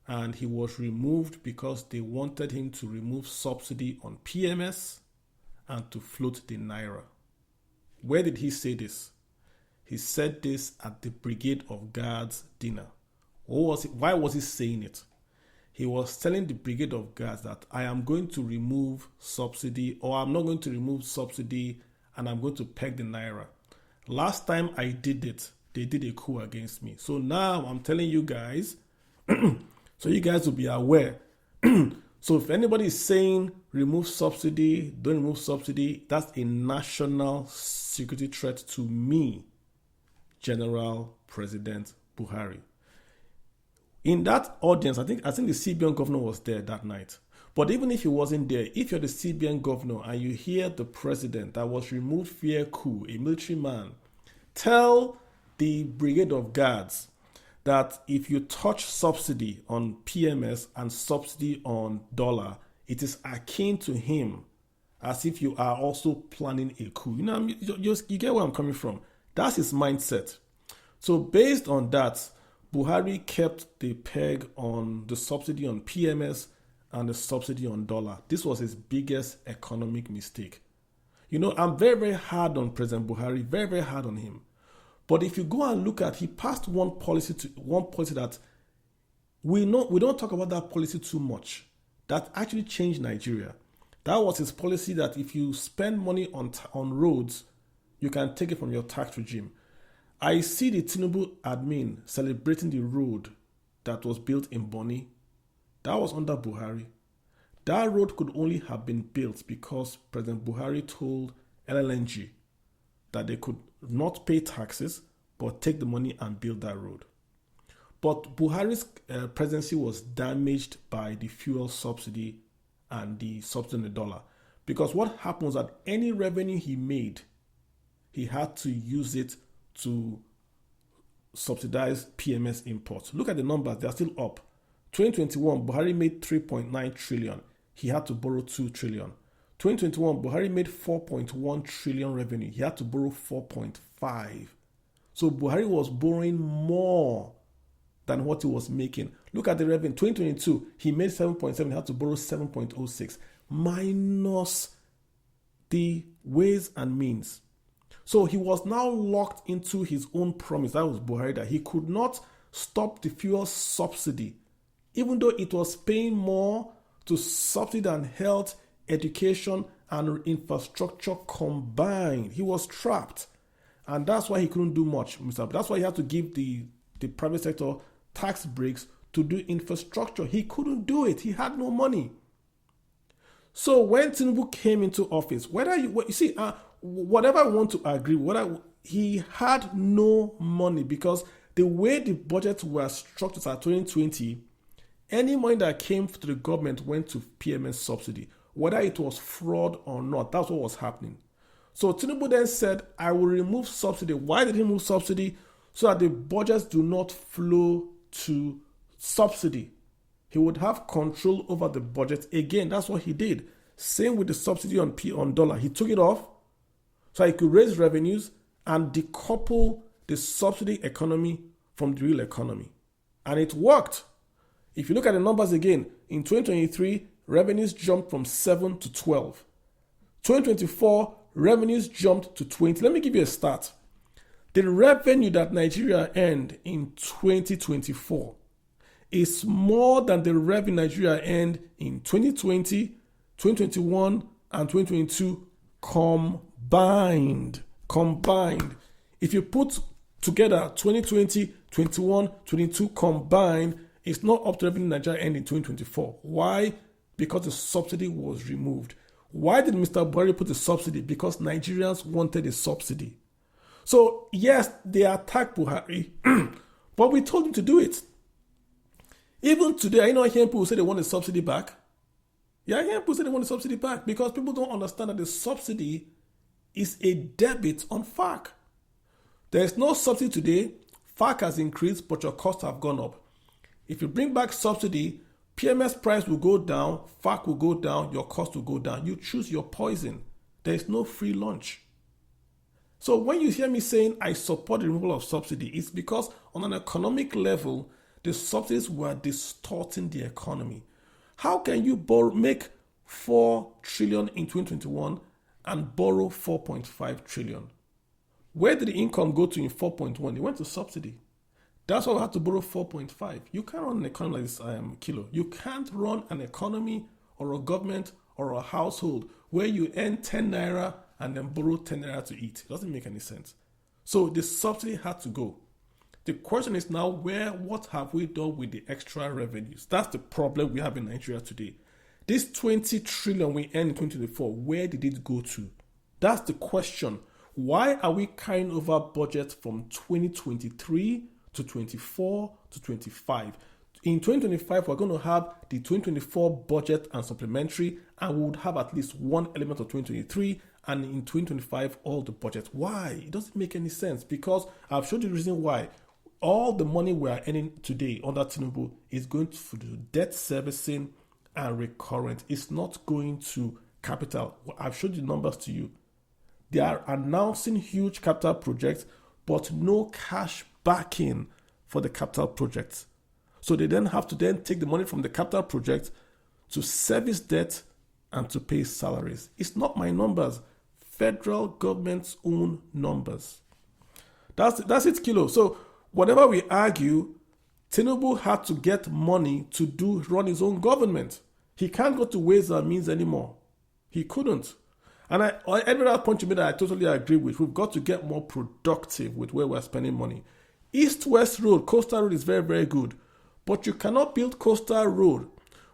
and he was removed because they wanted him to remove subsidy on PMS and to float the Naira. Where did he say this? He said this at the Brigade of Guards dinner. Why was he saying it? He was telling the Brigade of Guards that I am going to remove subsidy, or I'm not going to remove subsidy, and I'm going to peg the Naira. Last time I did it, they did a coup against me. So now I'm telling you guys, so you guys will be aware. So if anybody is saying remove subsidy, don't remove subsidy, that's a national security threat to me, General President Buhari. In that audience, I think the CBN governor was there that night. But even if he wasn't there, if you're the CBN governor and you hear the president that was removed via coup, a military man, tell the Brigade of Guards that if you touch subsidy on PMS and subsidy on dollar, it is akin to him as if you are also planning a coup. You know, you get where I'm coming from. That's his mindset. So based on that, Buhari kept the peg on the subsidy on PMS and the subsidy on dollar. This was his biggest economic mistake. You know, I'm very, very hard on President Buhari, very, very hard on him. But if you go and look at, he passed one policy that we don't talk about that policy too much. That actually changed Nigeria. That was his policy that if you spend money on roads, you can take it from your tax regime. I see the Tinubu admin celebrating the road that was built in Bonny. That was under Buhari. That road could only have been built because President Buhari told LLNG that they could not pay taxes but take the money and build that road. But Buhari's presidency was damaged by the fuel subsidy and the subsidy on the dollar. Because what happens that any revenue he made, he had to use it to subsidize PMS imports. Look at the numbers, they are still up. 2021, Buhari made 3.9 trillion. he had to borrow 2 trillion. 2021, Buhari made 4.1 trillion revenue. He had to borrow 4.5. So Buhari was borrowing more than what he was making. Look at the revenue. 2022, he made 7.7, he had to borrow 7.06, minus the ways and means. So he was now locked into his own promise. That was Buhari, that he could not stop the fuel subsidy, even though it was paying more to subsidy than health, education, and infrastructure combined. He was trapped. And that's why he couldn't do much, Mr. That's why he had to give the private sector tax breaks to do infrastructure. He couldn't do it. He had no money. So when Tinubu came into office, whatever I want to agree, he had no money, because the way the budgets were structured at 2020, any money that came to the government went to PMS subsidy, whether it was fraud or not. That's what was happening. So Tinubu then said, I will remove subsidy. Why did he remove subsidy? So that the budgets do not flow to subsidy. He would have control over the budget. Again, that's what he did. Same with the subsidy on dollar. He took it off so he could raise revenues and decouple the subsidy economy from the real economy. And it worked. If you look at the numbers again, in 2023, revenues jumped from 7 to 12. 2024, revenues jumped to 20. Let me give you a stat. The revenue that Nigeria earned in 2024 is more than the revenue Nigeria earned in 2020, 2021, and 2022 combined. If you put together 2020, 21, 22 combined, it's not up to revenue Nigeria earned in 2024. Why? Because the subsidy was removed. Why did Mr. Buhari put the subsidy? Because Nigerians wanted a subsidy. So, yes, they attacked Buhari, but we told him to do it. Even today, I hear people say they want the subsidy back. Yeah, I hear people say they want the subsidy back because people don't understand that the subsidy is a debit on FAC. There is no subsidy today. FAC has increased, but your costs have gone up. If you bring back subsidy, PMS price will go down, FAC will go down, your cost will go down. You choose your poison. There is no free lunch. So when you hear me saying I support the removal of subsidy, it's because on an economic level, the subsidies were distorting the economy. How can you make 4 trillion in 2021 and borrow 4.5 trillion? Where did the income go to in 4.1? It went to subsidy. That's why we had to borrow 4.5. You can't run an economy like this, Kilo. You can't run an economy or a government or a household where you earn 10 naira and then borrow 10 naira to eat. It doesn't make any sense. So the subsidy had to go. The question is now, what have we done with the extra revenues? That's the problem we have in Nigeria today. This 20 trillion we earned in 2024, where did it go to? That's the question. Why are we carrying over budget from 2023 to 24 to 25? In 2025, we're going to have the 2024 budget and supplementary, and we would have at least one element of 2023, and in 2025, all the budget. Why? It doesn't make any sense, because I've showed you the reason why. All the money we are earning today under Tinubu is going to debt servicing and recurrent. It's not going to capital. I've showed you the numbers to you. They are announcing huge capital projects, but no cash backing for the capital projects. So they then have to take the money from the capital project to service debt and to pay salaries. It's not my numbers. Federal government's own numbers. That's it, Kilo. So whatever we argue, Tinubu had to get money to run his own government. He can't go to ways and means anymore. He couldn't. And every other point you made that I totally agree with. We've got to get more productive with where we're spending money. East-West Road, Coastal Road is very, very good. But you cannot build Coastal Road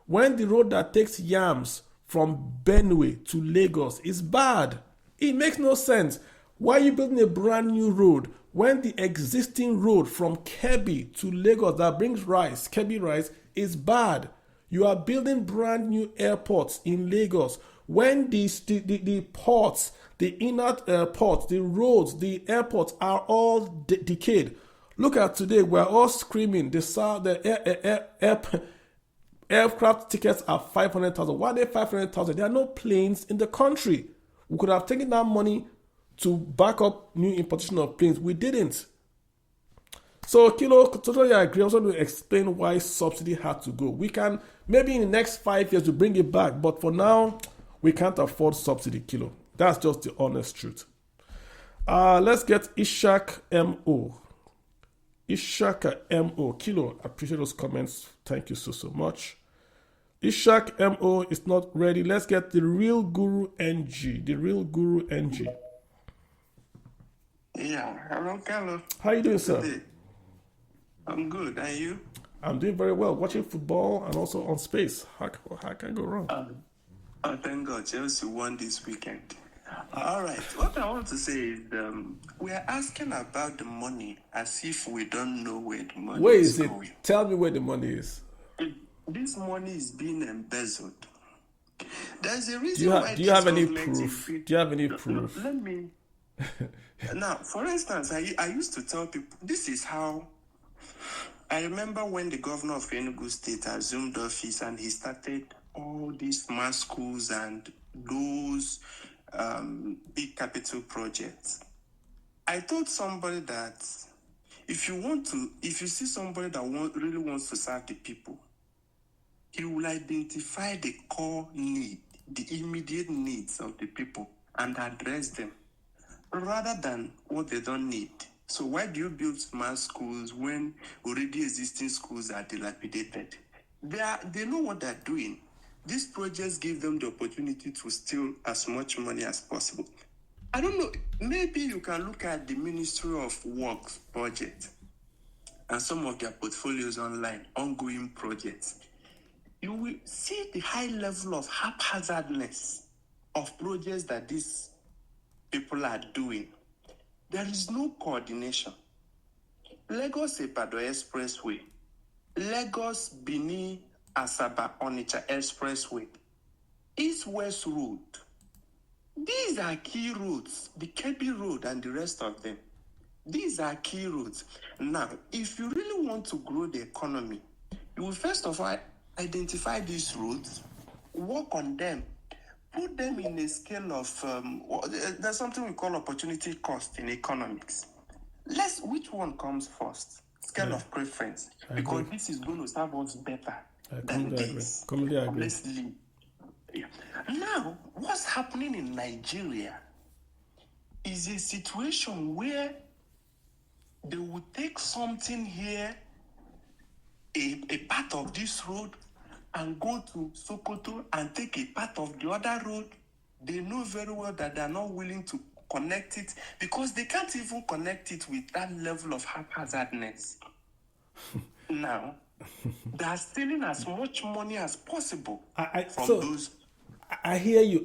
when the road that takes yams from Benue to Lagos is bad. It makes no sense. Why are you building a brand new road when the existing road from Kebbi to Lagos that brings rice, Kebbi rice, is bad? You are building brand new airports in Lagos when the ports, the inner ports, the roads, the airports are all decayed. Look at today, we're all screaming. Aircraft tickets are 500,000. Why are they 500,000? There are no planes in the country. We could have taken that money to back up new importation of planes. We didn't. So, Kilo, totally agree. I also want to explain why subsidy had to go. We can, maybe in the next 5 years, to bring it back. But for now, we can't afford subsidy, Kilo. That's just the honest truth. Let's get Ishak M.O. Ishak M.O. Kilo, I appreciate those comments. Thank you so much. Ishak M.O. is not ready. Let's get the real Guru NG. The real Guru NG. Yeah, hello, Carlo. How you doing, sir? Today. I'm good, and you? I'm doing very well. Watching football and also on space. How can I go wrong? Thank God, Chelsea won this weekend. All right, what I want to say is we are asking about the money as if we don't know where the money Where is is it? going. Tell me where the money is. This money is being embezzled. There's a reason Do you why do you have this any government proof? is- Do you have any proof? Let me. Now, for instance, I used to tell people this is how. I remember when the governor of Enugu State assumed office and he started all these smart schools and those big capital projects. I told somebody that if you see somebody that really wants to serve the people, he will identify the core need, the immediate needs of the people and address them rather than what they don't need. So why do you build smart schools when already existing schools are dilapidated? They know what they're doing. These projects give them the opportunity to steal as much money as possible. I don't know, maybe you can look at the Ministry of Works budget and some of their portfolios online, ongoing projects. You will see the high level of haphazardness of projects that these people are doing. There is no coordination. Lagos-Ibadan Expressway, Lagos-Benin Asaba Onitsha Expressway, East-West Road. These are key roads, the Kebbi Road and the rest of them. These are key roads. Now, if you really want to grow the economy, you will first of all identify these roads, work on them, put them in a scale of, there's something we call opportunity cost in economics. Which one comes first? Scale of preference. Because this is going to serve us better than this. Let's leave. Yeah. Now, what's happening in Nigeria is a situation where they will take something here, a part of this road, and go to Sokoto and take a part of the other road. They know very well that they are not willing to connect it because they can't even connect it with that level of haphazardness. Now, they are stealing as much money as possible from those. I hear you.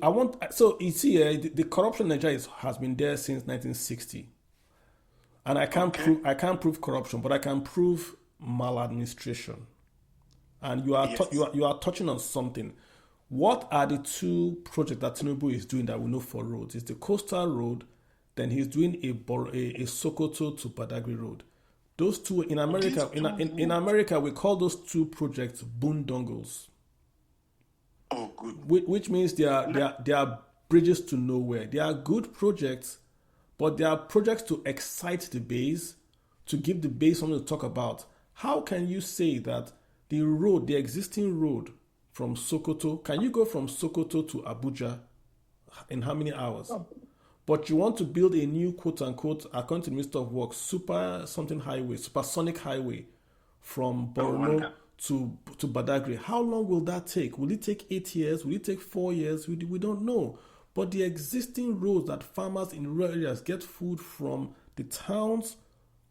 So you see, the corruption in Nigeria has been there since 1960, and I can't prove corruption, but I can prove maladministration. And you are touching on something. What are the two projects that Tinubu is doing that we know for roads? It's the coastal road, then he's doing a Sokoto to Badagry road. Those two in America, in America, we call those two projects boondongles. Oh, good. Which means they are bridges to nowhere. They are good projects, but they are projects to excite the base, to give the base something to talk about. How can you say that the existing road from Sokoto, can you go from Sokoto to Abuja in how many hours? Oh. But you want to build a new quote-unquote, according to the Minister of Works, supersonic highway from Borno to Badagry. How long will that take? Will it take 8 years? Will it take 4 years? We don't know. But the existing roads that farmers in rural areas get food from the towns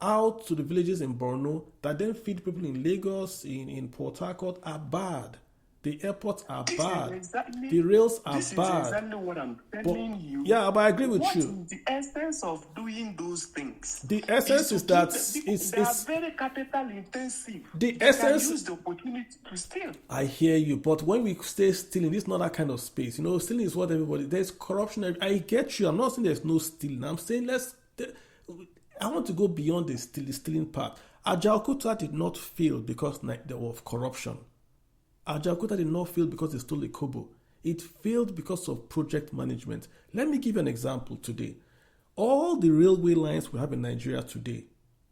out to the villages in Borno that then feed people in Lagos, in Port Harcourt are bad. The airports are bad. The rails are bad. This is exactly what I'm telling you. Yeah, but I agree with you. What is the essence of doing those things? The essence is that they are very capital intensive. The essence can use the opportunity to steal. I hear you, but when we stay stealing, this is not that kind of space. Stealing is what everybody. There's corruption. I get you. I'm not saying there's no stealing. I'm saying I want to go beyond the stealing part. Ajaokuta did not fail because of corruption. Ajaokuta did not fail because they stole a kobo. It failed because of project management. Let me give you an example today. All the railway lines we have in Nigeria today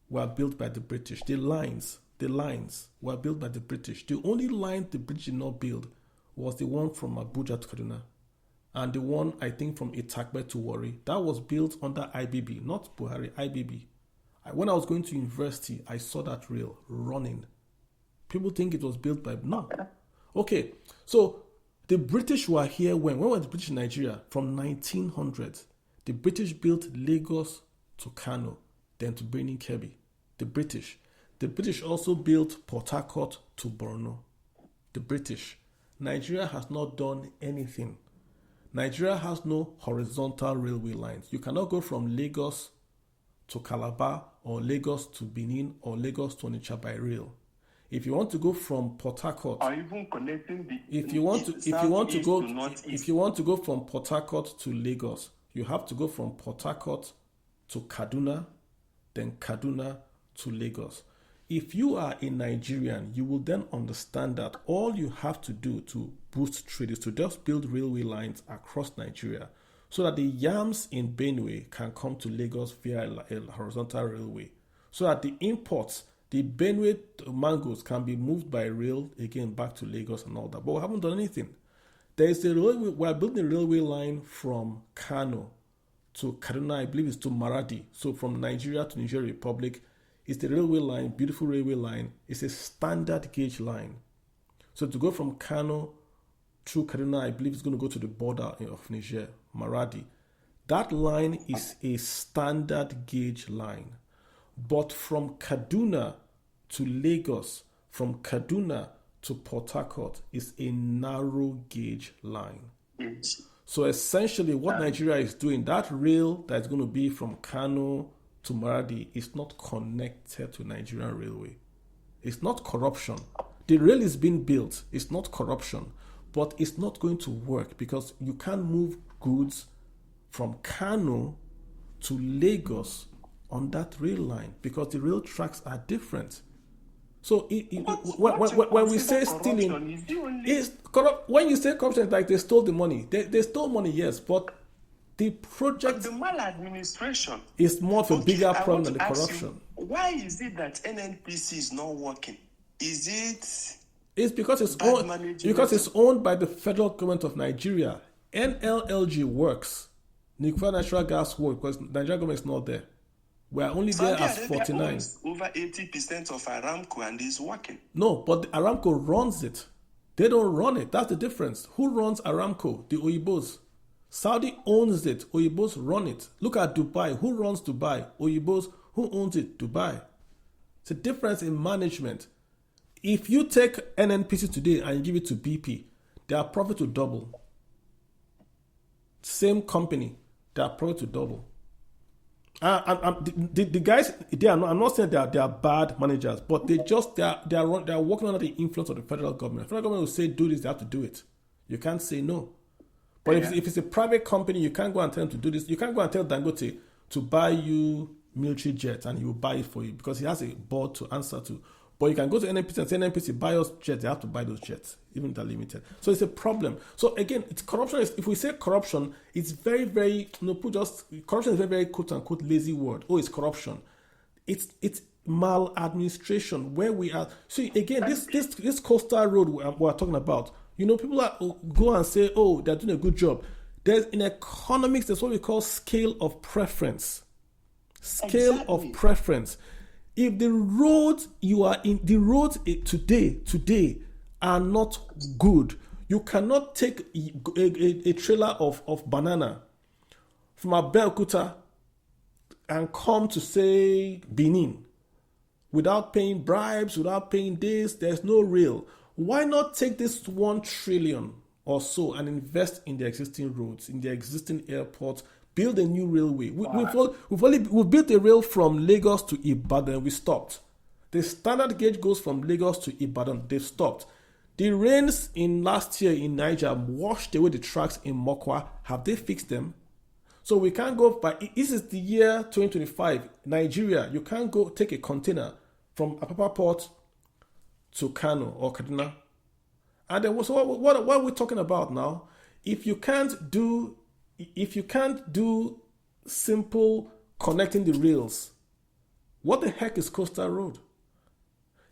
were built by the British. The lines were built by the British. The only line the British did not build was the one from Abuja to Kaduna. And the one, I think, from Itakbe to Warri. That was built under IBB, not Buhari, IBB. When I was going to university, I saw that rail running. People think it was built by... No. Okay, so the British were here when were the British in Nigeria? From 1900. The British built Lagos to Kano, then to Birnin Kebbi. The British. The British also built Port Harcourt to Borno. The British. Nigeria has not done anything. Nigeria has no horizontal railway lines. You cannot go from Lagos to Calabar or Lagos to Benin or Lagos to Onitsha by rail. If you want to go from Port Harcourt, or even connecting the if you want to go from Port Harcourt to Lagos, you have to go from Port Harcourt to Kaduna, then Kaduna to Lagos. If you are a Nigerian, you will then understand that all you have to do to boost trade is to just build railway lines across Nigeria so that the yams in Benue can come to Lagos via a horizontal railway, so that the imports, the Benue mangoes, can be moved by rail again back to Lagos and all that. But we haven't done anything. There is we are building a railway line from Kano to Kaduna, I believe it's to Maradi. So from Nigeria to Niger Republic, it's the railway line, beautiful railway line. It's a standard gauge line. So to go from Kano through Kaduna, I believe it's going to go to the border of Niger, Maradi. That line is a standard gauge line. But from Kaduna to Lagos, from Kaduna to Port Harcourt is a narrow gauge line. So essentially what Nigeria is doing, that rail that's going to be from Kano to Maradi is not connected to Nigerian Railway. It's not corruption. The rail is being built. It's not corruption. But it's not going to work because you can't move goods from Kano to Lagos on that rail line because the rail tracks are different. So when we say stealing, is corrupt. When you say corruption, it's like they stole the money. They stole money, yes, but the project, the maladministration, is more of a bigger problem than the corruption. Why is it that NNPC is not working? Is it? It's because it's owned by the federal government of Nigeria. NLLG works. Liquefied natural gas works because Nigerian government is not there. We are only there as 49. Over 80% of Aramco and is working. No, but Aramco runs it. They don't run it. That's the difference. Who runs Aramco? The Oyibos. Saudi owns it. Oyibos run it. Look at Dubai. Who runs Dubai? Oyibos. Who owns it? Dubai. It's a difference in management. If you take NNPC today and you give it to BP, their profit will double. Same company, their profit will double. The guys, I'm not saying they are bad managers, but they are working under the influence of the federal government. The federal government will say do this, they have to do it. You can't say no. But if it's a private company, you can't go and tell them to do this. You can't go and tell Dangote to buy you military jets and he will buy it for you because he has a board to answer to. But you can go to NNPC and say, NNPC, buy us jets. They have to buy those jets, even if they're limited. So it's a problem. So again, it's corruption. If we say corruption, it's very, very, corruption is a very, very quote-unquote lazy word. Oh, it's corruption. It's maladministration where we are. See, again, this coastal road we're talking about, people go and say, oh, they're doing a good job. In economics, there's what we call scale of preference. Scale of preference. If the roads today are not good, you cannot take a trailer of banana from Abeokuta and come to, say, Benin without paying bribes, without paying this. There's no rail. Why not take this 1 trillion or so and invest in the existing roads, in the existing airports, build a new railway? We've built a rail from Lagos to Ibadan. We stopped. The standard gauge goes from Lagos to Ibadan. They've stopped. The rains in last year in Niger washed away the tracks in Mokwa. Have they fixed them? So we can't go by. This is the year 2025. Nigeria, you can't go take a container from Apapa Port to Kano or Kaduna And then so what are we talking about now? If you can't do simple connecting the rails, what the heck is Coastal Road?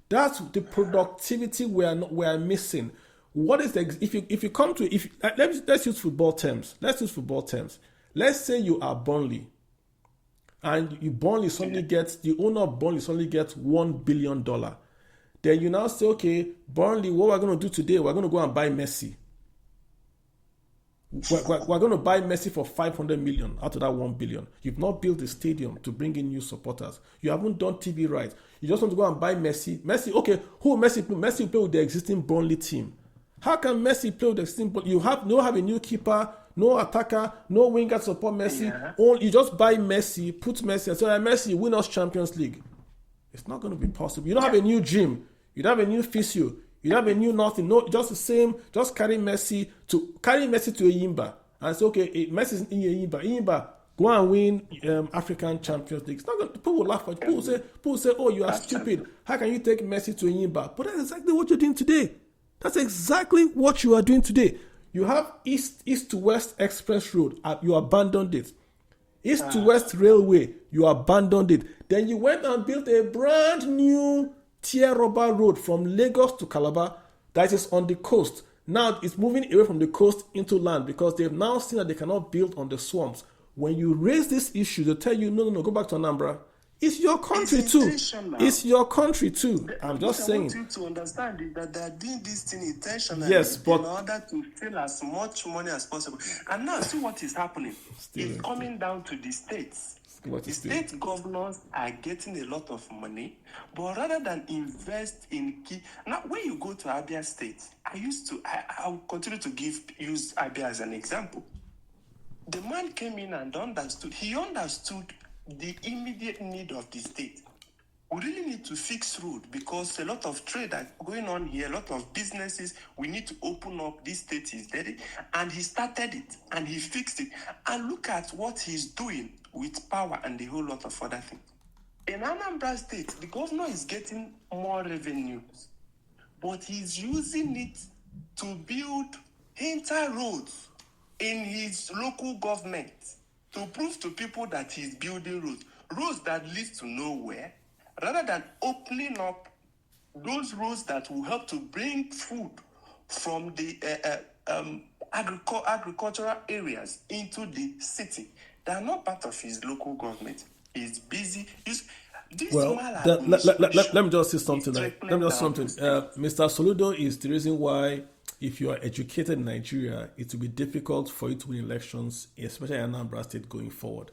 That's the productivity we are missing. What is the if you come to let's use football terms. Let's say you are Burnley, and the owner of Burnley suddenly gets $1 billion. Then you now say, okay, Burnley, what we're going to do today? We're going to go and buy Messi. We're going to buy Messi for 500 million out of that 1 billion. You've not built a stadium to bring in new supporters. You haven't done TV rights. You just want to go and buy Messi. Okay, who Messi play? Messi play with the existing Burnley team. How can Messi play with the existing Burnley? You have a new keeper, no attacker, no winger to support Messi. Yeah. You just buy Messi, put Messi, and say, Messi, win us Champions League. It's not going to be possible. You don't have a new gym. You don't have a new physio. You don't have a new nothing. No, just the same. Just carry Messi to Eyimba and say, okay, Messi's in Eyimba. Eyimba, go and win African Champions League. It's not going to, people will laugh at you. People say, oh, you are stupid. How can you take Messi to Eyimba? But that's exactly what you're doing today. That's exactly what you are doing today. You have east to west express road. You abandoned it. East to west railway. You abandoned it. Then you went and built a brand new tier rubber road from Lagos to Calabar that is on the coast. Now it's moving away from the coast into land because they've now seen that they cannot build on the swamps. When you raise this issue, they tell you, no, go back to Anambra. It's your country too. It's your country too. I'm just saying. I want you to understand that they're doing this thing intentionally. Yes, but in order to steal as much money as possible. And now see what is happening. It's coming down to the states. The state governors are getting a lot of money, but rather than invest in key. Now, when you go to Abia State, I will continue to use Abia as an example. The man came in and understood. He understood the immediate need of the state. We really need to fix road because a lot of trade are going on here, a lot of businesses. We need to open up. This state is ready. And he started it and he fixed it. And look at what he's doing with power and a whole lot of other things. In Anambra State, the governor is getting more revenues, but he's using it to build entire roads in his local government to prove to people that he's building roads that lead to nowhere, rather than opening up those roads that will help to bring food from the agricultural areas into the city. They are not part of his local government. He's busy. Let me just say something. Mr. Soludo is the reason why, if you are educated in Nigeria, it will be difficult for you to win elections, especially in Anambra State going forward.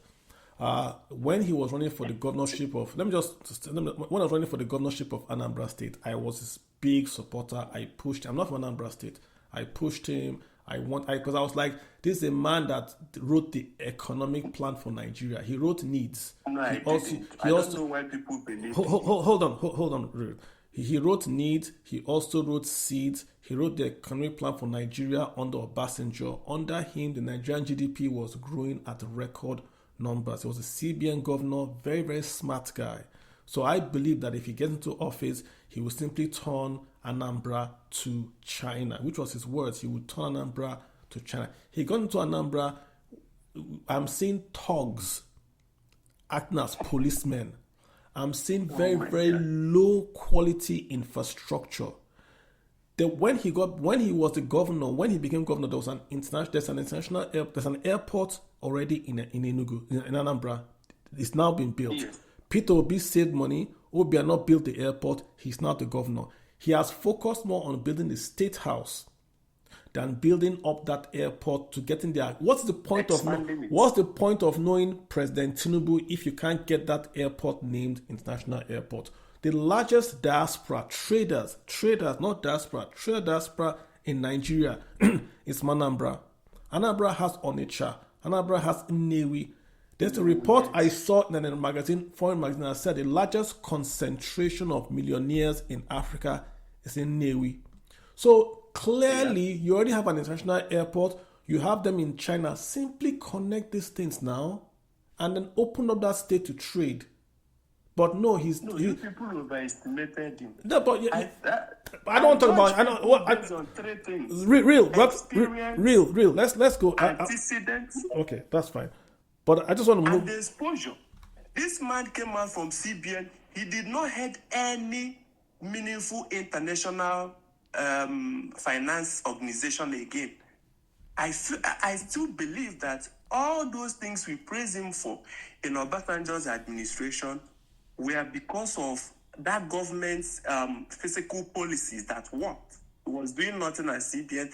When he was running for the governorship of, when I was running for the governorship of Anambra State, I was his big supporter. I pushed him. I'm not from Anambra State. I pushed him. Because I was like, this is a man that wrote the economic plan for Nigeria. He wrote needs. No, I don't know why people believe. Hold on. He wrote needs. He also wrote seeds. He wrote the economic plan for Nigeria under Obasanjo. Under him, the Nigerian GDP was growing at record numbers. He was a CBN governor, very, very smart guy. So I believe that if he gets into office, he will simply turn Anambra to China, which was his words. He would turn Anambra to China. He got into Anambra. I'm seeing thugs acting as policemen. I'm seeing very, very low quality infrastructure. When he was the governor, when he became governor, there's an airport already in Enugu, in Anambra. It's now been built. Yes. Peter Obi saved money. Obi had not built the airport. He's now the governor. He has focused more on building the state house than building up that airport to get in there. What's the point of knowing President Tinubu if you can't get that airport named International Airport? The largest diaspora, traders, not diaspora, trader diaspora in Nigeria is Anambra. Anambra has Onitsha. Anambra has Nnewi. There's a report I saw in a magazine, foreign magazine, that said the largest concentration of millionaires in Africa is in Nnewi. So clearly, you already have an international airport. You have them in China. Simply connect these things now and then open up that state to trade. But no, he's No, you people overestimated him. no, but I don't want to talk about. I judge know what. people based on three things: Real. experience, Real. Let's go. antecedents, Okay, that's fine. But I just want to and move. the exposure. This man came out from CBN. He did not head any meaningful international finance organization again. I still believe that all those things we praise him for in Obasanjo's administration were because of that government's fiscal policies that worked. He was doing nothing at CBN.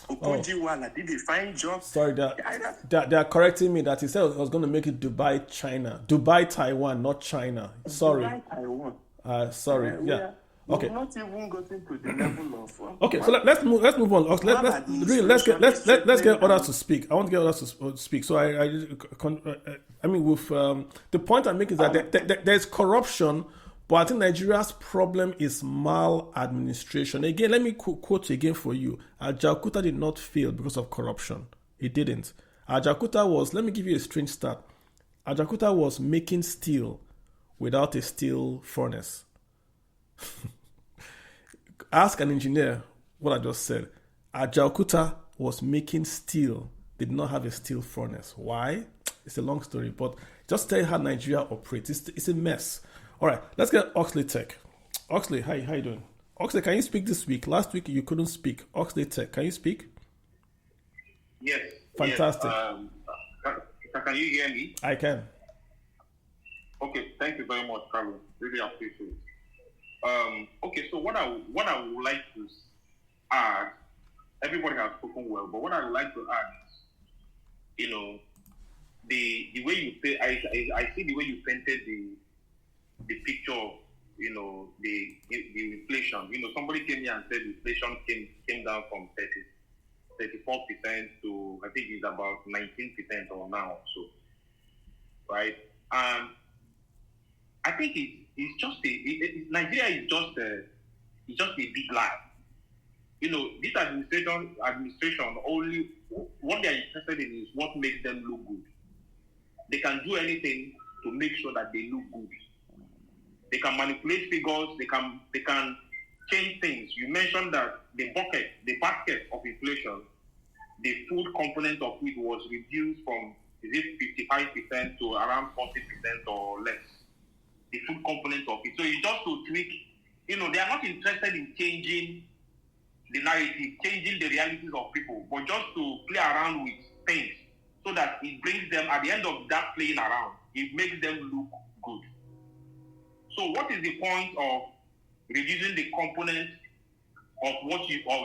Okojiwala did a fine job. Sorry, they are correcting me that he said I was going to make it Dubai, China. Dubai, Taiwan, not China. Sorry. Dubai, Taiwan. Sorry. Yeah. Okay. We've not even gotten to the level of. Okay, so let's move on. Let's get others to speak. I want to get others to speak. So I mean, with the point I'm making is that there's corruption, but I think Nigeria's problem is maladministration. Again, let me quote again for you. Ajaokuta did not fail because of corruption. He didn't. Ajaokuta was. Let me give you a strange stat. Ajaokuta was making steel without a steel furnace. Ask an engineer what I just said. Ajaokuta was making steel, did not have a steel furnace. Why? It's a long story, but just tell you how Nigeria operates. It's a mess. All right, let's get Oxley Tech. Oxley, how you doing? Oxley, can you speak this week? Last week you couldn't speak. Oxley Tech, can you speak? Yes. Fantastic. Yes. Can you hear me? I can. Okay, thank you very much, Carlos. Really appreciate it. Okay, so what I would like to add, everybody has spoken well, but what I would like to add is, the way you say, I see the way you painted the picture of, the inflation. Somebody came here and said inflation came down from 34% to, I think it's about 19% or now, so, right? I think it's just Nigeria is just a big lie. This administration only what they are interested in is what makes them look good. They can do anything to make sure that they look good. They can manipulate figures. They can change things. You mentioned that the basket of inflation, the food component of it was reduced from 55% to around 40% or less. The food component of it. So it's just to tweak, they are not interested in changing the narrative, changing the realities of people, but just to play around with things so that it brings them, at the end of that playing around, it makes them look good. So what is the point of reducing the component of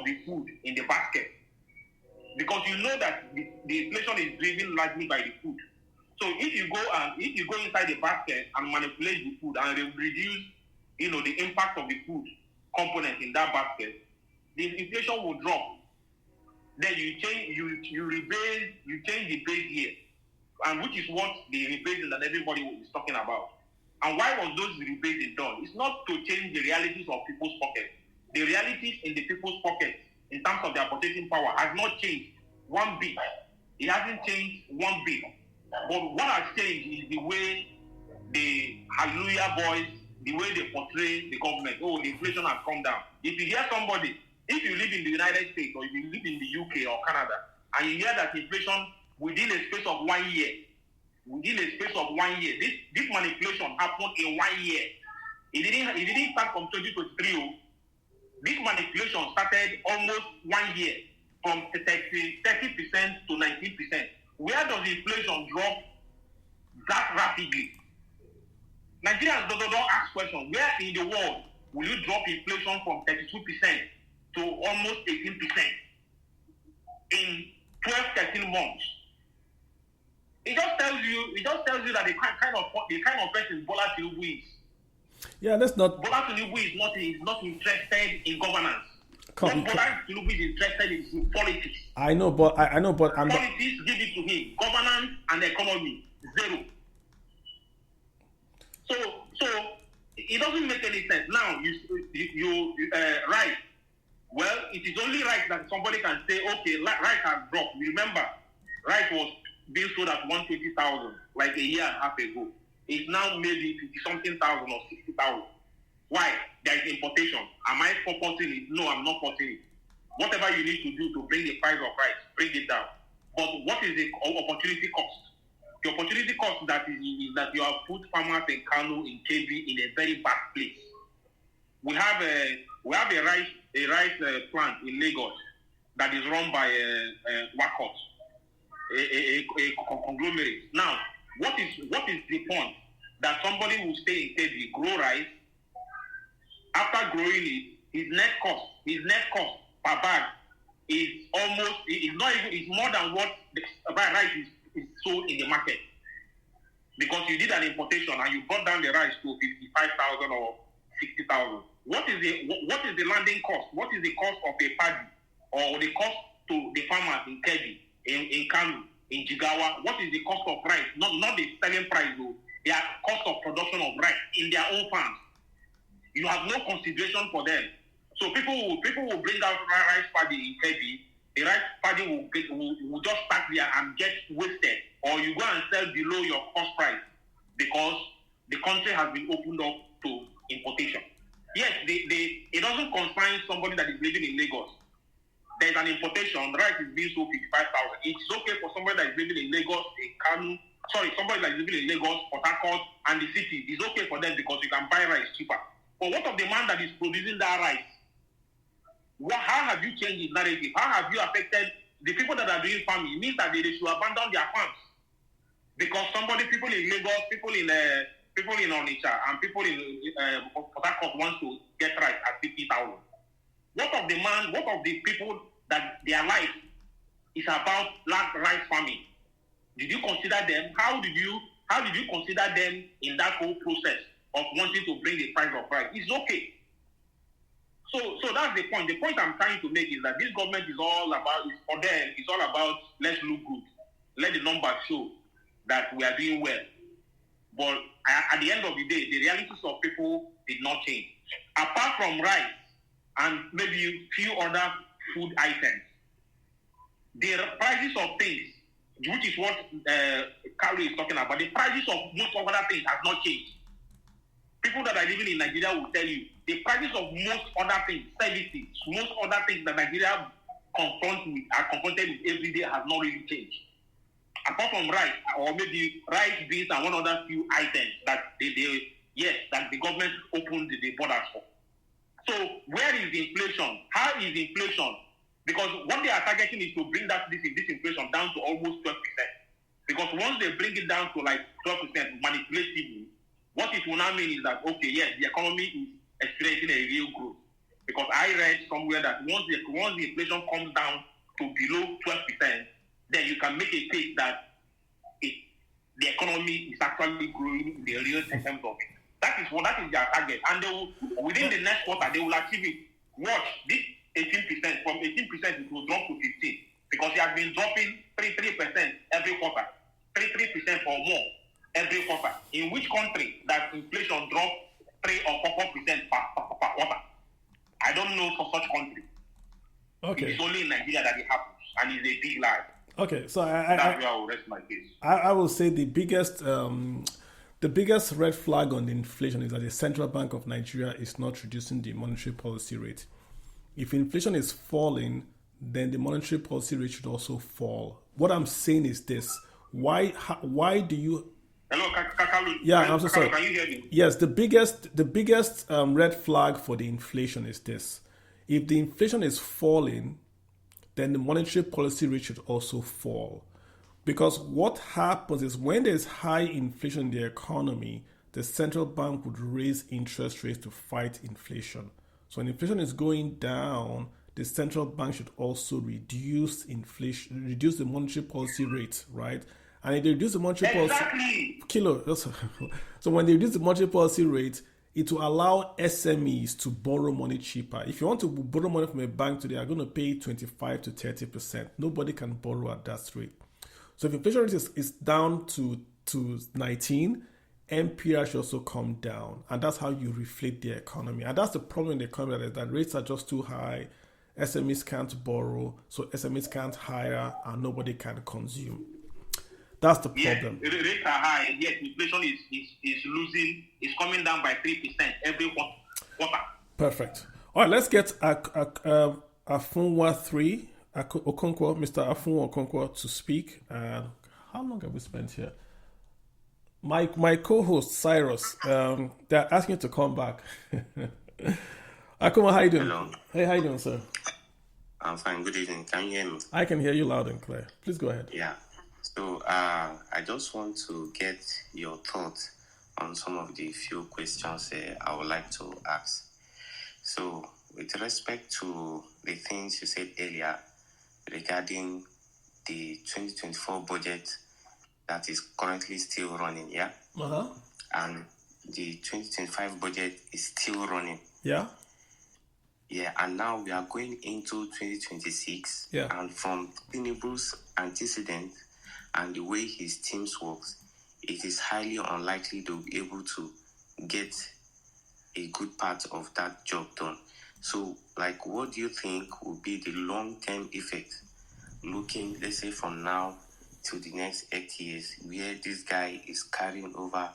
the food in the basket? Because you know that the inflation is driven largely by the food. So if you go inside the basket and manipulate the food and reduce, the impact of the food component in that basket, the inflation will drop. Then you change the base here, and which is what the rebasing that everybody is talking about. And why was those rebasing done? It's not to change the realities of people's pockets. The realities in the people's pockets in terms of their purchasing power has not changed one bit. It hasn't changed one bit. But what has changed is the way the hallelujah boys, the way they portray the government. Oh, the inflation has come down. If you hear somebody, if you live in the United States or if you live in the UK or Canada, and you hear that inflation within a space of 1 year, this manipulation happened in 1 year. It didn't start from 2023. This manipulation started almost 1 year, from 30% to 19%. Where does inflation drop that rapidly? Nigerians don't ask questions. Where in the world will you drop inflation from 32% to almost 18% in 12-13 months? It just tells you that the kind of person Bola Tinubu is. Yeah, that's not. Bola Tinubu is not interested in governance. Bola Tinubu is interested in politics. I know, but politics give it to him. Governance and economy, zero. So it doesn't make any sense. Now you right. Well, it is only right that somebody can say, okay, rice has dropped. Remember, rice was being sold at 120,000 like a year and a half ago. is now maybe 50-something thousand or 60,000. Why? There is importation. Am I supporting it? No, I'm not supporting it. Whatever you need to do to bring the price of rice, bring it down. But what is the opportunity cost? The opportunity cost that is that you have put farmers in Kano, in KB, in a very bad place. We have a rice plant in Lagos that is run by Wakot, a conglomerate. Now, what is the point that somebody will stay in KB, grow rice, after growing it, his net cost per bag is more than what the rice is sold in the market, because you did an importation and you brought down the rice to 55,000 or 60,000. What is the landing cost? What is the cost of a paddy, or the cost to the farmers in Kebbi, in Kano, in Jigawa? What is the cost of rice? Not the selling price, though. Their cost of production of rice in their own farms. You have no consideration for them. So people will bring out rice paddy in Kebbi. The rice paddy will just start there and get wasted, or you go and sell below your cost price because the country has been opened up to importation. Yes, it doesn't concern somebody that is living in Lagos. There's an importation, rice is being sold 55,000. It's okay for somebody that is living in Lagos, somebody that is living in Lagos, Port Harcourt, and the city. It's okay for them because you can buy rice cheaper. But what of the man that is producing that rice? How have you changed his narrative? How have you affected the people that are doing farming? It means that they should abandon their farms. Because people in Lagos, people in Onitsha, and people in Port Harcourt want to get rice at 50,000. What of the people that their life is about rice farming? Did you consider them? How did you consider them in that whole process of wanting to bring the price of rice? It's okay. So that's the point. The point I'm trying to make is that this government is all about let's look good. Let the numbers show that we are doing well. But at the end of the day, the realities of people did not change. Apart from rice and maybe a few other food items, the prices of things, which is what Carlo is talking about, the prices of most other things have not changed. People that are living in Nigeria will tell you the prices of most other things, services, most other things that Nigeria are confronted with every day has not really changed. Apart from rice, or maybe rice, beans, and one other few items that that the government opened the borders for. So where is the inflation? How is inflation? Because what they are targeting is to bring this inflation down to almost 12%. Because once they bring it down to like 12% manipulatively, what it will now mean is that, okay, yes, the economy is experiencing a real growth. Because I read somewhere that once the inflation comes down to below 12%, then you can make a case that the economy is actually growing in the real terms of it. That is their target. And they will, within the next quarter, they will achieve it. Watch, this 18%, from 18% it will drop to 15%. Because it has been dropping 3% every quarter. 3% or more every quarter. In which country that inflation dropped 3 or 4% per quarter? I don't know for such country. Okay. It's only in Nigeria that it happens, and it's a big lie. Okay, so that's where I will rest my case. I will say the biggest red flag on the inflation is that the Central Bank of Nigeria is not reducing the monetary policy rate. If inflation is falling, then the monetary policy rate should also fall. What I'm saying is this: why do you? Hello, Kakalu. Yeah, I'm so sorry. Can you hear me? Yes, the biggest red flag for the inflation is this: if the inflation is falling, then the monetary policy rate should also fall. Because what happens is when there's high inflation in the economy, the central bank would raise interest rates to fight inflation. So when inflation is going down, the central bank should also reduce the monetary policy rate, right? And if they reduce the monetary policy... So when they reduce the monetary policy rate, it will allow SMEs to borrow money cheaper. If you want to borrow money from a bank today, you're going to pay 25 to 30%. Nobody can borrow at that rate. So if inflation rate is down to 19, MPR should also come down. And that's how you reflate the economy. And that's the problem in the economy, that rates are just too high. SMEs can't borrow, so SMEs can't hire, and nobody can consume. That's the Yeah, problem. rates are high, yet inflation is coming down by 3% every quarter. Perfect. All right, let's get Afunwa 3, Okonkwo, Mr. Afunwa Okonkwo to speak. And how long have we spent here? My co-host Cyrus, they're asking you to come back. Akuma, how you doing? Hello. Hey, how you doing, sir? I'm fine. Good evening. Can you hear me? I can hear you loud and clear. Please go ahead. Yeah. So I just want to get your thoughts on some of the few questions I would like to ask. So with respect to the things you said earlier regarding the 2024 budget that is currently still running, yeah? Uh-huh. And the 2025 budget is still running. Yeah. Yeah, and now we are going into 2026. Yeah. And from Tinubu's antecedent and the way his teams works, it is highly unlikely to be able to get a good part of that job done. So, like, what do you think will be the long-term effect, looking, let's say, from now to the next 8 years, where this guy is carrying over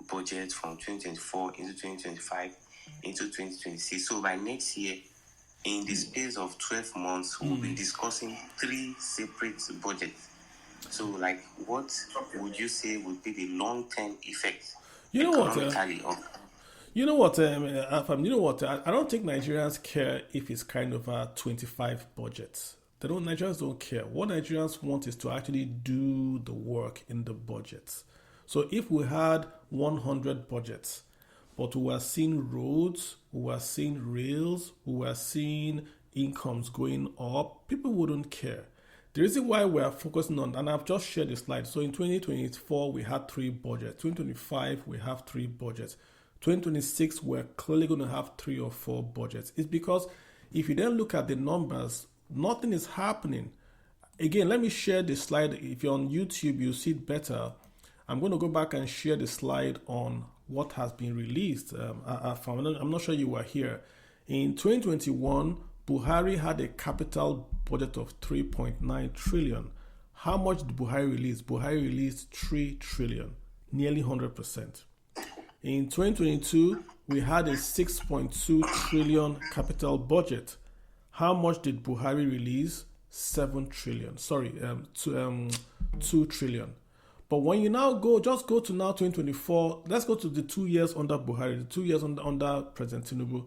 budget from 2024 into 2025 into 2026. So by next year, in the space of 12 months, we'll be discussing 3 separate budgets. So, like, what would you say would be the long-term effect economically of? You know what, Afam, you know what? I don't think Nigerians care if it's kind of a 25 budget. Nigerians don't care. What Nigerians want is to actually do the work in the budget. So if we had 100 budgets, but we were seeing roads, we were seeing rails, we were seeing incomes going up, people wouldn't care. The reason why we are focusing on, and I've just shared the slide. So in 2024, we had 3 budgets. 2025, we have 3 budgets. 2026, we're clearly going to have 3 or 4 budgets. It's because if you then look at the numbers, nothing is happening. Again, let me share the slide. If you're on YouTube, you'll see it better. I'm going to go back and share the slide on what has been released. I'm not sure you were here. In 2021, Buhari had a capital budget of 3.9 trillion. How much did Buhari release? Buhari released 3 trillion, nearly 100%. In 2022, we had a 6.2 trillion capital budget. How much did Buhari release? 7 trillion. 2 trillion. But when you now just go to now 2024, let's go to the 2 years under Buhari, the 2 years under President Tinubu.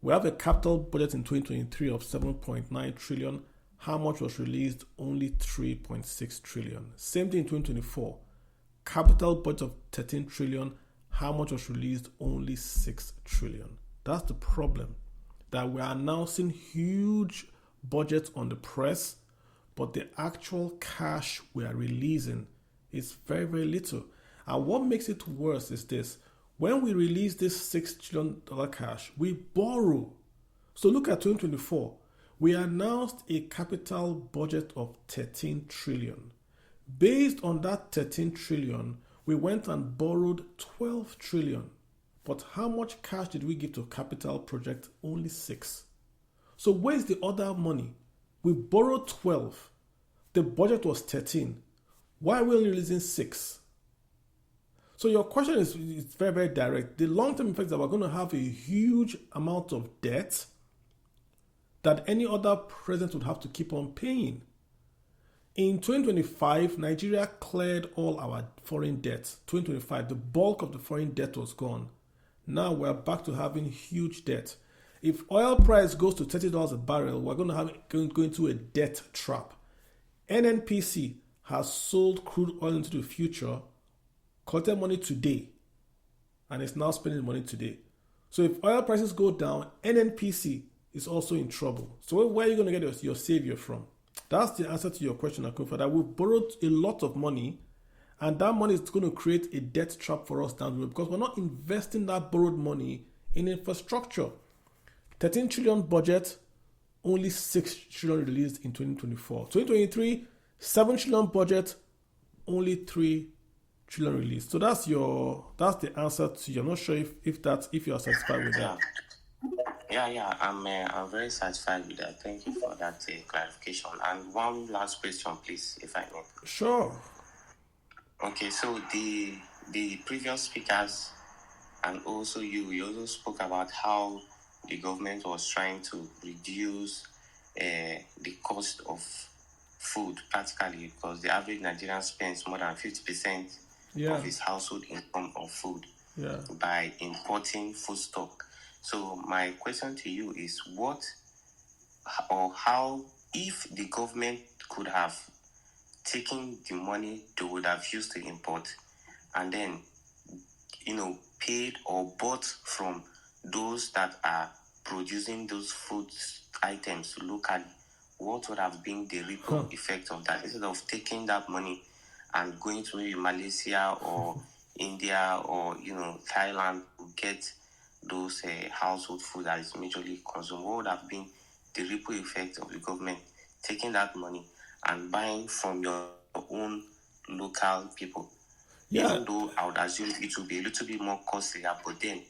We have a capital budget in 2023 of 7.9 trillion. How much was released? Only 3.6 trillion. Same thing in 2024. Capital budget of 13 trillion. How much was released? Only 6 trillion. That's the problem. That we are announcing huge budgets on the press, but the actual cash we are releasing is very, very little. And what makes it worse is this. When we release this $6 trillion cash, we borrow. So look at 2024. We announced a capital budget of 13 trillion. Based on that 13 trillion, we went and borrowed 12 trillion. But how much cash did we give to capital project? Only 6. So where's the other money? We borrowed 12. The budget was 13. Why are we only releasing 6? So your question is very, very direct. The long-term effect is that we're going to have a huge amount of debt that any other president would have to keep on paying. In 2025, Nigeria cleared all our foreign debt. 2025, the bulk of the foreign debt was gone. Now we're back to having huge debt. If oil price goes to $30 a barrel, we're going to go into a debt trap. NNPC has sold crude oil into the future, collected money today, and is now spending money today. So if oil prices go down, NNPC is also in trouble. So where are you going to get your savior from? That's the answer to your question, Akunfa, that we've borrowed a lot of money, and that money is going to create a debt trap for us down the road because we're not investing that borrowed money in infrastructure. 13 trillion budget, only 6 trillion released in 2024. 2023, 7 trillion budget, only 3 trillion released. So that's the answer to you. I'm not sure if you are satisfied with that. Yeah, I'm very satisfied with that. Thank you for that clarification. And one last question, please, if I may. Sure. Okay, so the previous speakers and also you also spoke about how the government was trying to reduce the cost of food practically, because the average Nigerian spends more than 50% of his household income on food by importing food stock. So my question to you is, what or how, if the government could have taken the money they would have used to import and then, paid or bought from those that are producing those food items locally, what would have been the ripple effect of that, instead of taking that money and going to maybe Malaysia or India or Thailand to get those household food that is majorly consumed? What would have been the ripple effect of the government taking that money and buying from your own local people? Even though I would assume it would be a little bit more costly, but then,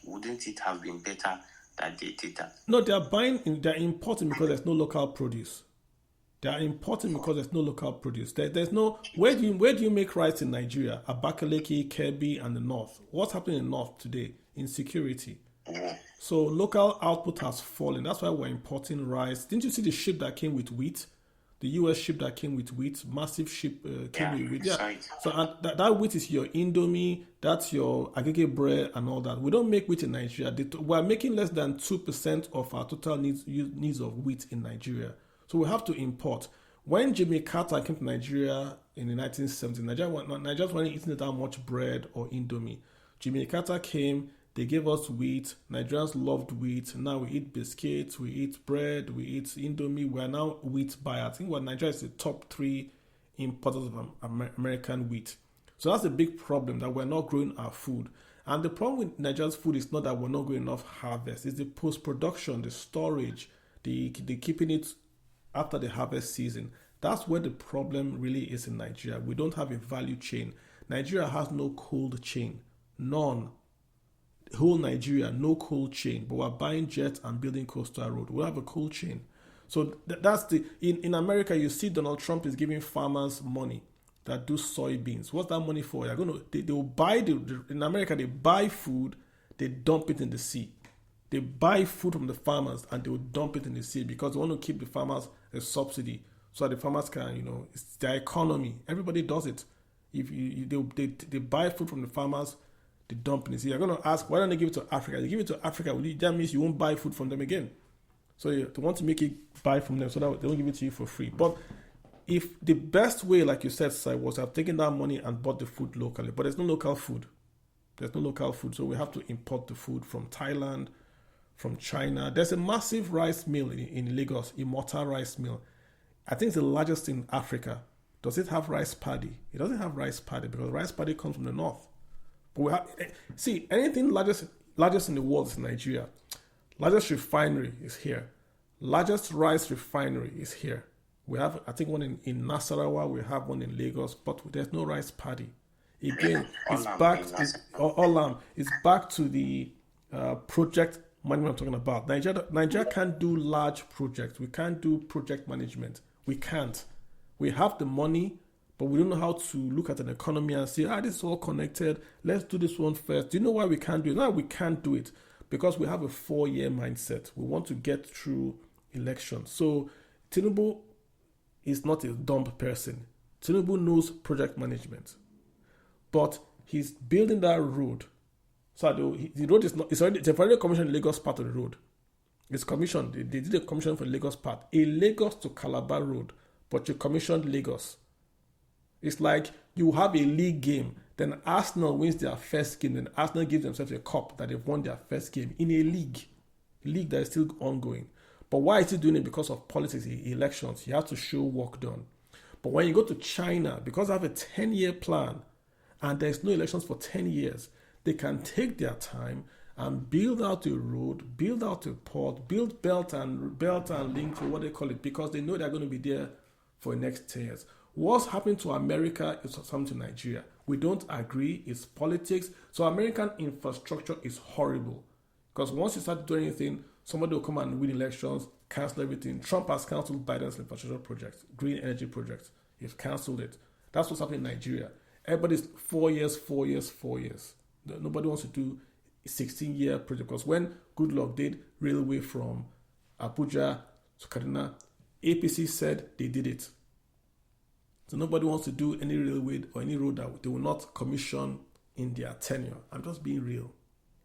wouldn't it have been better that they did that? No, they're importing because there's no local produce. They are importing because there's no local produce. There's no, where do you make rice in Nigeria? Abakaliki, Kebbi, and the north. What's happening in the north today? Insecurity. So local output has fallen. That's why we're importing rice. Didn't you see the ship that came with wheat? The US ship that came with wheat, massive ship came with wheat. Yeah. So that wheat is your Indomie, that's your agege bread and all that. We don't make wheat in Nigeria. We're making less than 2% of our total needs of wheat in Nigeria. So we have to import. When Jimmy Carter came to Nigeria in the 1970s, Nigeria wasn't eating that much bread or Indomie. Jimmy Carter came, they gave us wheat. Nigerians loved wheat. Now we eat biscuits, we eat bread, we eat Indomie. We are now wheat buyers. I think Nigeria is the top 3 importers of American wheat. So that's a big problem, that we're not growing our food. And the problem with Nigeria's food is not that we're not growing enough harvest. It's the post-production, the storage, the keeping it after the harvest season. That's where the problem really is in Nigeria. We don't have a value chain. Nigeria has no cold chain. None. Whole Nigeria, no cold chain, but we're buying jets and building coastal road. We have a cold chain. So that's in America, you see Donald Trump is giving farmers money that do soybeans. What's that money for? They will buy in America, they buy food, they dump it in the sea. They buy food from the farmers and they will dump it in the sea because they want to keep the farmers a subsidy so that the farmers can, it's their economy. Everybody does it. If they buy food from the farmers, they dump in the sea. You're going to ask, why don't they give it to Africa? They give it to Africa, that means you won't buy food from them again. So they want to make it buy from them so that they won't give it to you for free. But if the best way, like you said, Sai, was to have taken that money and bought the food locally, but there's no local food. There's no local food, so we have to import the food from Thailand, from China. There's a massive rice mill in Lagos, Immortal Rice Mill. I think it's the largest in Africa. Does it have rice paddy? It doesn't have rice paddy because rice paddy comes from the north. But we have, anything largest in the world is Nigeria. Largest refinery is here. Largest rice refinery is here. We have, I think, one in Nasarawa. We have one in Lagos, but there's no rice paddy. Again, it's back to the project money I'm talking about. Nigeria can't do large projects. We can't do project management. We can't. We have the money, but we don't know how to look at an economy and say, this is all connected. Let's do this one first. Do you know why we can't do it? No, we can't do it because we have a 4-year mindset. We want to get through elections. So Tinubu is not a dumb person. Tinubu knows project management, but he's building that road. So the road is not. It's already commissioned Lagos part of the road. It's commissioned. They did a commission for Lagos part, a Lagos to Calabar road, but you commissioned Lagos. It's like you have a league game, then Arsenal wins their first game, then Arsenal gives themselves a cup that they've won their first game in a league that is still ongoing. But why is he doing it? Because of politics, elections. He has to show work done. But when you go to China, because they have a 10-year plan and there's no elections for 10 years, they can take their time and build out a road, build out a port, build belt and link, or what they call it, because they know they're going to be there for the next 10 years. What's happening to America is something to Nigeria. We don't agree. It's politics. So American infrastructure is horrible. Because once you start doing anything, somebody will come and win elections, cancel everything. Trump has cancelled Biden's infrastructure projects, green energy projects. He's cancelled it. That's what's happening in Nigeria. Everybody's 4 years, 4 years, 4 years. Nobody wants to do a 16-year project, because when Goodluck did railway from Abuja to Kaduna, APC said they did it. So nobody wants to do any railway or any road that they will not commission in their tenure. I'm just being real.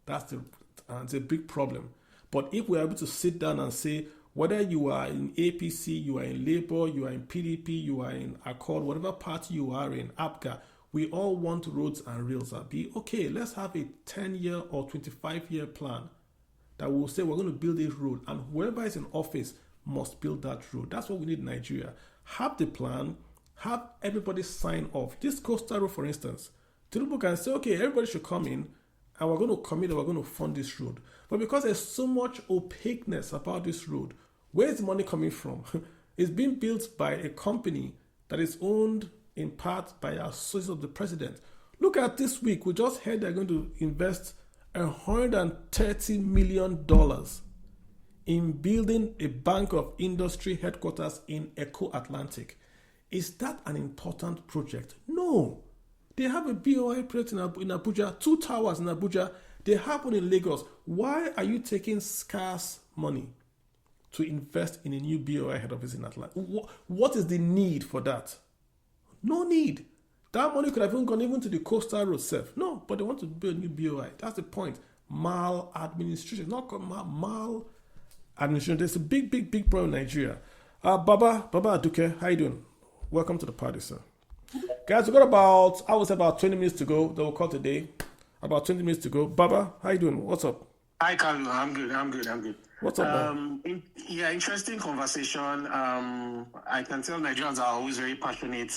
It's a big problem. But if we're able to sit down and say, whether you are in APC, you are in Labour, you are in PDP, you are in Accord, whatever party you are in, APGA, we all want roads and rails. Okay, let's have a 10-year or 25-year plan that will say we're going to build this road, and whoever is in office must build that road. That's what we need in Nigeria. Have the plan, have everybody sign off. This coastal road, for instance, Tinubu can say, okay, everybody should come in, and we're going to commit and we're going to fund this road. But because there's so much opaqueness about this road, where's the money coming from? It's being built by a company that is owned in part by associates of the president. Look at this week. We just heard they're going to invest $130 million in building a Bank of Industry headquarters in Eco Atlantic. Is that an important project? No. They have a BOI project in Abuja, 2 towers in Abuja. They have one in Lagos. Why are you taking scarce money to invest in a new BOI head office in Atlanta? What is the need for that? No need. That money could have even gone even to the coastal road itself. No, but they want to build a new BOI. That's the point. Maladministration. Not maladministration. There's a big problem in Nigeria. Baba Aduke, how you doing? Welcome to the party, sir. Guys, we got about 20 minutes to go. That we'll call today. About 20 minutes to go. Baba, how you doing? What's up? Hi, Carlo. I'm good. What's up, man? Interesting conversation. I can tell Nigerians are always very passionate,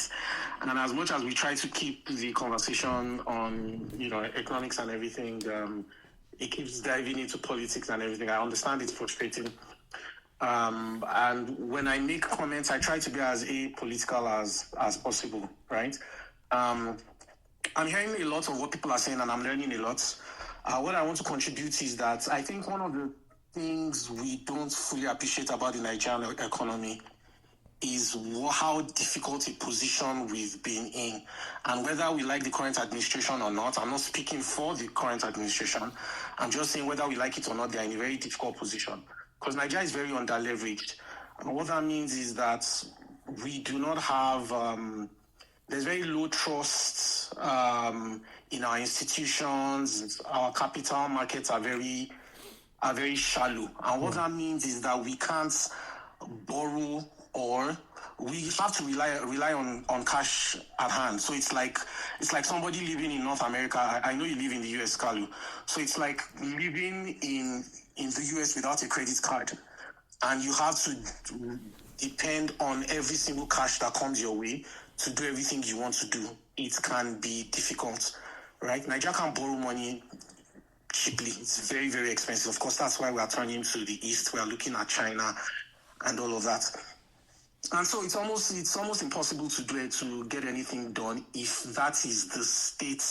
and as much as we try to keep the conversation on, economics and everything, it keeps diving into politics and everything. I understand it's frustrating. And when I make comments, I try to be as apolitical as possible, right? I'm hearing a lot of what people are saying, and I'm learning a lot. What I want to contribute is that I think one of the things we don't fully appreciate about the Nigerian economy is how difficult a position we've been in. And whether we like the current administration or not, I'm not speaking for the current administration. I'm just saying whether we like it or not, they're in a very difficult position. Because Nigeria is very under-leveraged. And what that means is that we do not have... there's very low trust in our institutions. Our capital markets are very shallow. And what that means is that we can't borrow, or we have to rely on cash at hand. So it's like somebody living in North America. I know you live in the US, Carlo. So it's like living in the US without a credit card. And you have to depend on every single cash that comes your way to do everything you want to do. It can be difficult, right? Nigeria can't borrow money cheaply. It's very, very expensive. Of course, that's why we are turning to the east. We are looking at China and all of that. And so it's almost impossible to get anything done if that is the state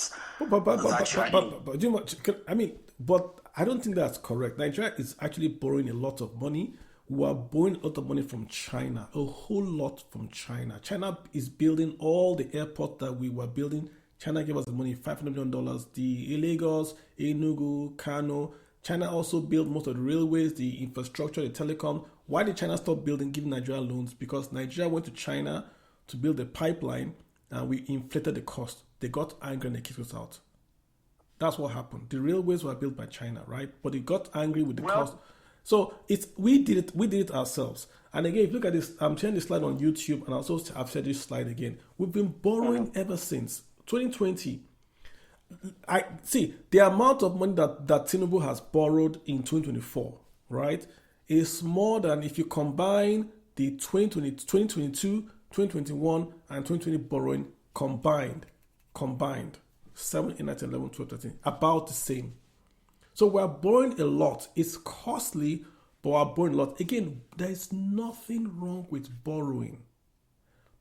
but I don't think that's correct. Nigeria is actually borrowing a lot of money. We are borrowing a lot of money from China, a whole lot from China. China is building all the airports that we were building. China gave us the money, $500 million. The Lagos, Enugu, Kano. China also built most of the railways, the infrastructure, the telecom. Why did China stop giving Nigeria loans? Because Nigeria went to China to build a pipeline and we inflated the cost. They got angry and they kicked us out. That's what happened. The railways were built by China, right? But they got angry with the cost. So we did it ourselves. And again, if you look at this, I'm sharing this slide on YouTube, and also I've said this slide again. We've been borrowing ever since 2020. I see the amount of money that Tinubu has borrowed in 2024, right, is more than if you combine the 2022, 2021, and 2020 borrowing combined. 7, 8, 9, 10, 11, 12, 13, about the same. So we're borrowing a lot. It's costly, but we're borrowing a lot. Again, there is nothing wrong with borrowing.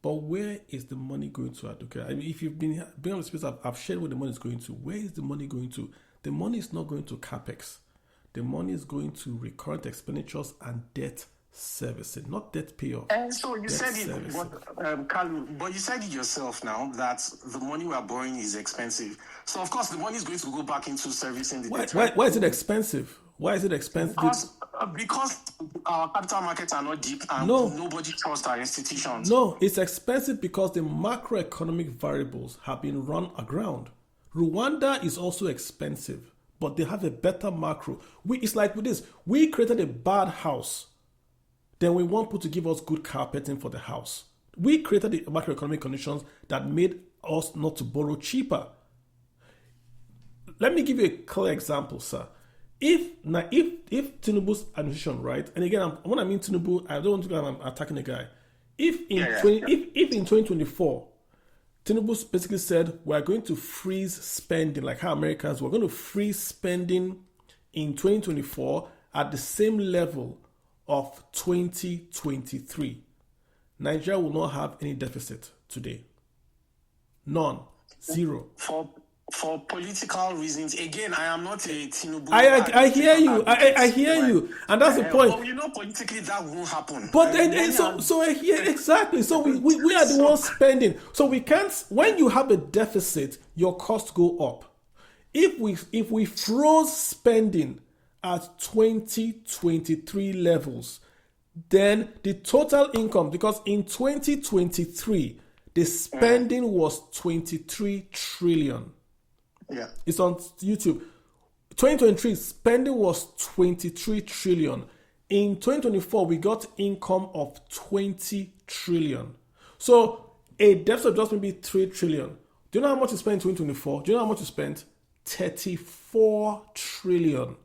But where is the money going to, Aduke? I mean, if you've been on the space, I've shared where the money is going to. Where is the money going to? The money is not going to CapEx. The money is going to recurrent expenditures and debt servicing, not debt payoff. And so you Debt said servicing. but you said it yourself now that the money we are borrowing is expensive. So of course the money is going to go back into servicing the debt. Why is it expensive? Why is it expensive? Because our capital markets are not deep and nobody trusts our institutions. No, it's expensive because the macroeconomic variables have been run aground. Rwanda is also expensive, but they have a better macro. It's like with this. We created a bad house. Then we want people to give us good carpeting for the house. We created the macroeconomic conditions that made us not to borrow cheaper. Let me give you a clear example, sir. If Tinubu's administration, right, and again, when I mean Tinubu, I don't want to go I'm attacking the guy. If in 2024, Tinubu basically said we're going to freeze spending, like how Americans we're going to freeze spending in 2024 at the same level of 2023, Nigeria will not have any deficit today. None. Zero. For political reasons, again, I am not a Tinubu. I hear you. I hear you, and that's the point. But politically that won't happen. But so I hear exactly. So we are the ones spending. So we can't. When you have a deficit, your costs go up. If we froze spending at 2023 levels, then the total income, because in 2023 the spending was 23 trillion. Yeah. It's on YouTube. 2023 spending was 23 trillion. In 2024 we got income of 20 trillion. So a deficit of just maybe 3 trillion. Do you know how much you spent in 2024? Do you know how much you spent? 34 trillion.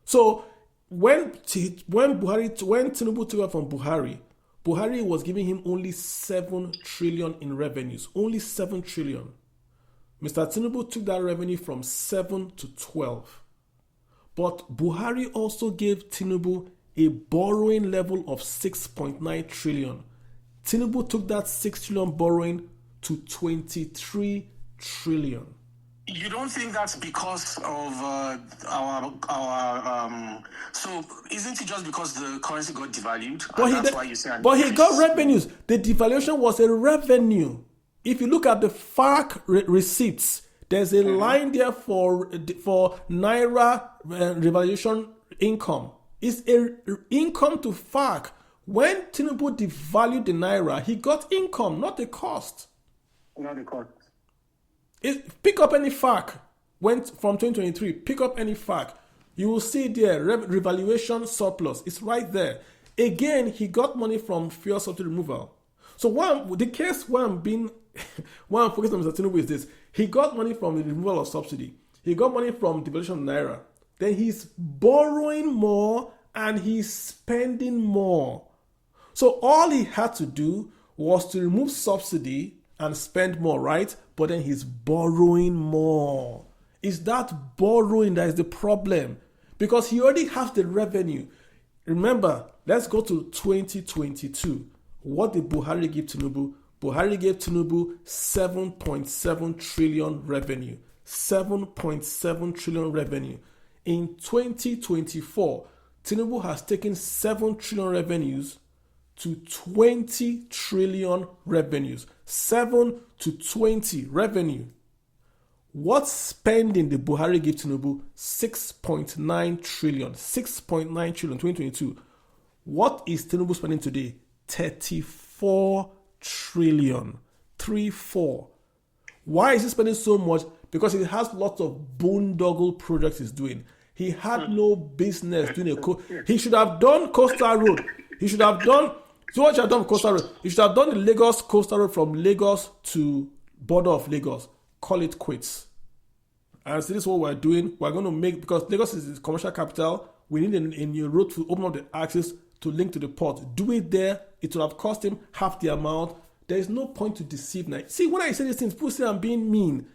So when Tinubu took over from Buhari was giving him only 7 trillion in revenues. Only 7 trillion. Mr. Tinubu took that revenue from 7 to 12. But Buhari also gave Tinubu a borrowing level of 6.9 trillion. Tinubu took that 6 trillion borrowing to 23 trillion. You don't think that's because of so isn't it just because the currency got devalued? But he got revenues. The devaluation was a revenue. If you look at the FARC receipts, there's a line there for Naira revaluation income. It's a income to FARC. When Tinubu devalued the Naira, he got income, not the cost. Not the cost. Pick up any FARC. Went from 2023. Pick up any FARC. You will see there revaluation surplus. It's right there. Again, he got money from fuel subsidy removal. So the case where I'm focused on Mr. Tinubu is this: he got money from the removal of subsidy. He got money from devaluation of Naira. Then he's borrowing more and he's spending more. So all he had to do was to remove subsidy and spend more, right? But then he's borrowing more. It's that borrowing that is the problem, because he already has the revenue. Remember, let's go to 2022. What did Buhari give Tinubu? Buhari gave Tinubu 7.7 trillion revenue. 7.7 trillion revenue. In 2024, Tinubu has taken 7 trillion revenues to 20 trillion revenues. 7 to 20 revenue. What spending did Buhari give Tinubu? 6.9 trillion. 6.9 trillion 2022. What is Tinubu spending today? 34 trillion. 34. Why is he spending so much? Because he has lots of boondoggle projects he's doing. He had no business doing he should have done Coastal Road. He should have done. So what you have done Coastal Road? You should have done the Lagos Coastal Road from Lagos to border of Lagos. Call it quits. And so this is what we're doing. We're going to make, because Lagos is the commercial capital, we need a new road to open up the access to link to the port. Do it there. It will have cost him half the amount. There is no point to deceive now. See, when I say these things, people say I'm being mean.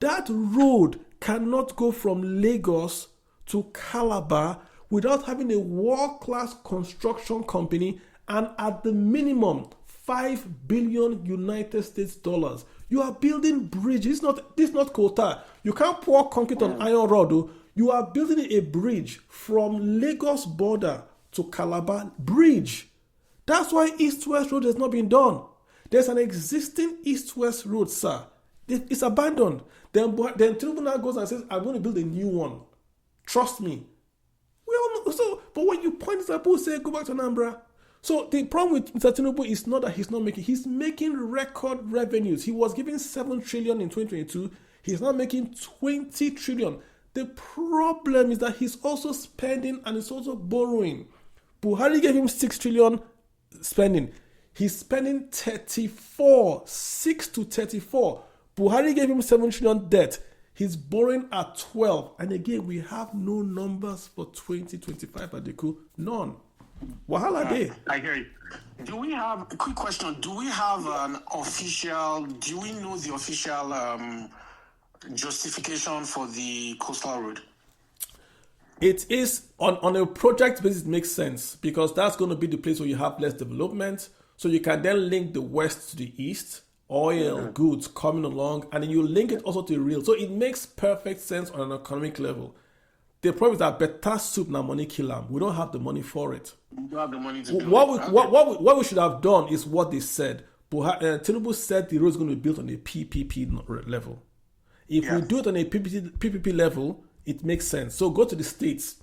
That road cannot go from Lagos to Calabar without having a world-class construction company and at the minimum 5 billion United States dollars. You are building bridges. This is not Kota. You can't pour concrete on iron rod. You are building a bridge from Lagos border to Calabar bridge. That's why East-West Road has not been done. There's an existing East-West Road, sir. It's abandoned. Then Tinubu now goes and says, I'm going to build a new one. Trust me. We all know. So, but when you point this out, people say, go back to Anambra. So the problem with Mr. Tinubu is not that he's making record revenues. He was giving 7 trillion in 2022. He's now making 20 trillion. The problem is that he's also spending and he's also borrowing. Buhari gave him 6 trillion spending. He's spending 34, 6 to 34. Buhari gave him 7 trillion debt. He's borrowing at 12. And again, we have no numbers for 2025, Adeku. None. Wahala day. I hear you. Do we have a quick question? Do we have an official, do we know the official justification for the coastal road? It is on a project basis, it makes sense because that's going to be the place where you have less development. So you can then link the west to the east, oil, goods coming along, and then you link it also to rail. So it makes perfect sense on an economic level. The problem is that better soup now money kill them. We don't have the money for it. We don't have the money to do what we should have done is what they said. Tinubu said the road is going to be built on a PPP level. If we do it on a PPP level, it makes sense. So go to the states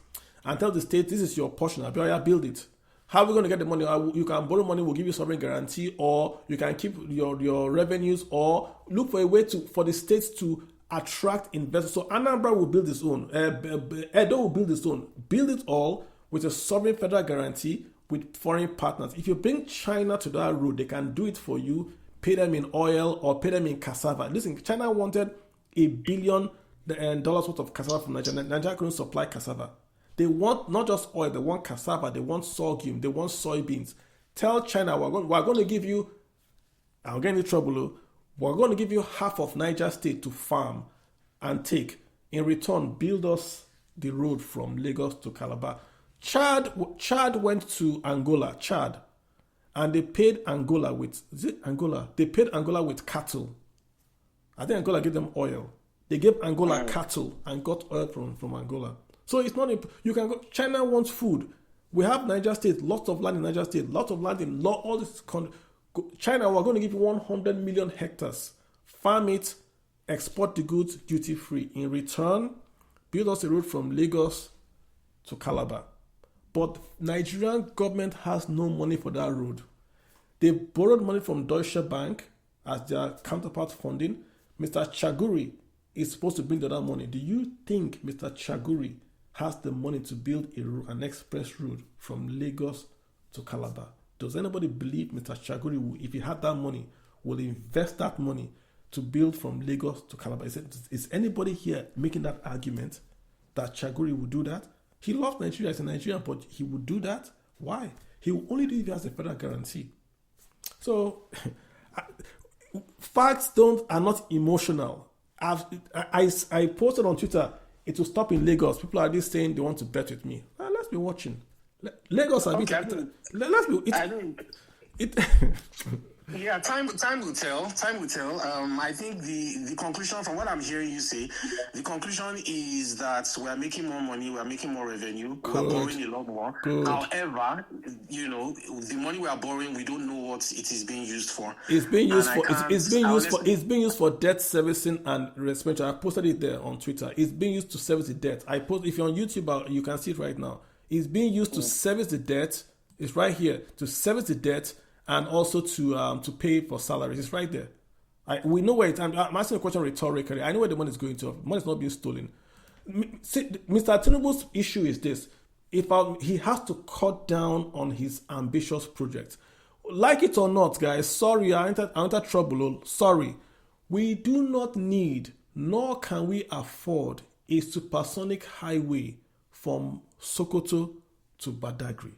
and tell the state, this is your portion. I'll build it. How are we going to get the money? You can borrow money, we'll give you sovereign guarantee, or you can keep your revenues, or look for a way for the states to attract investors. So Anambra will build its own. Edo will build its own. Build it all with a sovereign federal guarantee with foreign partners. If you bring China to that road, they can do it for you, pay them in oil or pay them in cassava. Listen, China wanted $1 billion worth of cassava from Nigeria. Nigeria couldn't supply cassava. They want not just oil, they want cassava, they want sorghum, they want soybeans. Tell China, we're going to give you, I'll get into trouble, we're going to give you half of Niger State to farm and take. In return, build us the road from Lagos to Calabar. Chad went to Angola, and they paid Angola with, They paid Angola with cattle. I think Angola gave them oil. They gave Angola cattle and got oil from Angola. So it's not, you can go, China wants food. We have Niger State, lots of land in Niger State, lots of land in all this China, we're going to give you 100 million hectares. Farm it, export the goods duty free. In return, build us a road from Lagos to Calabar. But Nigerian government has no money for that road. They borrowed money from Deutsche Bank as their counterpart funding. Mr. Chaguri is supposed to bring the other money. Do you think Mr. Chaguri has the money to build an express route from Lagos to Calabar? Does anybody believe Mr. Chaguri, if he had that money, will invest that money to build from Lagos to Calabar? Is anybody here making that argument that Chaguri would do that? He loves Nigeria as a Nigerian, but he would do that? Why? He will only do it if he has a federal guarantee. So, facts are not emotional. I posted on Twitter, it will stop in Lagos. People are just saying they want to bet with me. Let's be watching. Lagos, Yeah, time will tell. Time will tell. I think the conclusion from what I'm hearing you say, the conclusion is that we are making more money, we are making more revenue, we are borrowing a lot more. However, the money we are borrowing, we don't know what it is being used for. It's being used for debt servicing and expenditure. I posted it there on Twitter. It's being used to service the debt. If you're on YouTube, you can see it right now. It's being used to service the debt. It's right here to service the debt. And also to pay for salaries. It's right there. We know where it's. I'm asking a question rhetorically. I know where the money is going to. Money is not being stolen. See, Mr. Tinubu's issue is this. He has to cut down on his ambitious projects. Like it or not, guys, sorry, I entered trouble. Sorry. We do not need, nor can we afford, a supersonic highway from Sokoto to Badagry.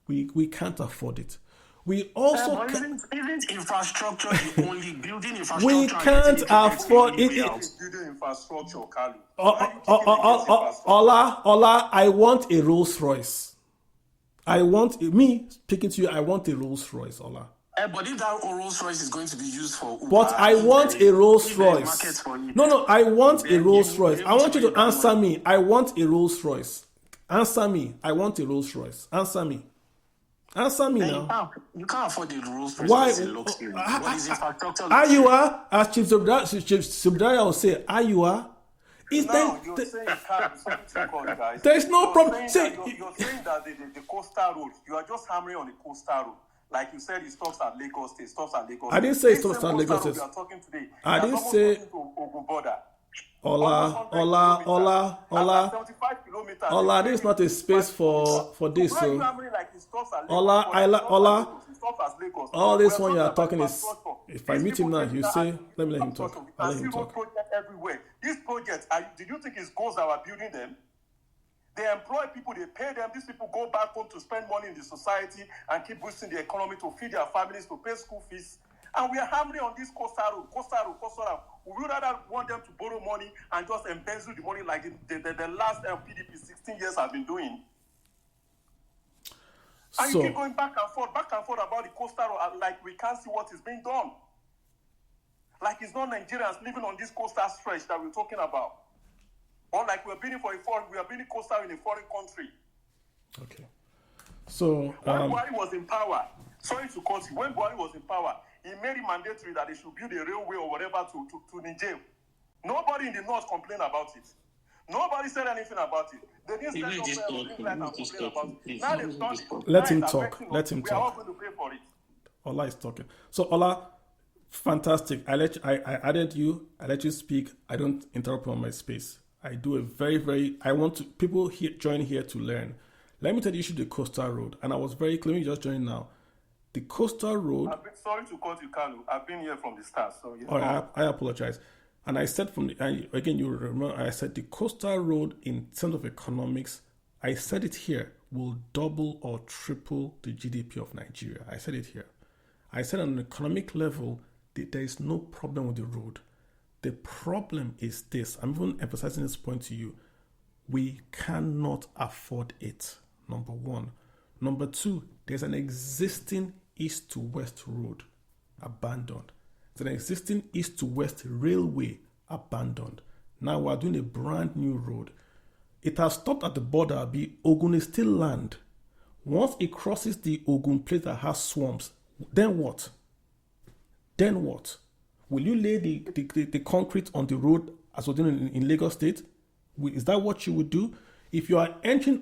We can't afford it. We also isn't infrastructure the only building infrastructure? We can't afford it. Building infrastructure, Kali. Ola, I want a Rolls Royce. I want a Rolls Royce, Ola. But if that Rolls Royce is going to be used for Uber, but I want a Rolls Royce. No, I want a Rolls Royce. I want you to answer me. I want a Rolls Royce. Answer me. I want a Rolls Royce. Answer me. Answer me now. You can't afford the Rolls Royce. Why? What is infrastructure? Ayua, as Chief Subdaria will say, Ayua. You're saying you can't do something called, guys. There is no problem. You're saying that the coastal road, you are just hammering on the coastal road. Like you said, it stops at Lagos State, I didn't say it stops at Lagos State. We are talking today. I didn't say. Ogun border. Ola. 75 kilometers. Ola, this is not a space for this. Why are you So, hammering like it stops at Lagos? Ola, It stops at Lagos. all this We one you are talking talking about is. infrastructure. If I These meet him people now, think you that say, let me let him talk. infrastructure. I'll let I see him road talk. projects everywhere. These projects, do you think it's goals that are building them? They employ people, they pay them. These people go back home to spend money in the society and keep boosting the economy to feed their families, to pay school fees. And we are hammering on this coastal road. We would rather want them to borrow money and just embezzle the money like the last PDP 16 years have been doing. And you keep going back and forth about the coastal road, like we can't see what is being done. Like it's not Nigerians living on this coastal stretch that we're talking about. Or like we are building coastal in a foreign country. Okay. So when Buhari was in power, sorry to cut you, when Buhari was in power, he made it mandatory that they should build a railway or whatever to Niger. Nobody in the north complained about it. Nobody said anything about it. They didn't stand up there and complain about it. Now they've done it. Let him talk. Let him We are all talk. going to pay for it. Ola is talking. So Ola, fantastic. I added you. I let you speak. I don't interrupt on my space. I do a very. I want to people here join here to learn. Let me tell you the coastal road, and I was very clear. You just joined now. The coastal road. Sorry to cut you, Kanu. I've been here from the start, so I apologize. And I said again, you remember, I said the coastal road in terms of economics, I said it here, will double or triple the GDP of Nigeria. I said it here. I said on an economic level, there is no problem with the road. The problem is this. I'm even emphasizing this point to you. We cannot afford it, number one. Number two, there's an existing east to west road abandoned. There's an existing east to west railway abandoned. Now we're doing a brand new road. It has stopped at the border. Ogun is still land. Once it crosses the Ogun place that has swamps, then what? Then what? Will you lay the concrete on the road as we're doing in Lagos State? Is that what you would do? If you are entering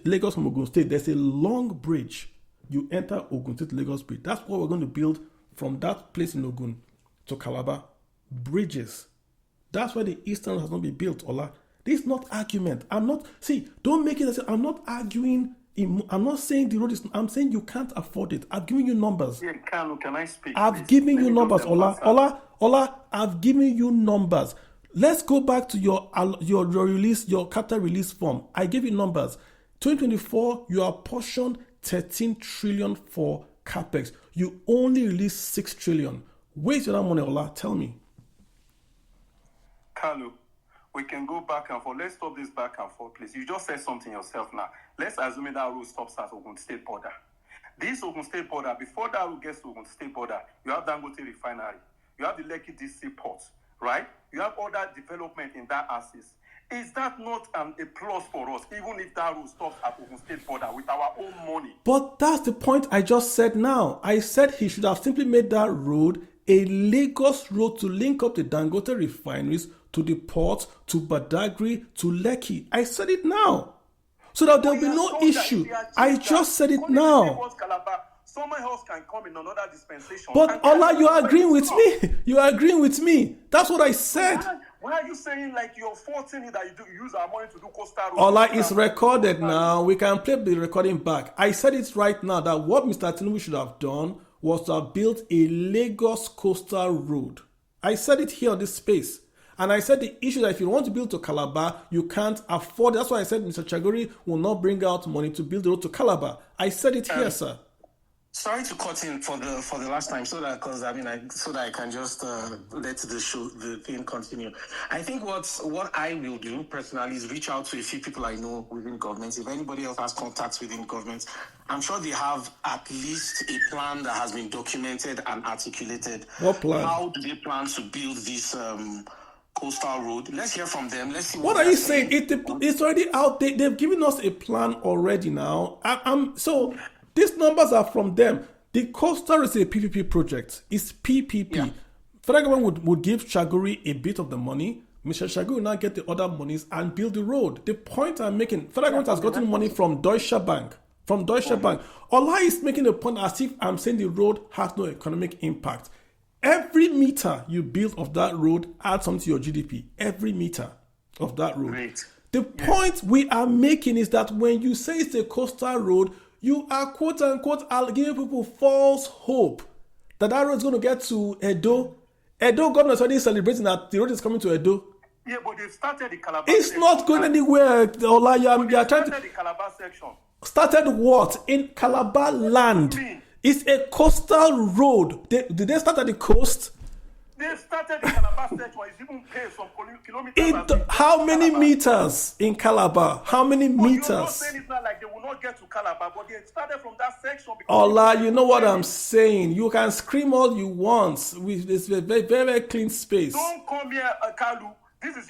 Lagos from Ogun State, there's a long bridge. You enter Ogun State Lagos Bridge. That's what we're going to build from that place in Ogun to Calabar. Bridges. That's why the Eastern has not been built, Ola. This is not argument. Don't make it as I'm not arguing. I'm not saying the road is. I'm saying you can't afford it. I've given you numbers. Yeah, can I speak? I've given you numbers, Ola. I've given you numbers. Let's go back to your release, your capital release form. I gave you numbers. 2024, you are portioned 13 trillion for capex. You only released 6 trillion. Where's your money, Ola? Tell me. Kalu, we can go back and forth. Let's stop this back and forth, please. You just said something yourself now. Let's assume that road stops at Ogun State border. This Ogun State border, before that road gets to Ogun State border, you have Dangote Refinery. You have the Lekki DC port, right? You have other development in that axis. Is that not a plus for us, even if that road stops at Ogun State border with our own money? But that's the point I just said now. I said he should have simply made that road a Lagos road to link up the Dangote refineries to the port, to Badagry, to Lekki. I said it now. So that there will be no issue. I just said it now. Someone else can come in another dispensation. But Ola, you are agreeing with me. You are agreeing with me. That's what I said. Why are you saying like you're forcing it that you use our money to do coastal road? Ola, it's recorded now. We can play the recording back. I said it right now that what Mr. Tinubu should have done was to have built a Lagos coastal road. I said it here on this space. And I said the issue that if you want to build to Calabar, you can't afford it. That's why I said Mr. Chagori will not bring out money to build the road to Calabar. I said it here, sir. Sorry to cut in for the last time, so that I can just let the thing continue. I think what I will do personally is reach out to a few people I know within government. If anybody else has contacts within government, I'm sure they have at least a plan that has been documented and articulated. What plan? How do they plan to build this coastal road. Let's hear from them. Let's see What are you saying? It's already out. They've given us a plan already now. So these numbers are from them. The coastal is a PPP project. It's PPP. Yeah. Federal government would give Shaguri a bit of the money. Mr. Shaguri will now get the other monies and build the road. The point I'm making, federal government has gotten money from Deutsche Bank. Bank. Ola is making a point as if I'm saying the road has no economic impact. Every meter you build of that road adds something to your GDP. Every meter of that road. Great. The point we are making is that when you say it's a coastal road, you are quote unquote giving people false hope that road is going to get to Edo. Edo government is already celebrating that the road is coming to Edo. Yeah, but they started the Calabar It's section. not going anywhere, Ola. You are trying to. The Calabar section. Started what? In Calabar land. It's a coastal road. Did they start at the coast? They started the Calabar section. It's even paid some kilometers. How many meters in Calabar? How many meters? You're not saying it's not like they will not get to Calabar, but they started from that section. Ola, you know what I'm saying. You can scream all you want. It's a very, very clean space. Don't come here, Kalu. This is your